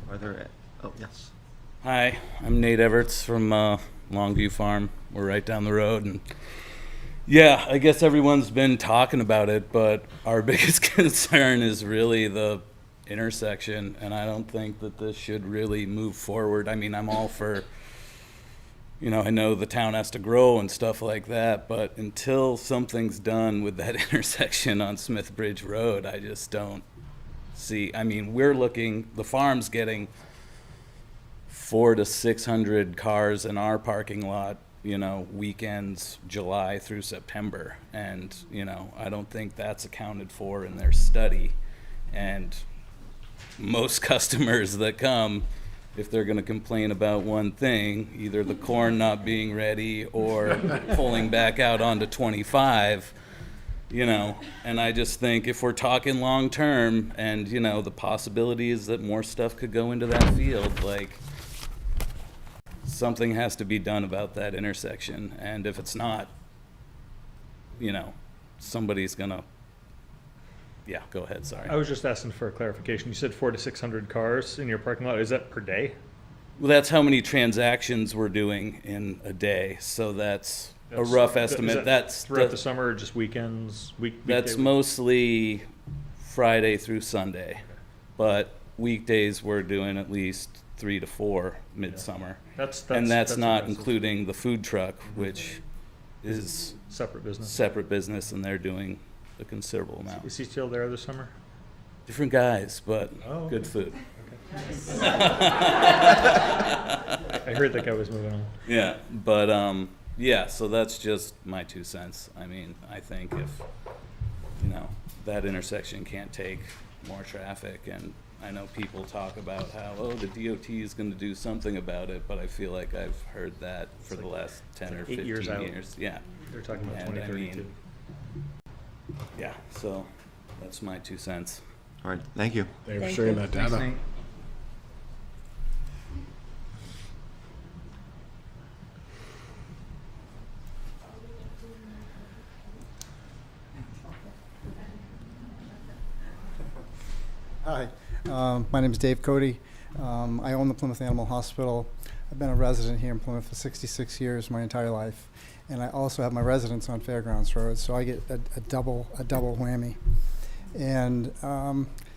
Are there, oh, yes. Hi, I'm Nate Everts from Longview Farm. We're right down the road, and yeah, I guess everyone's been talking about it, but our biggest concern is really the intersection, and I don't think that this should really move forward. I mean, I'm all for, I know the town has to grow and stuff like that, but until something's done with that intersection on Smith Bridge Road, I just don't see. I mean, the farm's getting 400 to 600 cars in our parking lot, weekends, July through September. And, I don't think that's accounted for in their study. And most customers that come, if they're going to complain about one thing, either the corn not being ready or pulling back out onto 25, and I just think if we're talking long term and, the possibilities that more stuff could go into that field, like, something has to be done about that intersection. And if it's not, somebody's gonna, yeah, go ahead, sorry. I was just asking for a clarification. You said 400 to 600 cars in your parking lot. Is that per day? Well, that's how many transactions we're doing in a day. So that's a rough estimate. That's throughout the summer or just weekends? That's mostly Friday through Sunday. Okay. But weekdays we're doing at least 3 to 4 midsummer. And that's not including the food truck, which is separate business, and they're doing a considerable amount. Is he still there this summer? Different guys, but good food. Okay. I heard that guy was moving on. Yeah, but yeah, so that's just my 2 cents. I mean, I think if that intersection can't take more traffic, and I know people talk about how, the DOT is going to do something about it, but I feel like I've heard that for the last 10 or 15 years. Yeah. They're talking about 2032. Yeah, so that's my 2 cents. All right, thank you. Thanks for sharing that data. Thanks. Hi, my name is Dave Cody. I own the Plymouth Animal Hospital. I've been a resident here in Plymouth for 66 years, my entire life. And I also have my residence on Fairgrounds Road, so I get a double whammy. And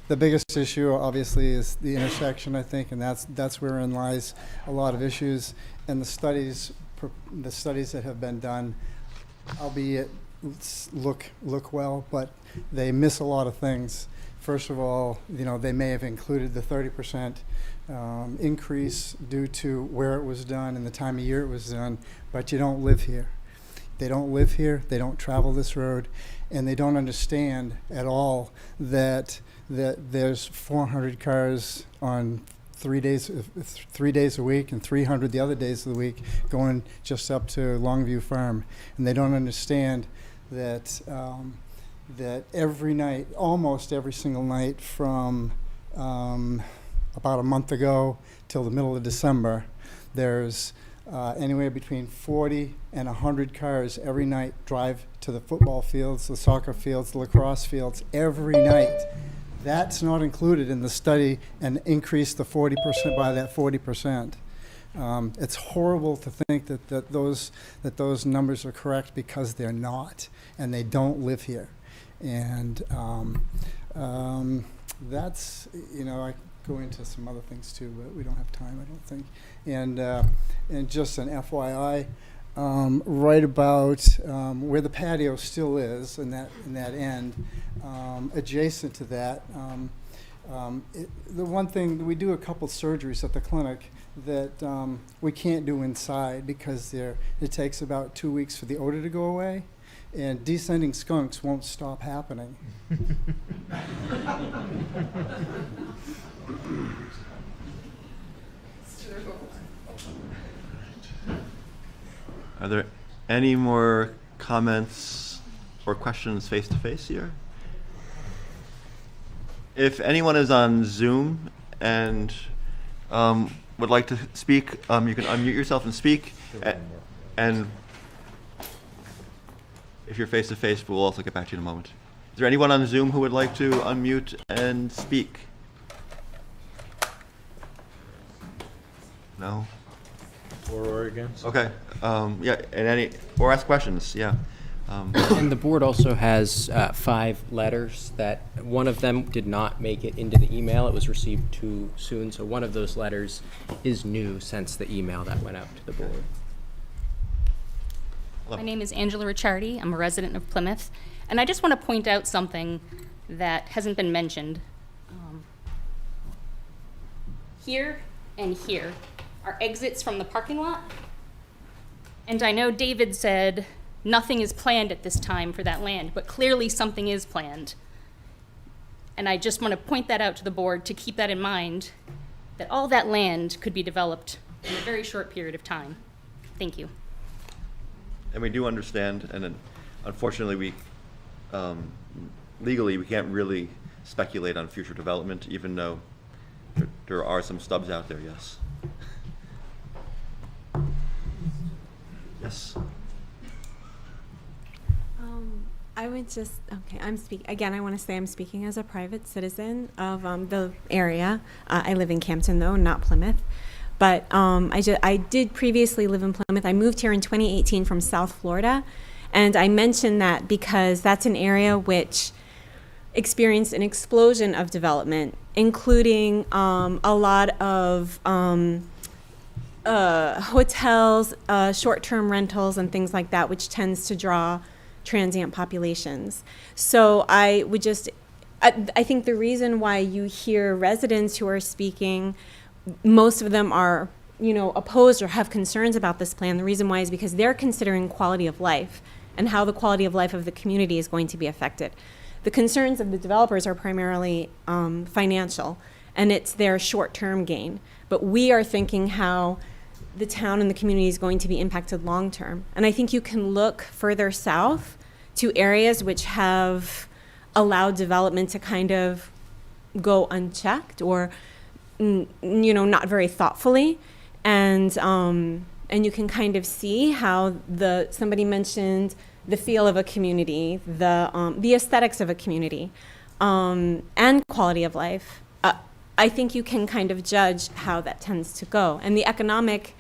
the biggest issue, obviously, is the intersection, I think, and that's wherein lies a lot of issues. And the studies that have been done, albeit look well, but they miss a lot of things. First of all, they may have included the 30% increase due to where it was done and the time of year it was done, but you don't live here. They don't live here, they don't travel this road, and they don't understand at all that there's 400 cars on 3 days a week and 300 the other days of the week going just up to Longview Farm. And they don't understand that that every night, almost every single night from about a month ago till the middle of December, there's anywhere between 40 and 100 cars every night drive to the football fields, the soccer fields, the lacrosse fields every night. That's not included in the study and increase the 40% by that 40%. It's horrible to think that those numbers are correct, because they're not, and they don't live here. And that's, I go into some other things too, but we don't have time, I don't think. And just an FYI, right about where the patio still is, in that end, adjacent to that, the one thing, we do a couple surgeries at the clinic that we can't do inside because it takes about 2 weeks for the odor to go away, and descending skunks won't stop happening. Are there any more comments or questions face to face here? If anyone is on Zoom and would like to speak, you can unmute yourself and speak. And if you're face to face, we'll also get back to you in a moment. Is there anyone on Zoom who would like to unmute and speak? No? Or against? Okay. Yeah, or ask questions, yeah. And the board also has 5 letters that one of them did not make it into the email. It was received too soon, so one of those letters is new since the email that went out to the board. My name is Angela Ricciardi. I'm a resident of Plymouth, and I just want to point out something that hasn't been mentioned. Here and here are exits from the parking lot, and I know David said nothing is planned at this time for that land, but clearly something is planned. And I just want to point that out to the board to keep that in mind, that all that land could be developed in a very short period of time. Thank you. And we do understand, and then unfortunately we, legally, we can't really speculate on future development, even though there are some stubs out there, yes. Yes. I would just, okay, again, I want to say I'm speaking as a private citizen of the area. I live in Campton, though, not Plymouth. But I did previously live in Plymouth. I moved here in 2018 from South Florida. And I mention that because that's an area which experienced an explosion of development, including a lot of hotels, short-term rentals, and things like that, which tends to draw transient populations. So I think the reason why you hear residents who are speaking, most of them are, opposed or have concerns about this plan. The reason why is because they're considering quality of life and how the quality of life of the community is going to be affected. The concerns of the developers are primarily financial, and it's their short-term gain. But we are thinking how the town and the community is going to be impacted long-term. And I think you can look further south to areas which have allowed development to kind of go unchecked or, not very thoughtfully. And you can kind of see how somebody mentioned the feel of a community, the aesthetics of a community, and quality of life. I think you can kind of judge how that tends to go. And the economic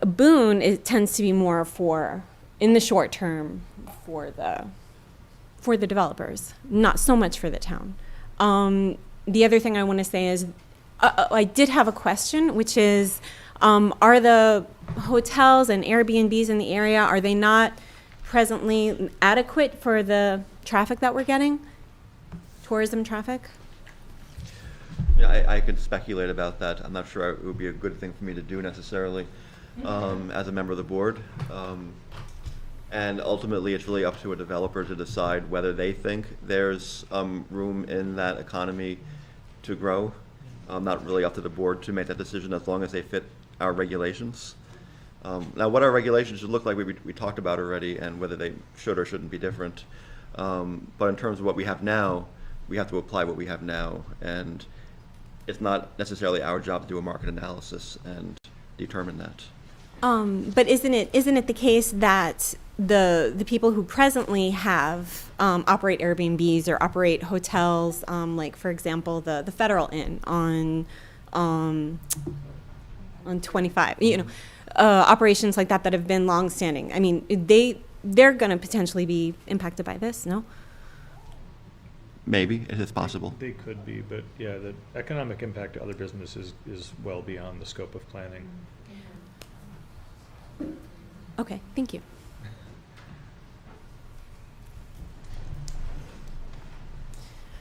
boon, it tends to be more for, in the short term, for the developers, not so much for the town. The other thing I want to say is, I did have a question, which is, are the hotels and Airbnbs in the area, are they not presently adequate for the traffic that we're getting? Tourism traffic? Yeah, I could speculate about that. I'm not sure it would be a good thing for me to do necessarily as a member of the board. And ultimately, it's really up to a developer to decide whether they think there's room in that economy to grow. Not really up to the board to make that decision as long as they fit our regulations. Now, what our regulations should look like, we talked about already, and whether they should or shouldn't be different. But in terms of what we have now, we have to apply what we have now. And it's not necessarily our job to do a market analysis and determine that. But isn't it the case that the people who presently have operate Airbnbs or operate hotels, like for example the Federal Inn on 25, operations like that have been longstanding. I mean, they're going to potentially be impacted by this, no? Maybe it is possible. They could be, but yeah, the economic impact to other businesses is well beyond the scope of planning. Okay, thank you.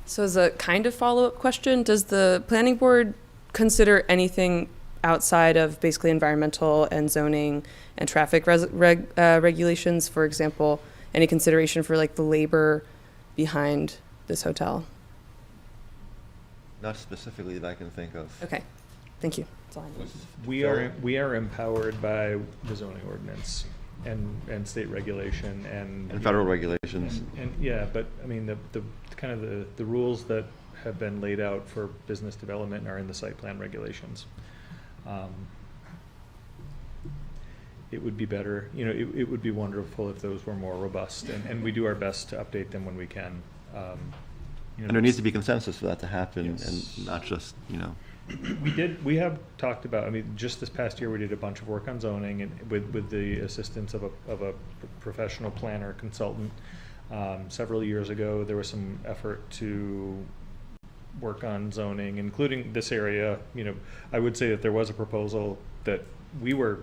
So as a kind of follow-up question, does the planning board consider anything outside of basically environmental and zoning and traffic regulations? For example, any consideration for like the labor behind this hotel? Not specifically that I can think of. Okay, thank you. That's all I need. We are empowered by the zoning ordinance and state regulation and federal regulations. And yeah, but I mean the kind of the rules that have been laid out for business development are in the site plan regulations. It would be better, it would be wonderful if those were more robust, and we do our best to update them when we can. And there needs to be consensus for that to happen, Yes. and not just, We have talked about, just this past year, we did a bunch of work on zoning and with the assistance of a professional planner consultant. Several years ago, there was some effort to work on zoning, including this area. I would say that there was a proposal that we were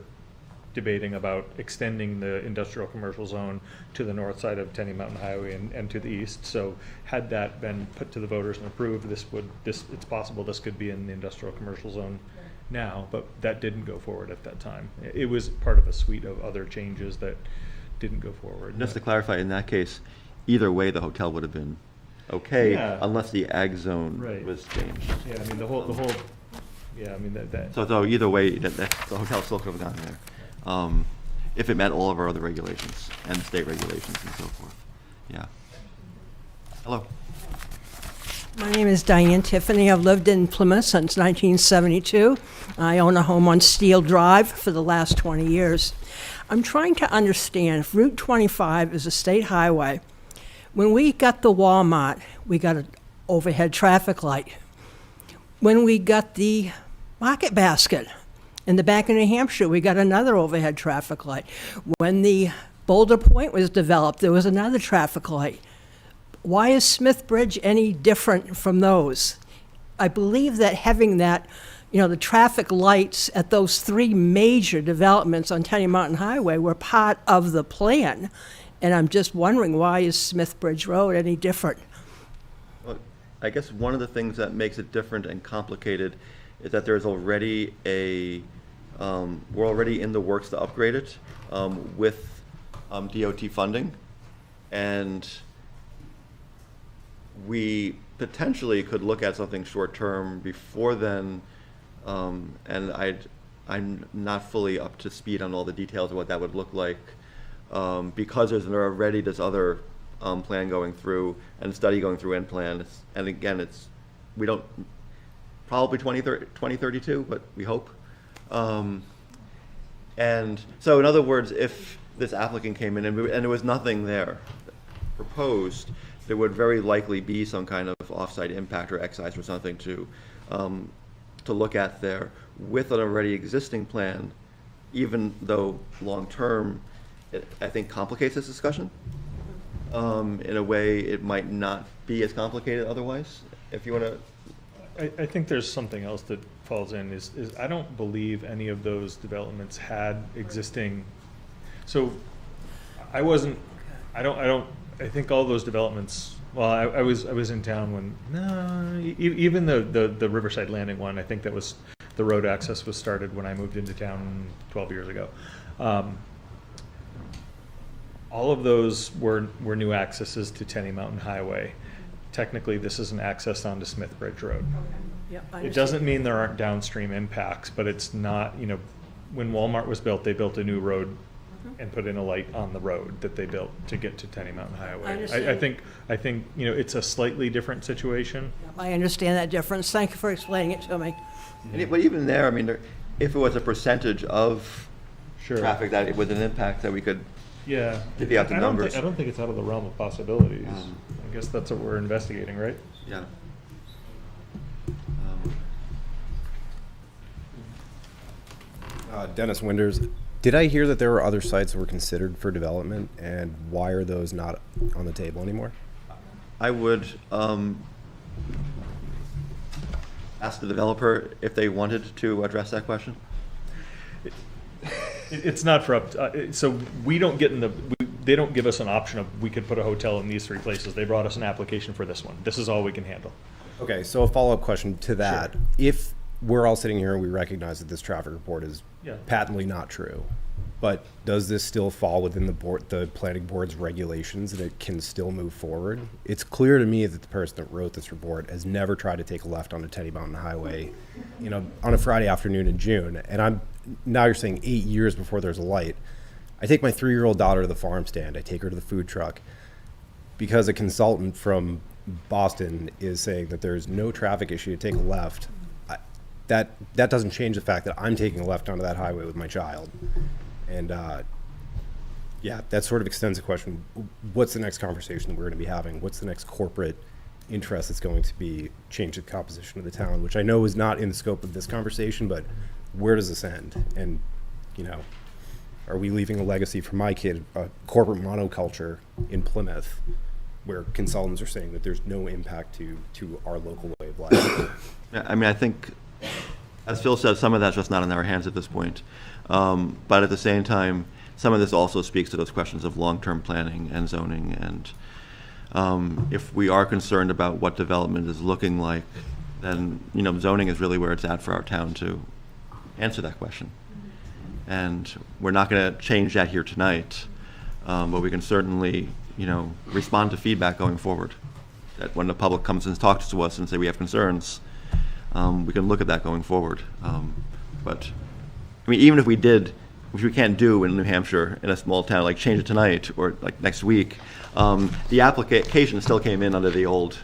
debating about extending the industrial commercial zone to the north side of Tenny Mountain Highway and to the east. So had that been put to the voters and approved, it's possible this could be in the industrial commercial zone now, but that didn't go forward at that time. It was part of a suite of other changes that didn't go forward. Just to clarify, in that case, either way, the hotel would have been okay, Yeah. unless the ag zone Right. was changed. Yeah, the whole, that. So either way, the hotel still could have gone there. If it met all of our other regulations and state regulations and so forth. Yeah. Hello. My name is Diane Tiffany. I've lived in Plymouth since 1972. I own a home on Steel Drive for the last 20 years. I'm trying to understand if Route 25 is a state highway. When we got the Walmart, we got an overhead traffic light. When we got the Market Basket in the back of New Hampshire, we got another overhead traffic light. When the Boulder Point was developed, there was another traffic light. Why is Smith Bridge any different from those? I believe that having that, the traffic lights at those three major developments on Tenny Mountain Highway were part of the plan. And I'm just wondering, why is Smith Bridge Road any different? Well, I guess one of the things that makes it different and complicated is that there's already we're already in the works to upgrade it with DOT funding, and we potentially could look at something short-term before then, and I'm not fully up to speed on all the details of what that would look like, because there's already this other plan going through and study going through and plan, and again, we don't, probably 2032, but we hope. And so in other words, if this applicant came in and there was nothing there proposed, there would very likely be some kind of off-site impact or excise or something to look at there with an already existing plan, even though long-term, it, I think, complicates this discussion. In a way, it might not be as complicated otherwise. If you want to, I think there's something else that falls in is I don't believe any of those developments had existing. So I think all those developments, well, I was in town when, no, even the Riverside Landing one, I think that was, the road access was started when I moved into town 12 years ago. All of those were new accesses to Tenny Mountain Highway. Technically, this is an access onto Smith Bridge Road. It doesn't mean there aren't downstream impacts, but it's not, you know, when Walmart was built, they built a new road and put in a light on the road that they built to get to Tenny Mountain Highway. I think, you know, it's a slightly different situation. I understand that difference. Thank you for explaining it to me. but even there, I mean, if it was a percentage of traffic that with an impact that we could divvy out the numbers. I don't think it's out of the realm of possibilities. I guess that's what we're investigating, right? Yeah. Dennis Winders, did I hear that there were other sites that were considered for development, and why are those not on the table anymore? I would ask the developer if they wanted to address that question. It's not for so we don't get in they don't give us an option of we could put a hotel in these 3 places. They brought us an application for this one. This is all we can handle. Okay, so a follow-up question to that. Sure. If we're all sitting here and we recognize that this traffic report is patently not true, but does this still fall within the planning board's regulations and it can still move forward? It's clear to me that the person that wrote this report has never tried to take a left onto Tenny Mountain Highway, you know, on a Friday afternoon in June. And now you're saying 8 years before there's a light. I take my 3-year-old daughter to the farm stand. I take her to the food truck because a consultant from Boston is saying that there's no traffic issue to take a left. That doesn't change the fact that I'm taking a left onto that highway with my child. And yeah, that sort of extends the question, what's the next conversation that we're going to be having? What's the next corporate interest that's going to be change the composition of the town, which I know is not in the scope of this conversation, but where does this end? And, you know, are we leaving a legacy for my kid, a corporate monoculture in Plymouth, where consultants are saying that there's no impact to our local way of life? Yeah, I mean, I think, as Phil said, some of that's just not in our hands at this point. But at the same time, some of this also speaks to those questions of long-term planning and zoning. And if we are concerned about what development is looking like, then, you know, zoning is really where it's at for our town to answer that question. And we're not going to change that here tonight, but we can certainly, you know, respond to feedback going forward. That when the public comes and talks to us and say we have concerns, we can look at that going forward. But I mean, even if we did, which we can't do in New Hampshire in a small town, like change it tonight or like next week, the application still came in under the old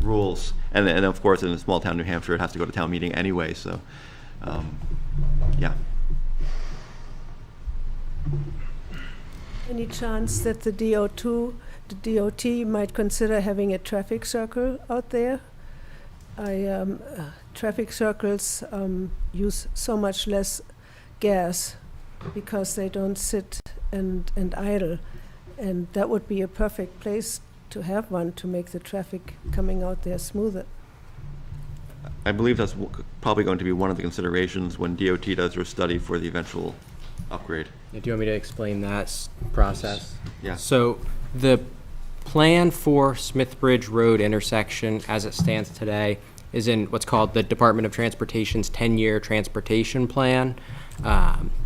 rules. And of course, in a small town, New Hampshire, it has to go to town meeting anyway. So, yeah. Any chance that the DOT might consider having a traffic circle out there? Traffic circles use so much less gas because they don't sit and idle, and that would be a perfect place to have one to make the traffic coming out there smoother. I believe that's probably going to be one of the considerations when DOT does their study for the eventual upgrade. Do you want me to explain that process? Yeah. So the plan for Smithbridge Road intersection as it stands today is in what's called the Department of Transportation's 10-year transportation plan.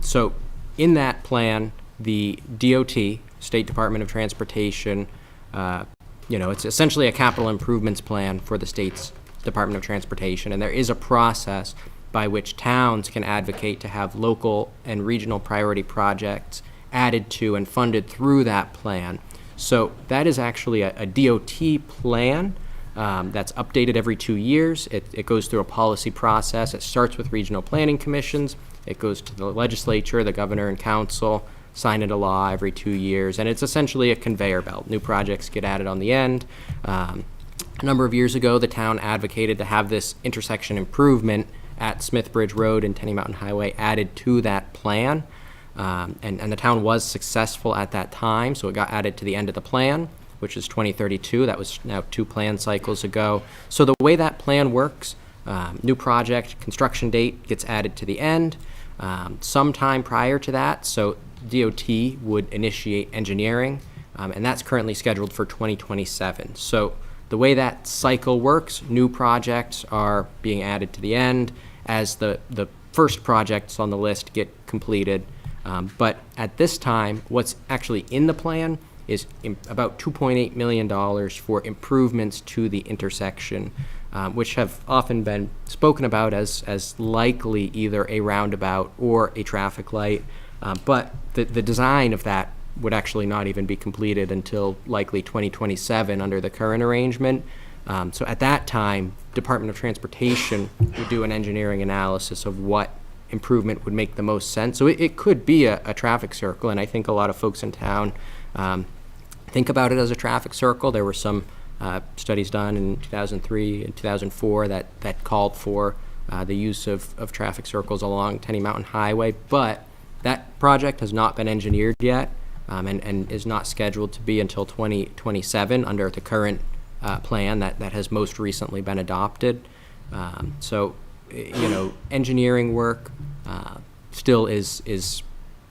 So in that plan, the DOT, State Department of Transportation, you know, it's essentially a capital improvements plan for the state's Department of Transportation, and there is a process by which towns can advocate to have local and regional priority projects added to and funded through that plan. So that is actually a DOT plan that's updated every 2 years. It goes through a policy process. It starts with regional planning commissions. It goes to the legislature, the governor and council, signed into law every 2 years, and it's essentially a conveyor belt. New projects get added on the end. A number of years ago, the town advocated to have this intersection improvement at Smith Bridge Road and Tenny Mountain Highway added to that plan. And the town was successful at that time, so it got added to the end of the plan, which is 2032. That was now 2 plan cycles ago. So the way that plan works, new project, construction date gets added to the end. Sometime prior to that, so DOT would initiate engineering, and that's currently scheduled for 2027. So the way that cycle works, new projects are being added to the end as the first projects on the list get completed. But at this time, what's actually in the plan is about $2.8 million for improvements to the intersection, which have often been spoken about as likely either a roundabout or a traffic light. But the design of that would actually not even be completed until likely 2027 under the current arrangement. So at that time, Department of Transportation would do an engineering analysis of what improvement would make the most sense. So it could be a traffic circle, and I think a lot of folks in town think about it as a traffic circle. There were some studies done in 2003 and 2004 that called for the use of traffic circles along Tenny Mountain Highway, but that project has not been engineered yet and is not scheduled to be until 2027 under the current plan that has most recently been adopted. So, engineering work still is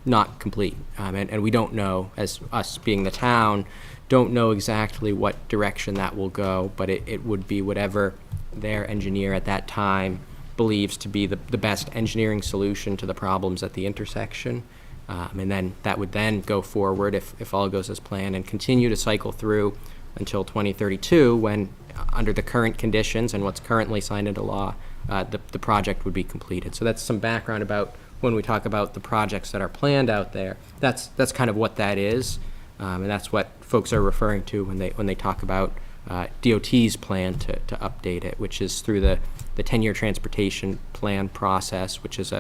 not complete, and we don't know, as us being the town, don't know exactly what direction that will go, but it would be whatever their engineer at that time believes to be the best engineering solution to the problems at the intersection. And then that would then go forward if all goes as planned and continue to cycle through until 2032 when, under the current conditions and what's currently signed into law, the project would be completed. So that's some background about when we talk about the projects that are planned out there. That's kind of what that is, and that's what folks are referring to when they talk about DOT's plan to update it, which is through the 10-year transportation plan process, which is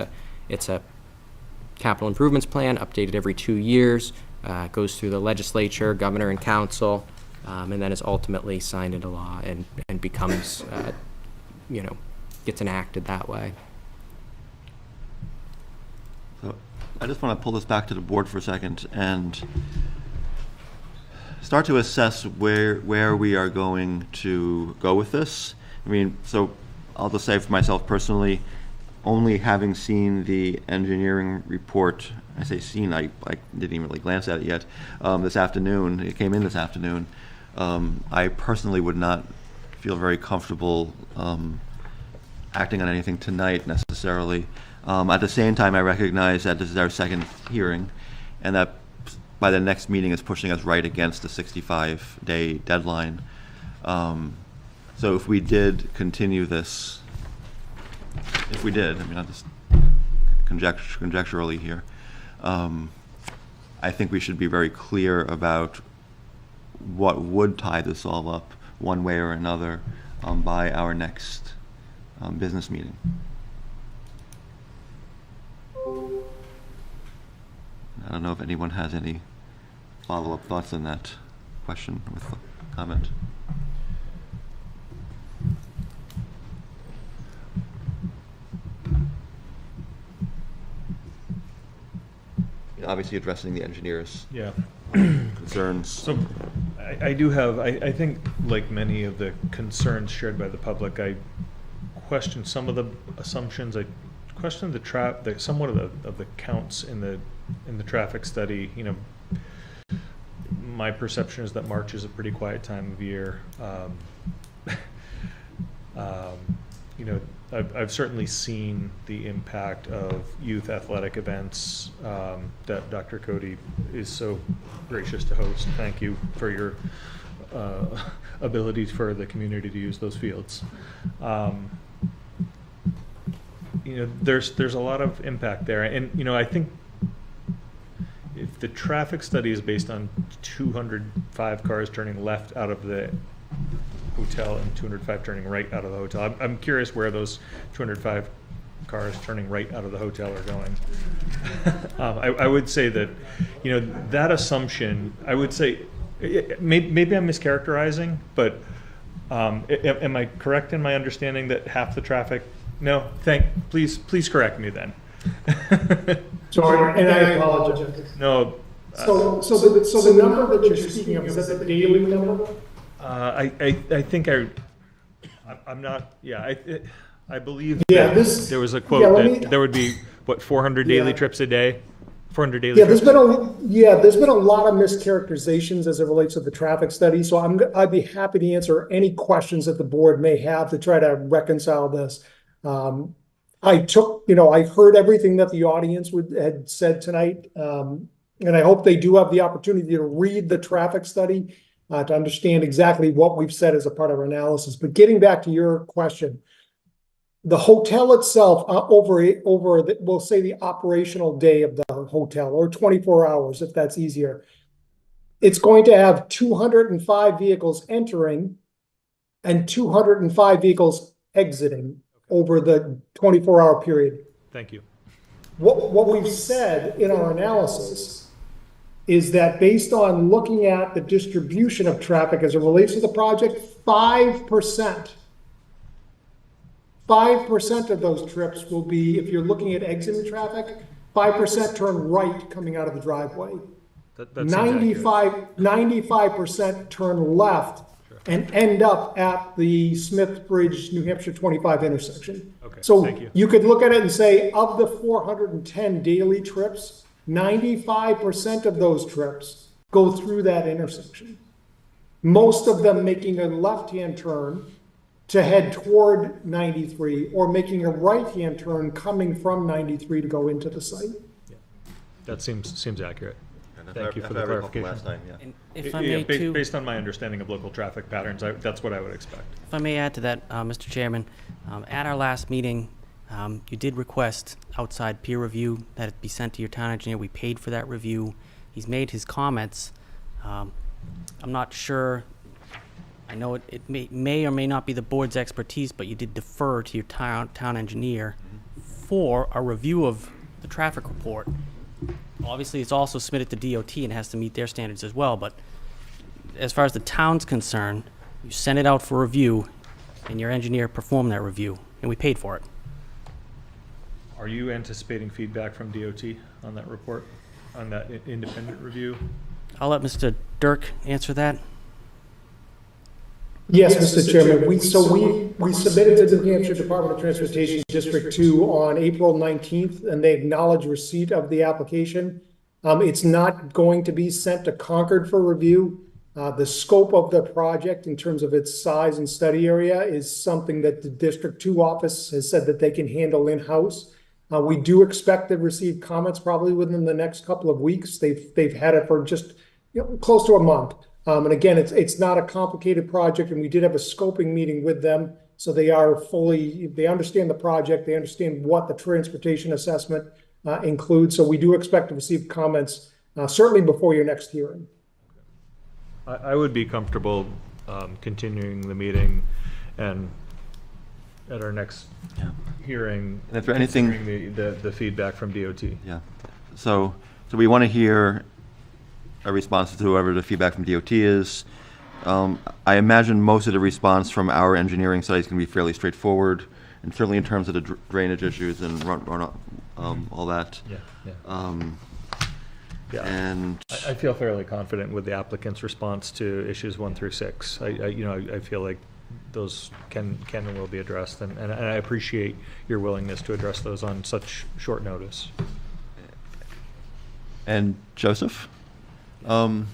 it's a capital improvements plan updated every 2 years, goes through the legislature, governor, and council, and then is ultimately signed into law and becomes, gets enacted that way. So I just want to pull this back to the board for a second and start to assess where we are going to go with this. I mean, so I'll just say for myself personally, only having seen the engineering report, I say seen, I didn't even really glance at it yet, this afternoon, it came in this afternoon, I personally would not feel very comfortable acting on anything tonight necessarily. At the same time, I recognize that this is our second hearing and that by the next meeting is pushing us right against the 65-day deadline. So if we did continue this, I mean, I'm just conjecturally here, I think we should be very clear about what would tie this all up one way or another by our next business meeting. I don't know if anyone has any follow-up thoughts on that question with the comment. Obviously addressing the engineers' concerns. So I do have, I think like many of the concerns shared by the public, I question some of the assumptions. I question somewhat of the counts in the traffic study. My perception is that March is a pretty quiet time of year. I've certainly seen the impact of youth athletic events that Dr. Cody is so gracious to host. Thank you for your ability for the community to use those fields. There's a lot of impact there, and I think if the traffic study is based on 205 cars turning left out of the hotel and 205 turning right out of the hotel, I'm curious where those 205 cars turning right out of the hotel are going. I would say that, that assumption, I would say, maybe I'm mischaracterizing, but am I correct in my understanding that half the traffic? No, please correct me then. Sorry, and I apologize. No. So the number that you're speaking of, is that the daily number? I think I'm not, I believe Yeah, that there was a quote that there would be, 400 daily trips a day? 400 daily Yeah, trips? there's been a lot of mischaracterizations as it relates to the traffic study, so I'd be happy to answer any questions that the board may have to try to reconcile this. I heard everything that the audience had said tonight, and I hope they do have the opportunity to read the traffic study to understand exactly what we've said as a part of our analysis. But getting back to your question, the hotel itself, we'll say the operational day of the hotel, or 24 hours, if that's easier, it's going to have 205 vehicles entering and 205 vehicles exiting over the 24-hour period. Thank you. What we've said in our analysis is that based on looking at the distribution of traffic as it relates to the project, 5% of those trips will be, if you're looking at exiting traffic, 5% turn right coming out of the driveway. 95% turn left and end up at the Smith Bridge, New Hampshire 25 intersection. Okay, so thank you. You could look at it and say, of the 410 daily trips, 95% of those trips go through that intersection. Most of them making a left-hand turn to head toward 93, or making a right-hand turn coming from 93 to go into the site. Yeah. That seems accurate. And Thank you for the I recall clarification. last time, yeah. And if I may too, based on my understanding of local traffic patterns, that's what I would expect. if I may add to that, Mr. Chairman, at our last meeting, you did request outside peer review that it be sent to your town engineer. We paid for that review. He's made his comments. I'm not sure. I know it may or may not be the board's expertise, but you did defer to your town engineer for a review of the traffic report. Obviously, it's also submitted to DOT and has to meet their standards as well, but as far as the town's concerned, you sent it out for review, and your engineer performed that review, and we paid for it. Are you anticipating feedback from DOT on that report, on that independent review? I'll let Mr. Dirk answer that. Yes, Mr. Chairman. We submitted to the New Hampshire Department of Transportation District 2 on April 19th, and they acknowledged receipt of the application. It's not going to be sent to Concord for review. The scope of the project in terms of its size and study area is something that the District 2 office has said that they can handle in-house. We do expect to receive comments probably within the next couple of weeks. They've had it for just close to a month. And again, it's not a complicated project, and we did have a scoping meeting with them. So they understand the project, they understand what the transportation assessment includes. So we do expect to receive comments certainly before your next hearing. I would be comfortable continuing the meeting and at our next hearing, and if anything, the feedback from DOT. Yeah. So we want to hear a response to whoever the feedback from DOT is. I imagine most of the response from our engineering side is going to be fairly straightforward, and certainly in terms of the drainage issues and runoff, all that. And I feel fairly confident with the applicant's response to issues 1 through 6. I feel like those can and will be addressed, and I appreciate your willingness to address those on such short notice. And Joseph? So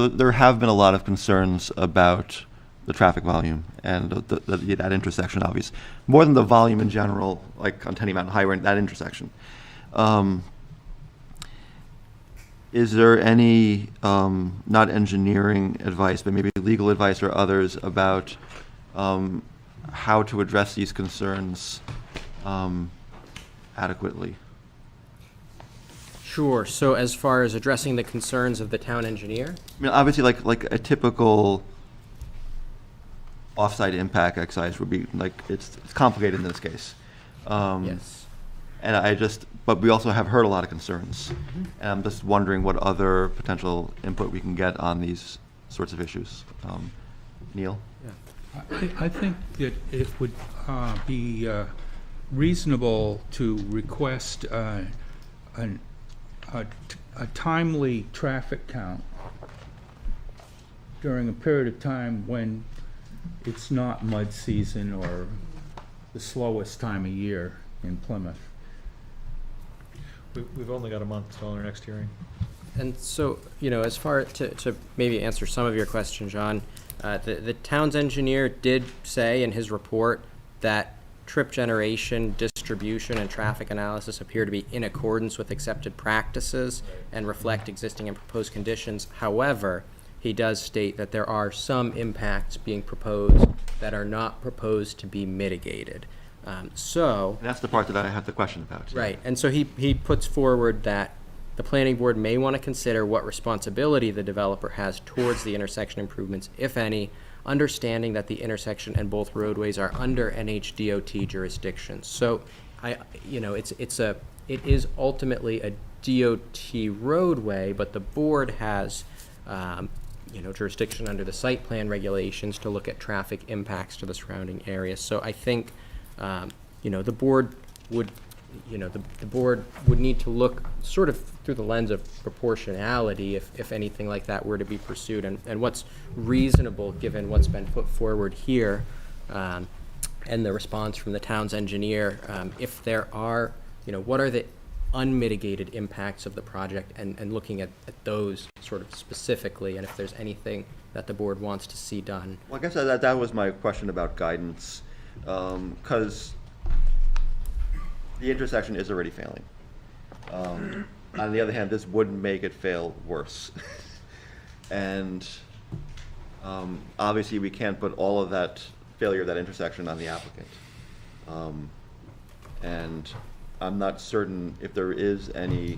there have been a lot of concerns about the traffic volume and that intersection, obviously. More than the volume in general, like on Tenny Mountain Highway, that intersection. Is there any, not engineering advice, but maybe legal advice or others about how to address these concerns adequately? Sure. So as far as addressing the concerns of the town engineer? I mean, obviously, like a typical off-site impact exercise would be like, it's complicated in this case. Yes. but we also have heard a lot of concerns. And I'm just wondering what other potential input we can get on these sorts of issues. Neil? I think that it would be reasonable to request a timely traffic count during a period of time when it's not mud season or the slowest time of year in Plymouth. We've only got a month till our next hearing. And so, as far to maybe answer some of your questions, John, the town's engineer did say in his report that trip generation, distribution, and traffic analysis appear to be in accordance with accepted practices and reflect existing and proposed conditions. However, he does state that there are some impacts being proposed that are not proposed to be mitigated. And that's the part that I have the question about. Right, and so he puts forward that the planning board may want to consider what responsibility the developer has towards the intersection improvements, if any, understanding that the intersection and both roadways are under NHDOT jurisdiction. So, it is ultimately a DOT roadway, but the board has, jurisdiction under the site plan regulations to look at traffic impacts to the surrounding area. So I think, the board would, the board would need to look sort of through the lens of proportionality if anything like that were to be pursued, and what's reasonable given what's been put forward here, and the response from the town's engineer. If there are, what are the unmitigated impacts of the project, and looking at those sort of specifically, and if there's anything that the board wants to see done. Well, I guess that was my question about guidance, because the intersection is already failing. On the other hand, this would make it fail worse. And obviously we can't put all of that failure of that intersection on the applicant. And I'm not certain if there is any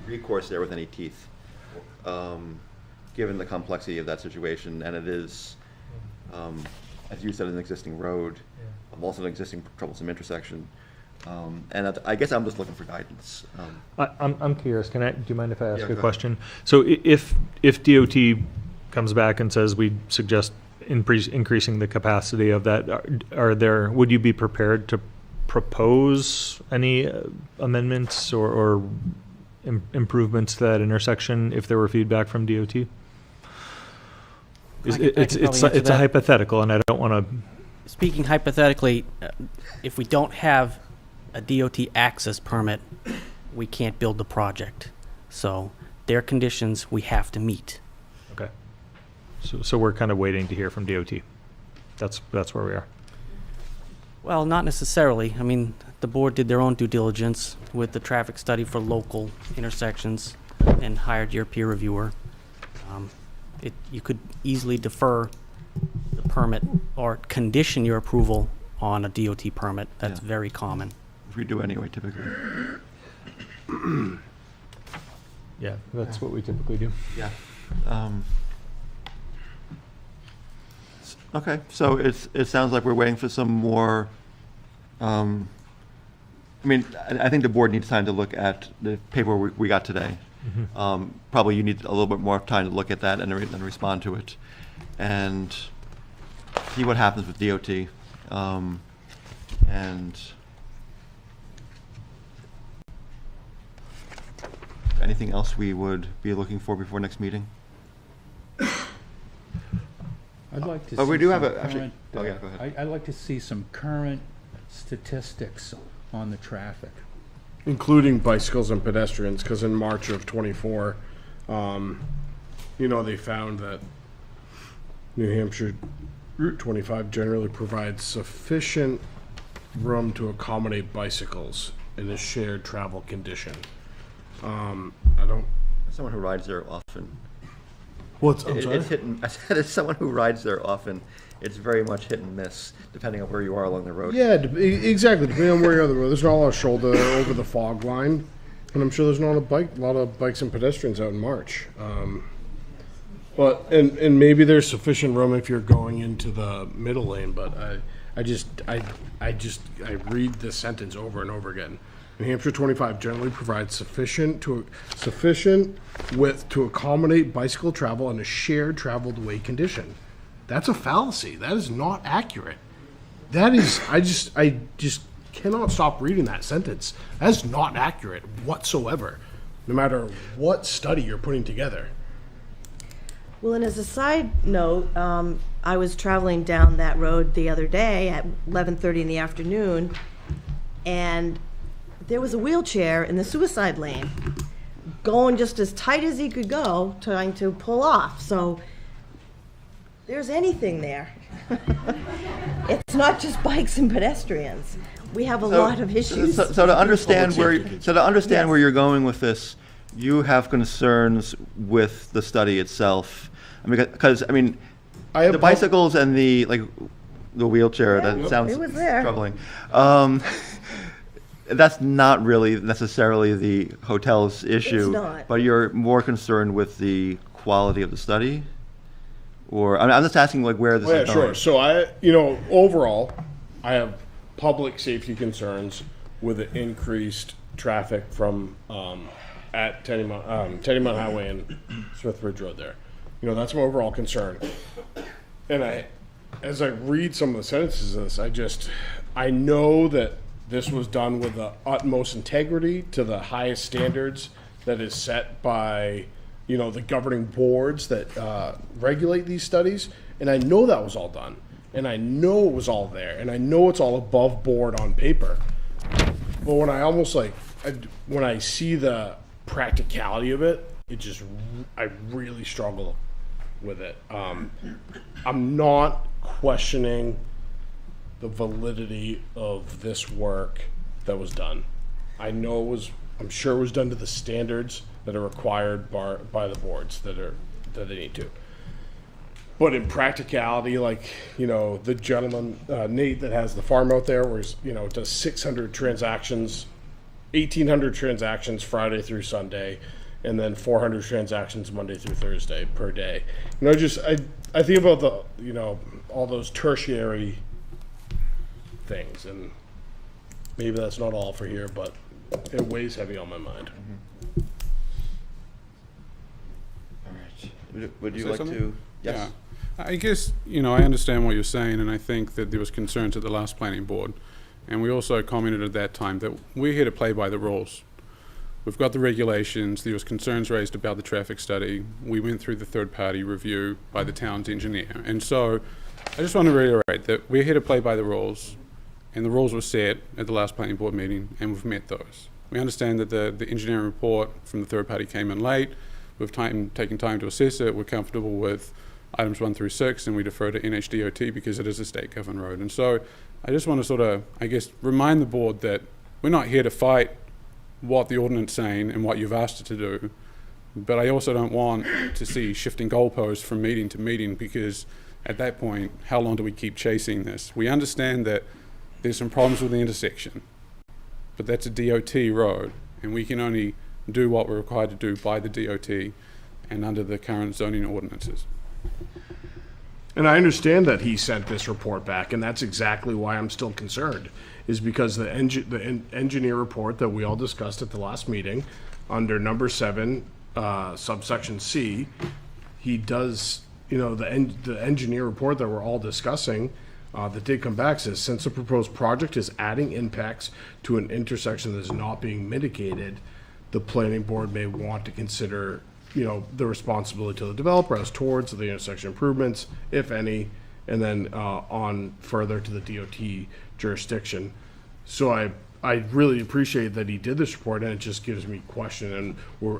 recourse there with any teeth, given the complexity of that situation. And it is, as you said, an existing road, also an existing troublesome intersection. And I guess I'm just looking for guidance. I'm curious. Do you mind if I ask Yeah, a go question? So if DOT comes back and says we suggest increasing the capacity of that, would you be prepared to propose any amendments or improvements to that intersection if there were feedback from DOT? It's a hypothetical, and I don't want to. Speaking hypothetically, if we don't have a DOT access permit, we can't build the project. So their conditions we have to meet. Okay. So we're kind of waiting to hear from DOT. That's where we are. Well, not necessarily. I mean, the board did their own due diligence with the traffic study for local intersections and hired your peer reviewer. You could easily defer the permit or condition your approval on a DOT permit. That's very common. We do anyway, typically. Yeah, that's what we typically do. Yeah. Okay, so it sounds like we're waiting for some more. I think the board needs time to look at the paper we got today. Mm-hmm. Probably you need a little bit more time to look at that and respond to it, and see what happens with DOT. And anything else we would be looking for before next meeting? I'd like to. Oh, we see do have some a actually. current, Oh yeah, go ahead. I'd like to see some current statistics on the traffic. Including bicycles and pedestrians, because in March of '24, they found that New Hampshire Route 25 generally provides sufficient room to accommodate bicycles in a shared travel condition. Someone who rides there often. What's I'm sorry? It's hit and, I said as someone who rides there often, it's very much hit and miss depending on where you are along the road. Yeah, exactly. Depending on where you're on the road, there's not a lot of shoulder over the fog line, and I'm sure there's not a lot of bikes and pedestrians out in March. But maybe there's sufficient room if you're going into the middle lane. But I read this sentence over and over again. New Hampshire 25 generally provides sufficient width to accommodate bicycle travel in a shared traveled way condition. That's a fallacy. That is not accurate. That is, I just cannot stop reading that sentence. That's not accurate whatsoever, no matter what study you're putting together. Well, and as a side note, I was traveling down that road the other day at 11:30 in the afternoon, and there was a wheelchair in the suicide lane, going just as tight as he could go, trying to pull off. So there's anything there. It's not just bikes and pedestrians. We have a lot of issues. So to understand where Yes. where you're going with this, you have concerns with the study itself. I mean, because the bicycles and the wheelchair, that sounds it was there. troubling. That's not really necessarily the hotel's issue. It's not. But you're more concerned with the quality of the study? Or, I'm just asking where this is going. Sure. So overall, I have public safety concerns with the increased traffic from at Teddymount Highway and Smith Ridge Road there. That's my overall concern. And as I read some of the sentences of this, I know that this was done with the utmost integrity to the highest standards that is set by, the governing boards that regulate these studies. And I know that was all done. And I know it was all there. And I know it's all above board on paper. But when when I see the practicality of it, I really struggle with it. I'm not questioning the validity of this work that was done. I'm sure it was done to the standards that are required by the boards that they need to. But in practicality, the gentleman, Nate, that has the farm out there, where he's, does 600 transactions, 1,800 transactions Friday through Sunday, and then 400 transactions Monday through Thursday per day. I think about all those tertiary things, and maybe that's not all for here, but it weighs heavy on my mind. All right. Would you Say like something? to? Yes. Yeah. I guess, I understand what you're saying, and I think that there was concerns at the last planning board. And we also commented at that time that we're here to play by the rules. We've got the regulations. There was concerns raised about the traffic study. We went through the third-party review by the town's engineer. And so I just want to reiterate that we're here to play by the rules, and the rules were set at the last planning board meeting, and we've met those. We understand that the engineering report from the third party came in late. We've taken time to assess it. We're comfortable with items 1 through 6, and we defer to NHDOT because it is a state-governed road. And so I just want to remind the board that we're not here to fight what the ordinance is saying and what you've asked it to do, but I also don't want to see shifting goalposts from meeting to meeting, because at that point, how long do we keep chasing this? We understand that there's some problems with the intersection, but that's a DOT road, and we can only do what we're required to do by the DOT and under the current zoning ordinances. And I understand that he sent this report back, and that's exactly why I'm still concerned, is because the engineer report that we all discussed at the last meeting, under number 7, subsection C, he does, the engineer report that we're all discussing, that did come back, says, since the proposed project is adding impacts to an intersection that is not being mitigated, the planning board may want to consider the responsibility to the developer as towards the intersection improvements, if any, and then on further to the DOT jurisdiction. So I really appreciate that he did this report, and it just gives me question. And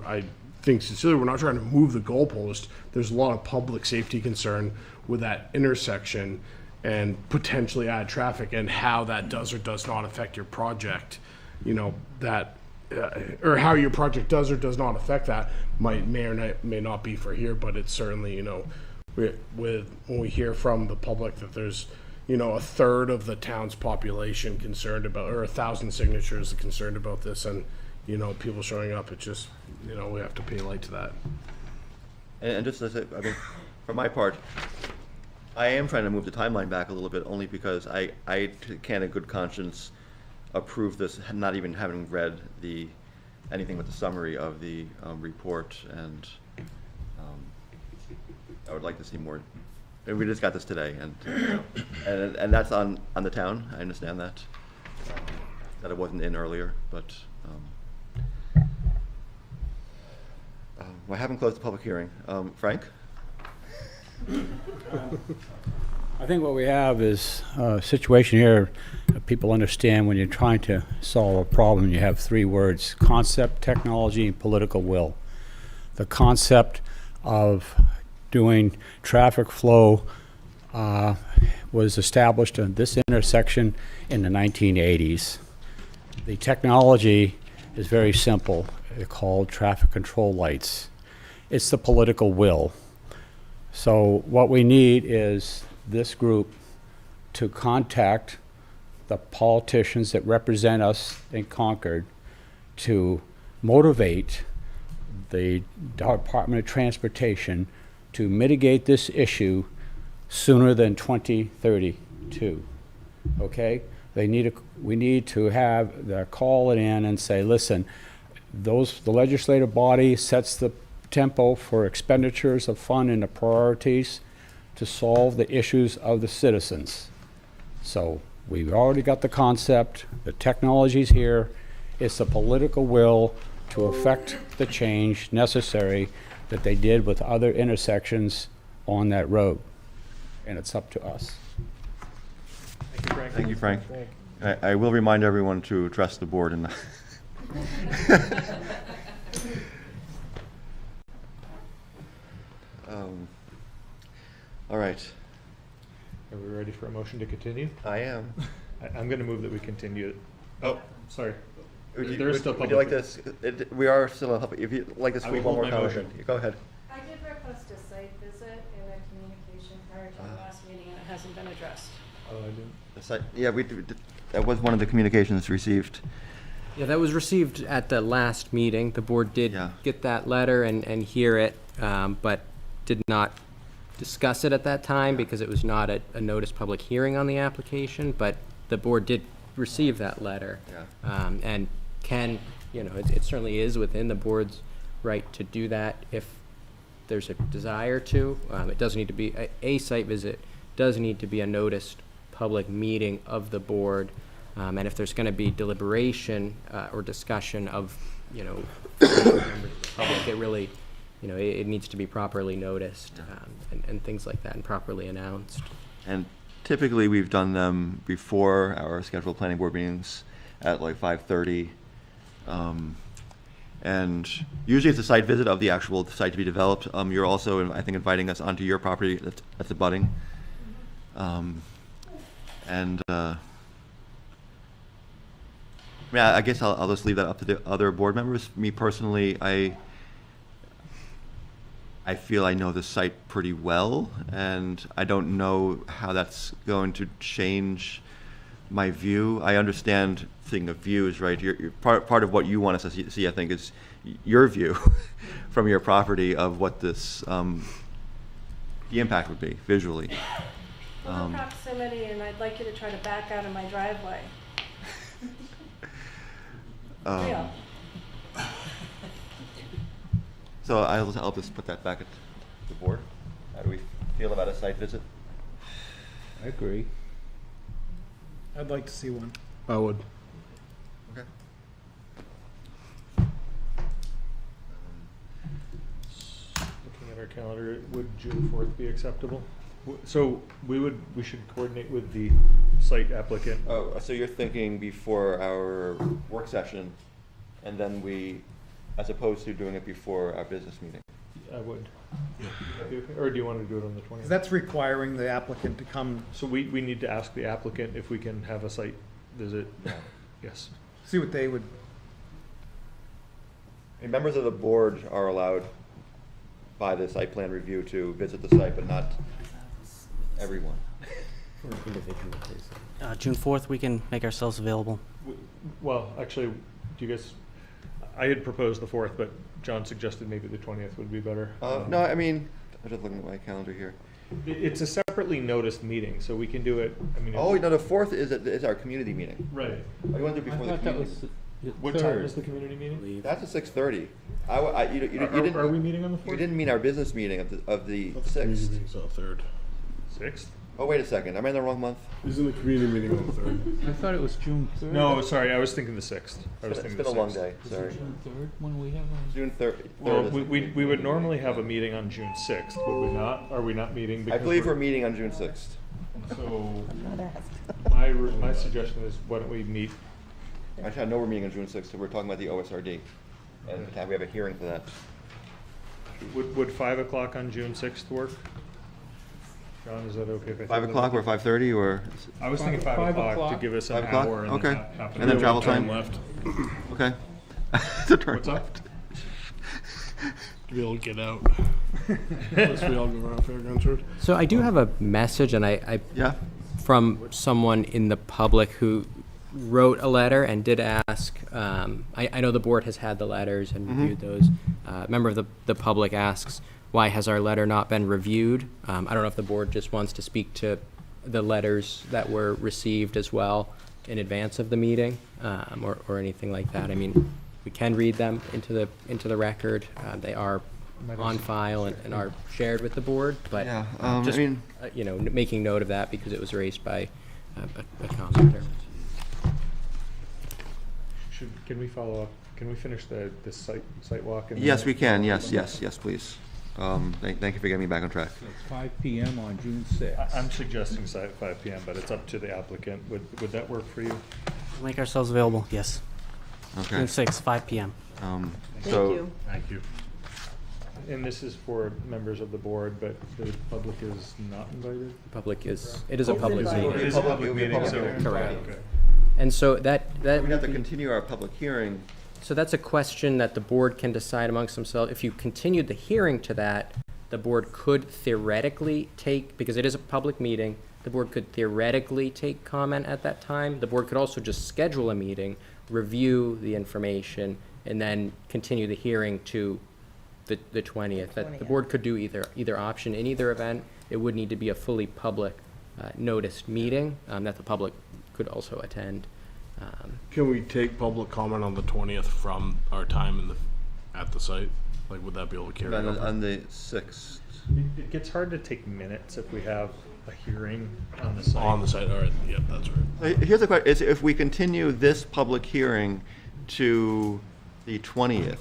I think sincerely, we're not trying to move the goalpost. There's a lot of public safety concern with that intersection and potentially add traffic, and how that does or does not affect your project. Or how your project does or does not affect that may or may not be for here, but it's certainly, when we hear from the public that there's, a third of the town's population concerned about, or 1,000 signatures concerned about this, and, people showing up, it just, we have to pay light to that. And just as for my part, I am trying to move the timeline back a little bit, only because I can't in good conscience approve this, not even having read anything but the summary of the report, and I would like to see more. And we just got this today, and and that's on the town. I understand that it wasn't in earlier, but I haven't closed the public hearing. Frank? I think what we have is a situation here that people understand when you're trying to solve a problem. You have three words: concept, technology, and political will. The concept of doing traffic flow was established in this intersection in the 1980s. The technology is very simple. They're called traffic control lights. It's the political will. So what we need is this group to contact the politicians that represent us in Concord to motivate the Department of Transportation to mitigate this issue sooner than 2032. Okay? We need to have the call it in and say, listen, the legislative body sets the tempo for expenditures of fund and the priorities to solve the issues of the citizens. So we've already got the concept, the technology's here, it's the political will to effect the change necessary that they did with other intersections on that road. And it's up to us. Thank you, Frank. Thank you, Frank. I will remind everyone to address the board in all right. Are we ready for a motion to continue? I am. I'm going to move that we continue it. Oh, sorry. Would you like this? We are still on public. If you'd like to squeeze one more comment, go ahead. I did request a site visit and a communication prior to the last meeting, and it hasn't been addressed. Oh, I didn't. Yeah, that was one of the communications received. Yeah, that was received at the last meeting. The board did get that letter and hear it, but did not discuss it at that time because it was not a notice public hearing on the application, but the board did receive that letter. And can, it certainly is within the board's right to do that if there's a desire to. It doesn't need to be, a site visit does need to be a noticed public meeting of the board. And if there's going to be deliberation or discussion of, members of the public, it really, it needs to be properly noticed and things like that and properly announced. And typically we've done them before our scheduled planning board meetings at like 5:30. And usually it's a site visit of the actual site to be developed. You're also, I think, inviting us onto your property that's abutting. Yeah, I guess I'll just leave that up to the other board members. Me personally, I feel I know the site pretty well, and I don't know how that's going to change my view. I understand thinking of views, right? Part of what you want us to see, I think, is your view from your property of what this the impact would be visually. Well, the proximity, and I'd like you to try to back out of my driveway. Real. So I'll just put that back at the board. How do we feel about a site visit? I agree. I'd like to see one. I would. Okay. Looking at our calendar, would June 4th be acceptable? So we should coordinate with the site applicant. Oh, so you're thinking before our work session, and then as opposed to doing it before our business meeting? I would. Okay. Or do you want to do it on the 20th? That's requiring the applicant to come. So we need to ask the applicant if we can have a site visit. Yes. See what they would. And members of the board are allowed by the site plan review to visit the site, but not everyone. June 4th, we can make ourselves available. Well, actually, do you guys? I had proposed the 4th, but John suggested maybe the 20th would be better. No, I mean, I'm just looking at my calendar here. It's a separately noticed meeting, so we can do it, I mean. Oh, no, the 4th is our community meeting. Right. Oh, you want to do it before the community? What time is the community meeting? That's at 6:30. You didn't. Are we meeting on the 4th? You didn't mean our business meeting of the 6th. Meeting's on the 3rd. 6th? Oh, wait a second. Am I in the wrong month? Isn't the community meeting on the 3rd? I thought it was June 3rd. No, sorry, I was thinking the 6th. It's been a long day, sorry. June 3rd when we have a... June 3rd. Well, we would normally have a meeting on June 6th, would we not? Are we not meeting? I because believe we're meeting on June 6th. So, my suggestion is, why don't we meet? Actually, I know we're meeting on June 6th, so we're talking about the OSRD. And we have a hearing for that. Would 5 o'clock on June 6th work? John, is that okay if I? 5 o'clock or 5:30 or? I was thinking 5 o'clock to give us an 5 o'clock? hour. And Okay. then half an And then hour. travel time? left. Okay. The turn What's up? left. To be able to get out. Unless we all go around Fairgrounds Road. So I do have a message, and Yeah. from someone in the public who wrote a letter and did ask. I know the board has had the letters and reviewed those. A member of the public asks, why has our letter not been reviewed? I don't know if the board just wants to speak to the letters that were received as well in advance of the meeting, or anything like that. I mean, we can read them into the record. They are on file and are shared with the board, but Yeah, just, I mean, making note of that because it was raised by a commenter. Can we follow up? Can we finish the site walk? And Yes, we can. Yes, please. Thank you for getting me back on track. So it's 5 p.m. on June 6th. I'm suggesting 5 p.m., but it's up to the applicant. Would that work for you? We'll make ourselves available, yes. Okay. June 6th, 5 p.m. So, Thank you. And this is for members of the board, but the public is not invited? It is a public meeting. It is a public meeting, so. Correct. Okay. And so that we have to continue our public hearing. So that's a question that the board can decide amongst themselves. If you continued the hearing to that, the board could theoretically take, because it is a public meeting, the board could theoretically take comment at that time. The board could also just schedule a meeting, review the information, and then continue the hearing to the 20th. The board could do either option. In either event, it would need to be a fully public noticed meeting that the public could also attend. Can we take public comment on the 20th from our time at the site? Like, would that be able to carry over? On the 6th. It gets hard to take minutes if we have a hearing on the site. On the site, all right, yep, that's right. Here's the question, if we continue this public hearing to the 20th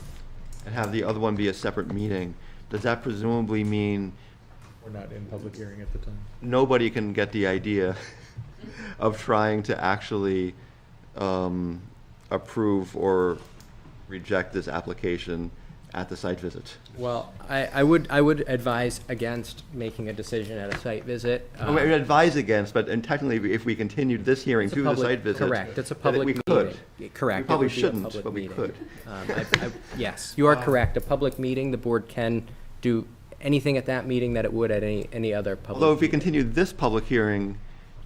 and have the other one be a separate meeting, does that presumably mean We're not in public hearing at the time. nobody can get the idea of trying to actually approve or reject this application at the site visit? Well, I would advise against making a decision at a site visit. We advise against, but technically, if we continued this hearing It's a to the public- site visit. correct, it's a then public we could. meeting. Correct, We it probably would be a shouldn't, public but we meeting. could. Yes, you are correct. A public meeting, the board can do anything at that meeting that it would at any other public. Although if we meeting. continued this public hearing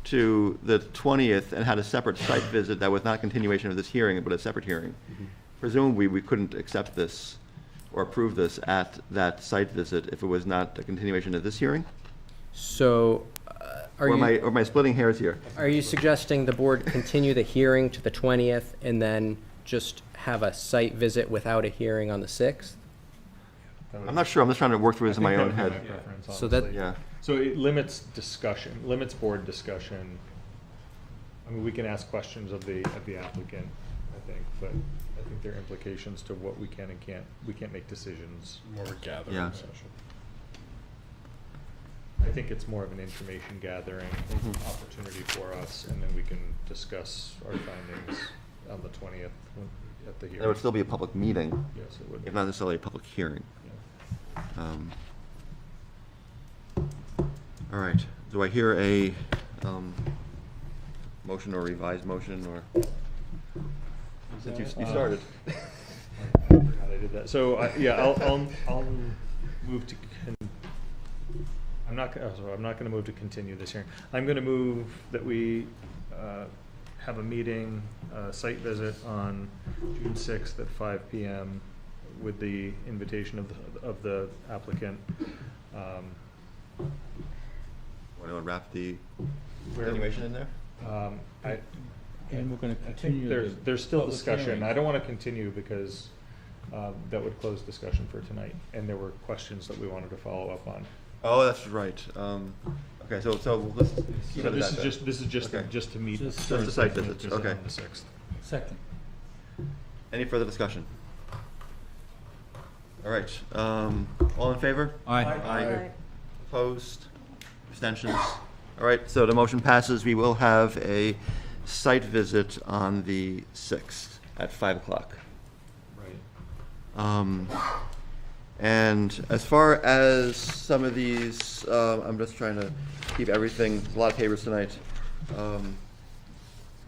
to the 20th and had a separate site visit that was not a continuation of this hearing, but a separate hearing, presumably we couldn't accept this or approve this at that site visit if it was not a continuation of this hearing? So, Or am I splitting hairs here? Are you suggesting the board continue the hearing to the 20th and then just have a site visit without a hearing on the 6th? I'm not sure, I'm just trying to work through this in my own head. So that- Yeah. So it limits discussion, limits board discussion. I mean, we can ask questions of the applicant, I think, but I think there are implications to what we can and can't, we can't make decisions. More of a gathering Yeah. session. I think it's more of an information gathering opportunity for us, and then we can discuss our findings on the 20th at the hearing. It would still be a public meeting. Yes, it would. If not necessarily a public hearing. All right, do I hear a motion or revised motion or? Since you started. I forgot I did that. So, I'll move to, I'm not gonna move to continue this hearing. I'm gonna move that we have a meeting, site visit on June 6th at 5 p.m. with the invitation of the applicant. Want to wrap the Where- continuation in there? And we're gonna I think continue the there's still public discussion. hearing. I don't want to continue because that would close discussion for tonight, and there were questions that we wanted to follow up on. Oh, that's right. Okay, so let's. So set this that is then. just Okay. just to meet. Just a site visit, which is okay. on the 6th. Second. Any further discussion? All right, all in favor? Aye. Aye. Opposed? Abstentions? All right, so the motion passes. We will have a site visit on the 6th at 5 o'clock. Right. And as far as some of these, I'm just trying to keep everything, a lot of papers tonight.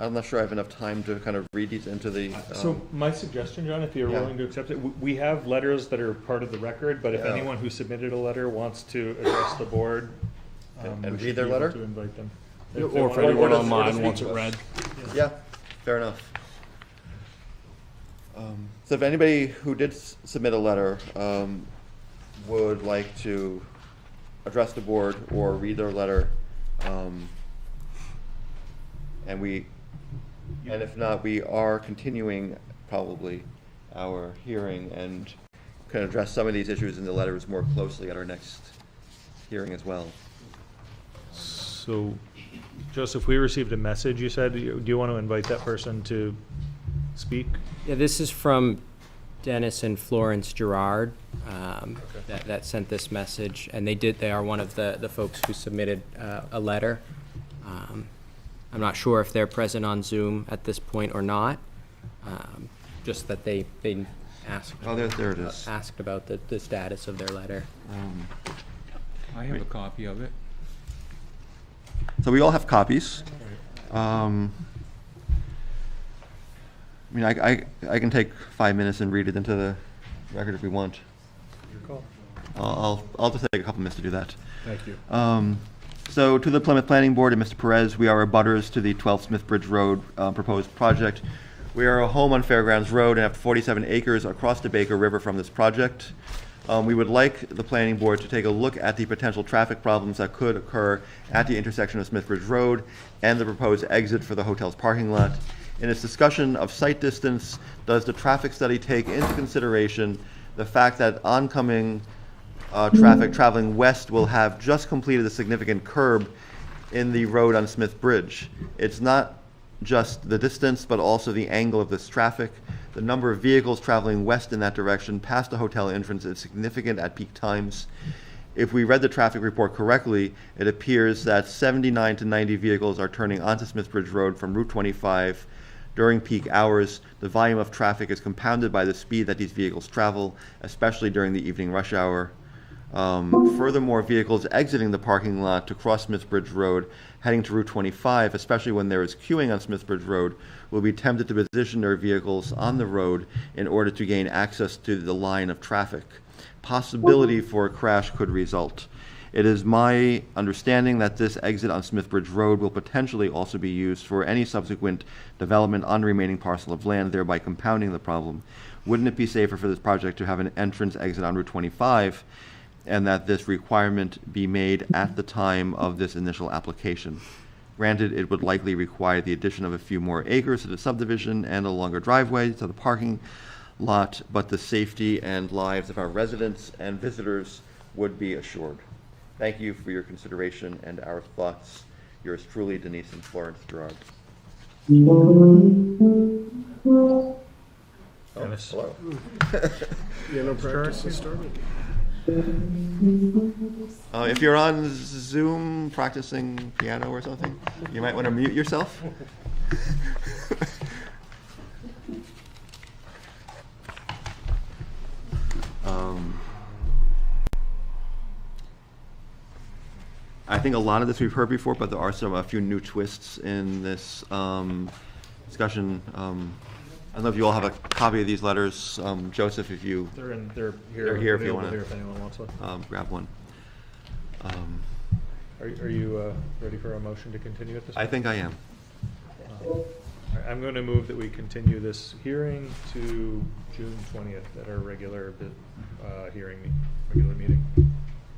I'm not sure I have enough time to kind of read these into the. So my suggestion, John, if you're Yeah. willing to accept it, we have letters that are part of the record, but if Yeah. anyone who submitted a letter wants to address the board, And we read should their be able letter? to invite them. Yeah, If they or if want- anyone to online speak wants to it us. read. Yeah, fair enough. So if anybody who did submit a letter would like to address the board or read their letter, and if not, we are continuing probably our hearing and can address some of these issues in the letters more closely at our next hearing as well. So, Joseph, we received a message, you said. Do you want to invite that person to speak? Yeah, this is from Dennis and Florence Gerard, that sent this message, and they are one of the folks who submitted a letter. I'm not sure if they're present on Zoom at this point or not, just that they asked. Oh, there it is. Asked about the status of their letter. I have a copy of it. So we all have copies. I mean, I can take 5 minutes and read it into the record if we want. Your call. I'll just take a couple minutes to do that. Thank you. So to the Plymouth Planning Board and Mr. Perez, we are abutters to the 12 Smith Bridge Road proposed project. We are a home on Fairgrounds Road and have 47 acres across the Baker River from this project. We would like the Planning Board to take a look at the potential traffic problems that could occur at the intersection of Smith Bridge Road and the proposed exit for the hotel's parking lot. In its discussion of site distance, does the traffic study take into consideration the fact that oncoming traffic traveling west will have just completed a significant curb in the road on Smith Bridge? It's not just the distance, but also the angle of this traffic. The number of vehicles traveling west in that direction past the hotel entrance is significant at peak times. If we read the traffic report correctly, it appears that 79 to 90 vehicles are turning onto Smith Bridge Road from Route 25 during peak hours. The volume of traffic is compounded by the speed that these vehicles travel, especially during the evening rush hour. Furthermore, vehicles exiting the parking lot to cross Smith Bridge Road heading to Route 25, especially when there is queuing on Smith Bridge Road, will be tempted to position their vehicles on the road in order to gain access to the line of traffic. Possibility for a crash could result. It is my understanding that this exit on Smith Bridge Road will potentially also be used for any subsequent development on the remaining parcel of land, thereby compounding the problem. Wouldn't it be safer for this project to have an entrance exit on Route 25 and that this requirement be made at the time of this initial application? Granted, it would likely require the addition of a few more acres to the subdivision and a longer driveway to the parking lot, but the safety and lives of our residents and visitors would be assured. Thank you for your consideration and our thoughts. Yours truly, Denise and Florence Gerard. Dennis. Hello. Yeah, no practice has started. If you're on Zoom practicing piano or something, you might want to mute yourself. I think a lot of this we've heard before, but there are a few new twists in this discussion. I don't know if you all have a copy of these letters. Joseph, if you... They're They're here if you available want here if anyone wants one. to grab one. Are you ready for a motion to continue at this point? I think I am. All right, I'm going to move that we continue this hearing to June 20th at our regular regular meeting.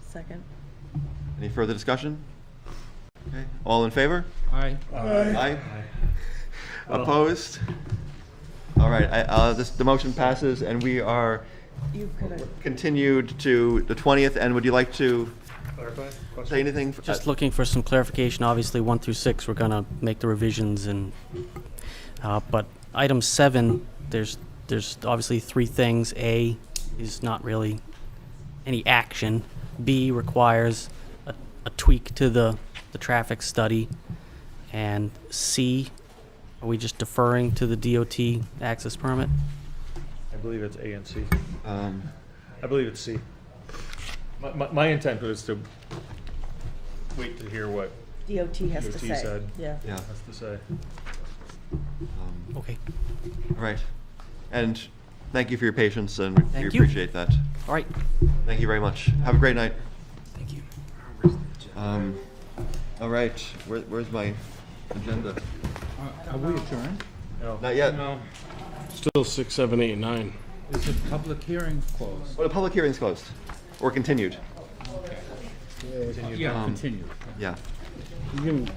Second. Any further discussion? Okay. All in favor? Aye. Aye. Opposed? All right, the motion passes, and we are continued to the 20th, and would you like to say anything? Just looking for some clarification. Obviously, 1 through 6, we're gonna make the revisions, and but item 7, there's obviously 3 things. A is not really any action. B requires a tweak to the traffic study, and C, are we just deferring to the DOT access permit? I believe it's A and C. I believe it's C. My intent was to wait to hear what DOT has to say. said. Yeah. Has to say. Okay. All right. And thank you for your patience, and we Thank you. appreciate that. All right. Thank you very much. Have a great night. Thank you. All right. Where's my agenda? Are we adjourned? No. Not yet. No. Still 6, 7, 8, 9. Is the public hearing closed? Well, the public hearing's closed, or continued. Yeah, continue. Yeah. You can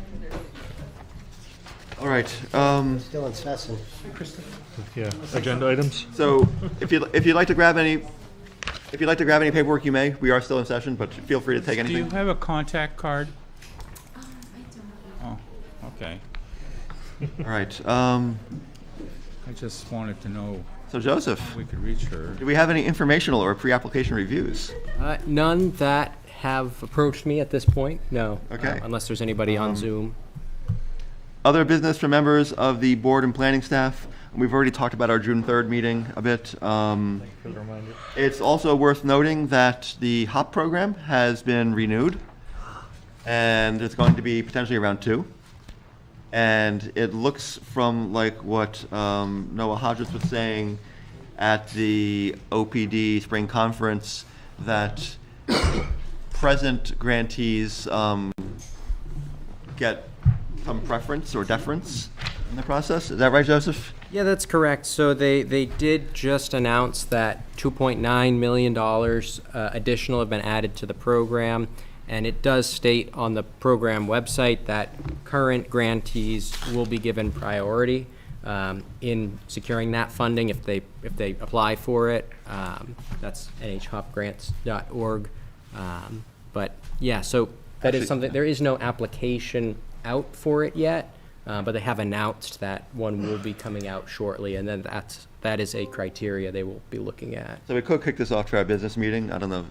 All right. Still in session. Yeah. Agenda items? So if you'd like to grab any paperwork, you may. We are still in session, but feel free to take Do anything. you have a contact card? Oh, okay. All right. I just wanted to know So Joseph, if we could reach her. do we have any informational or pre-application reviews? None that have approached me at this point, no. Okay. Unless there's anybody on Zoom. Other business from members of the board and planning staff. We've already talked about our June 3rd meeting a bit. Thank you for the reminder. It's also worth noting that the HOP program has been renewed, and it's going to be potentially around 2. And it looks from like what Noah Hodges was saying at the OPD spring conference that present grantees get some preference or deference in the process. Is that right, Joseph? Yeah, that's correct. So they did just announce that $2.9 million additional have been added to the program. And it does state on the program website that current grantees will be given priority in securing that funding if they apply for it. That's nhopgrants.org. But yeah, so that is something. There is no application out for it yet, but they have announced that one will be coming out shortly, and then that is a criteria they will be looking at. So we could kick this off to our business meeting. I don't know.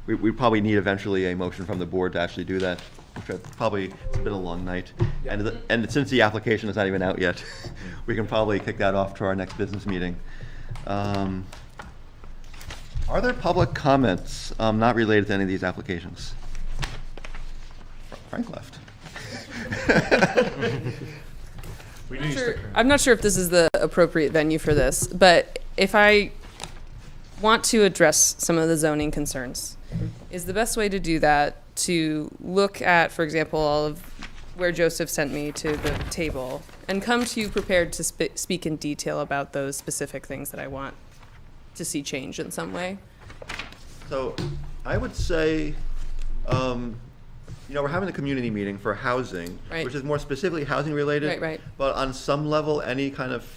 We probably need eventually a motion from the board to actually do that. It's been a long night. And since the application is not even out yet, we can probably kick that off to our next business meeting. Are there public comments not related to any of these applications? Frank left. I'm not sure if this is the appropriate venue for this, but if I want to address some of the zoning concerns, is the best way to do that to look at, for example, all of where Joseph sent me to the table and come to you prepared to speak in detail about those specific things that I want to see change in some way? So I would say, we're having a community meeting for housing, Right. which is more specifically housing related. Right. But on some level, any kind of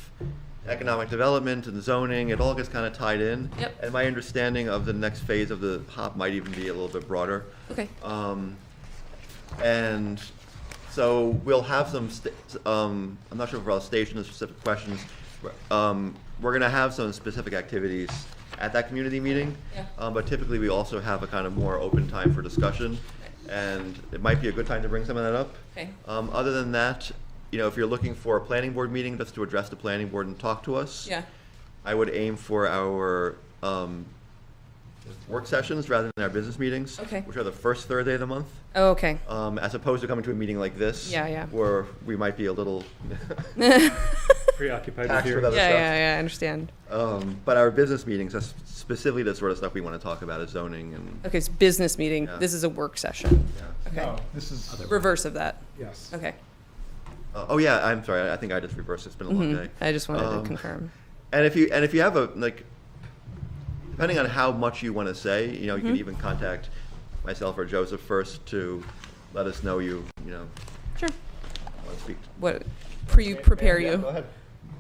economic development and zoning, it all gets kind of tied in. Yep. And my understanding of the next phase of the HOP might even be a little bit broader. Okay. And so we'll have some, I'm not sure if I'll station the specific questions. We're going to have some specific activities at that community meeting. Yeah. But typically we also have a kind of more open time for discussion. And it might be a good time to bring some of that up. Okay. Other than that, if you're looking for a planning board meeting just to address the planning board and talk to us, Yeah. I would aim for our work sessions rather than our business meetings, Okay. which are the first Thursday of the month. Oh, okay. As opposed to coming to a meeting like this, Yeah. where we might be a little Preoccupied with taxed here. with other Yeah, stuff. I understand. But our business meetings, that's specifically the sort of stuff we want to talk about is zoning and. Okay, it's business meeting. Yeah. This is a work session. Yeah. Okay. No, this is, Reverse of that. yes. Okay. Oh yeah, I'm sorry. I think I just reversed. It's been a long day. I just wanted to confirm. And if you have a depending on how much you want to say, you can even contact myself or Joseph first to let us know you know, Sure. want to speak. What, prepare Yeah, you? go ahead.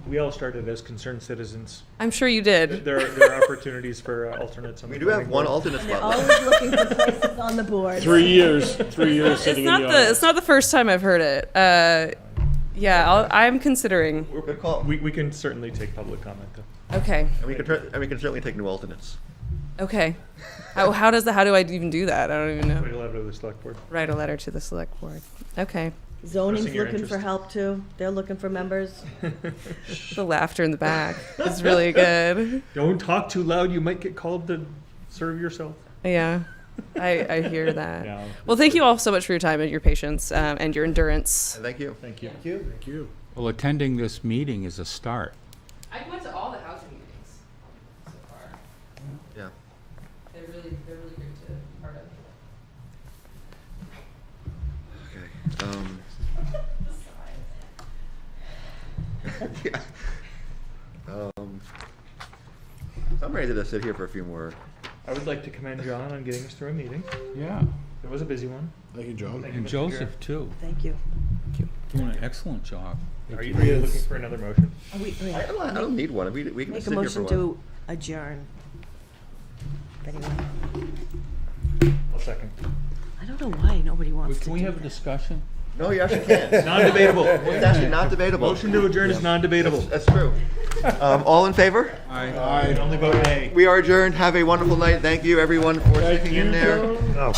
We all started as concerned citizens. I'm sure you did. There are opportunities for alternates on the We do have planning one board. alternate And they're spot. always looking for places on the board. 3 years. 3 years It's sitting in not the the audience. it's not the first time I've heard it. Yeah, I'm considering. Good call. We can certainly take public comment, though. Okay. And we can certainly take new alternates. Okay. How do I even do that? I don't even know. Write a letter to the select board. Write a letter to the select board. Okay. Zoning's Expressing your looking for interest. help too. They're looking for members. The laughter in the back is really good. Don't talk too loud. You might get called to serve yourself. Yeah, I hear that. Yeah. Well, thank you all so much for your time and your patience and your endurance. Thank you. Thank you. Thank you. Well, attending this meeting is a start. I went to all the housing meetings so far. Yeah. They're really great to be part of. Okay. Yeah. So I'm ready to just sit here for a few more. I would like to commend John on getting us through a meeting. Yeah. It was a busy one. Thank you, John. Thank you, And Mr. Joseph, too. Thank you. Doing an excellent job. Are you looking for another motion? I don't need one. We can Make a sit here for motion a while. to adjourn. Anyone? I'll second. I don't know why nobody wants to Can we do have a that. discussion? No, you actually can't. It's non-debatable. It's actually not debatable. Motion to adjourn is non-debatable. That's true. All in favor? I only vote nay. We are adjourned. Have a wonderful night. Thank you, everyone, for sticking in there. Oh.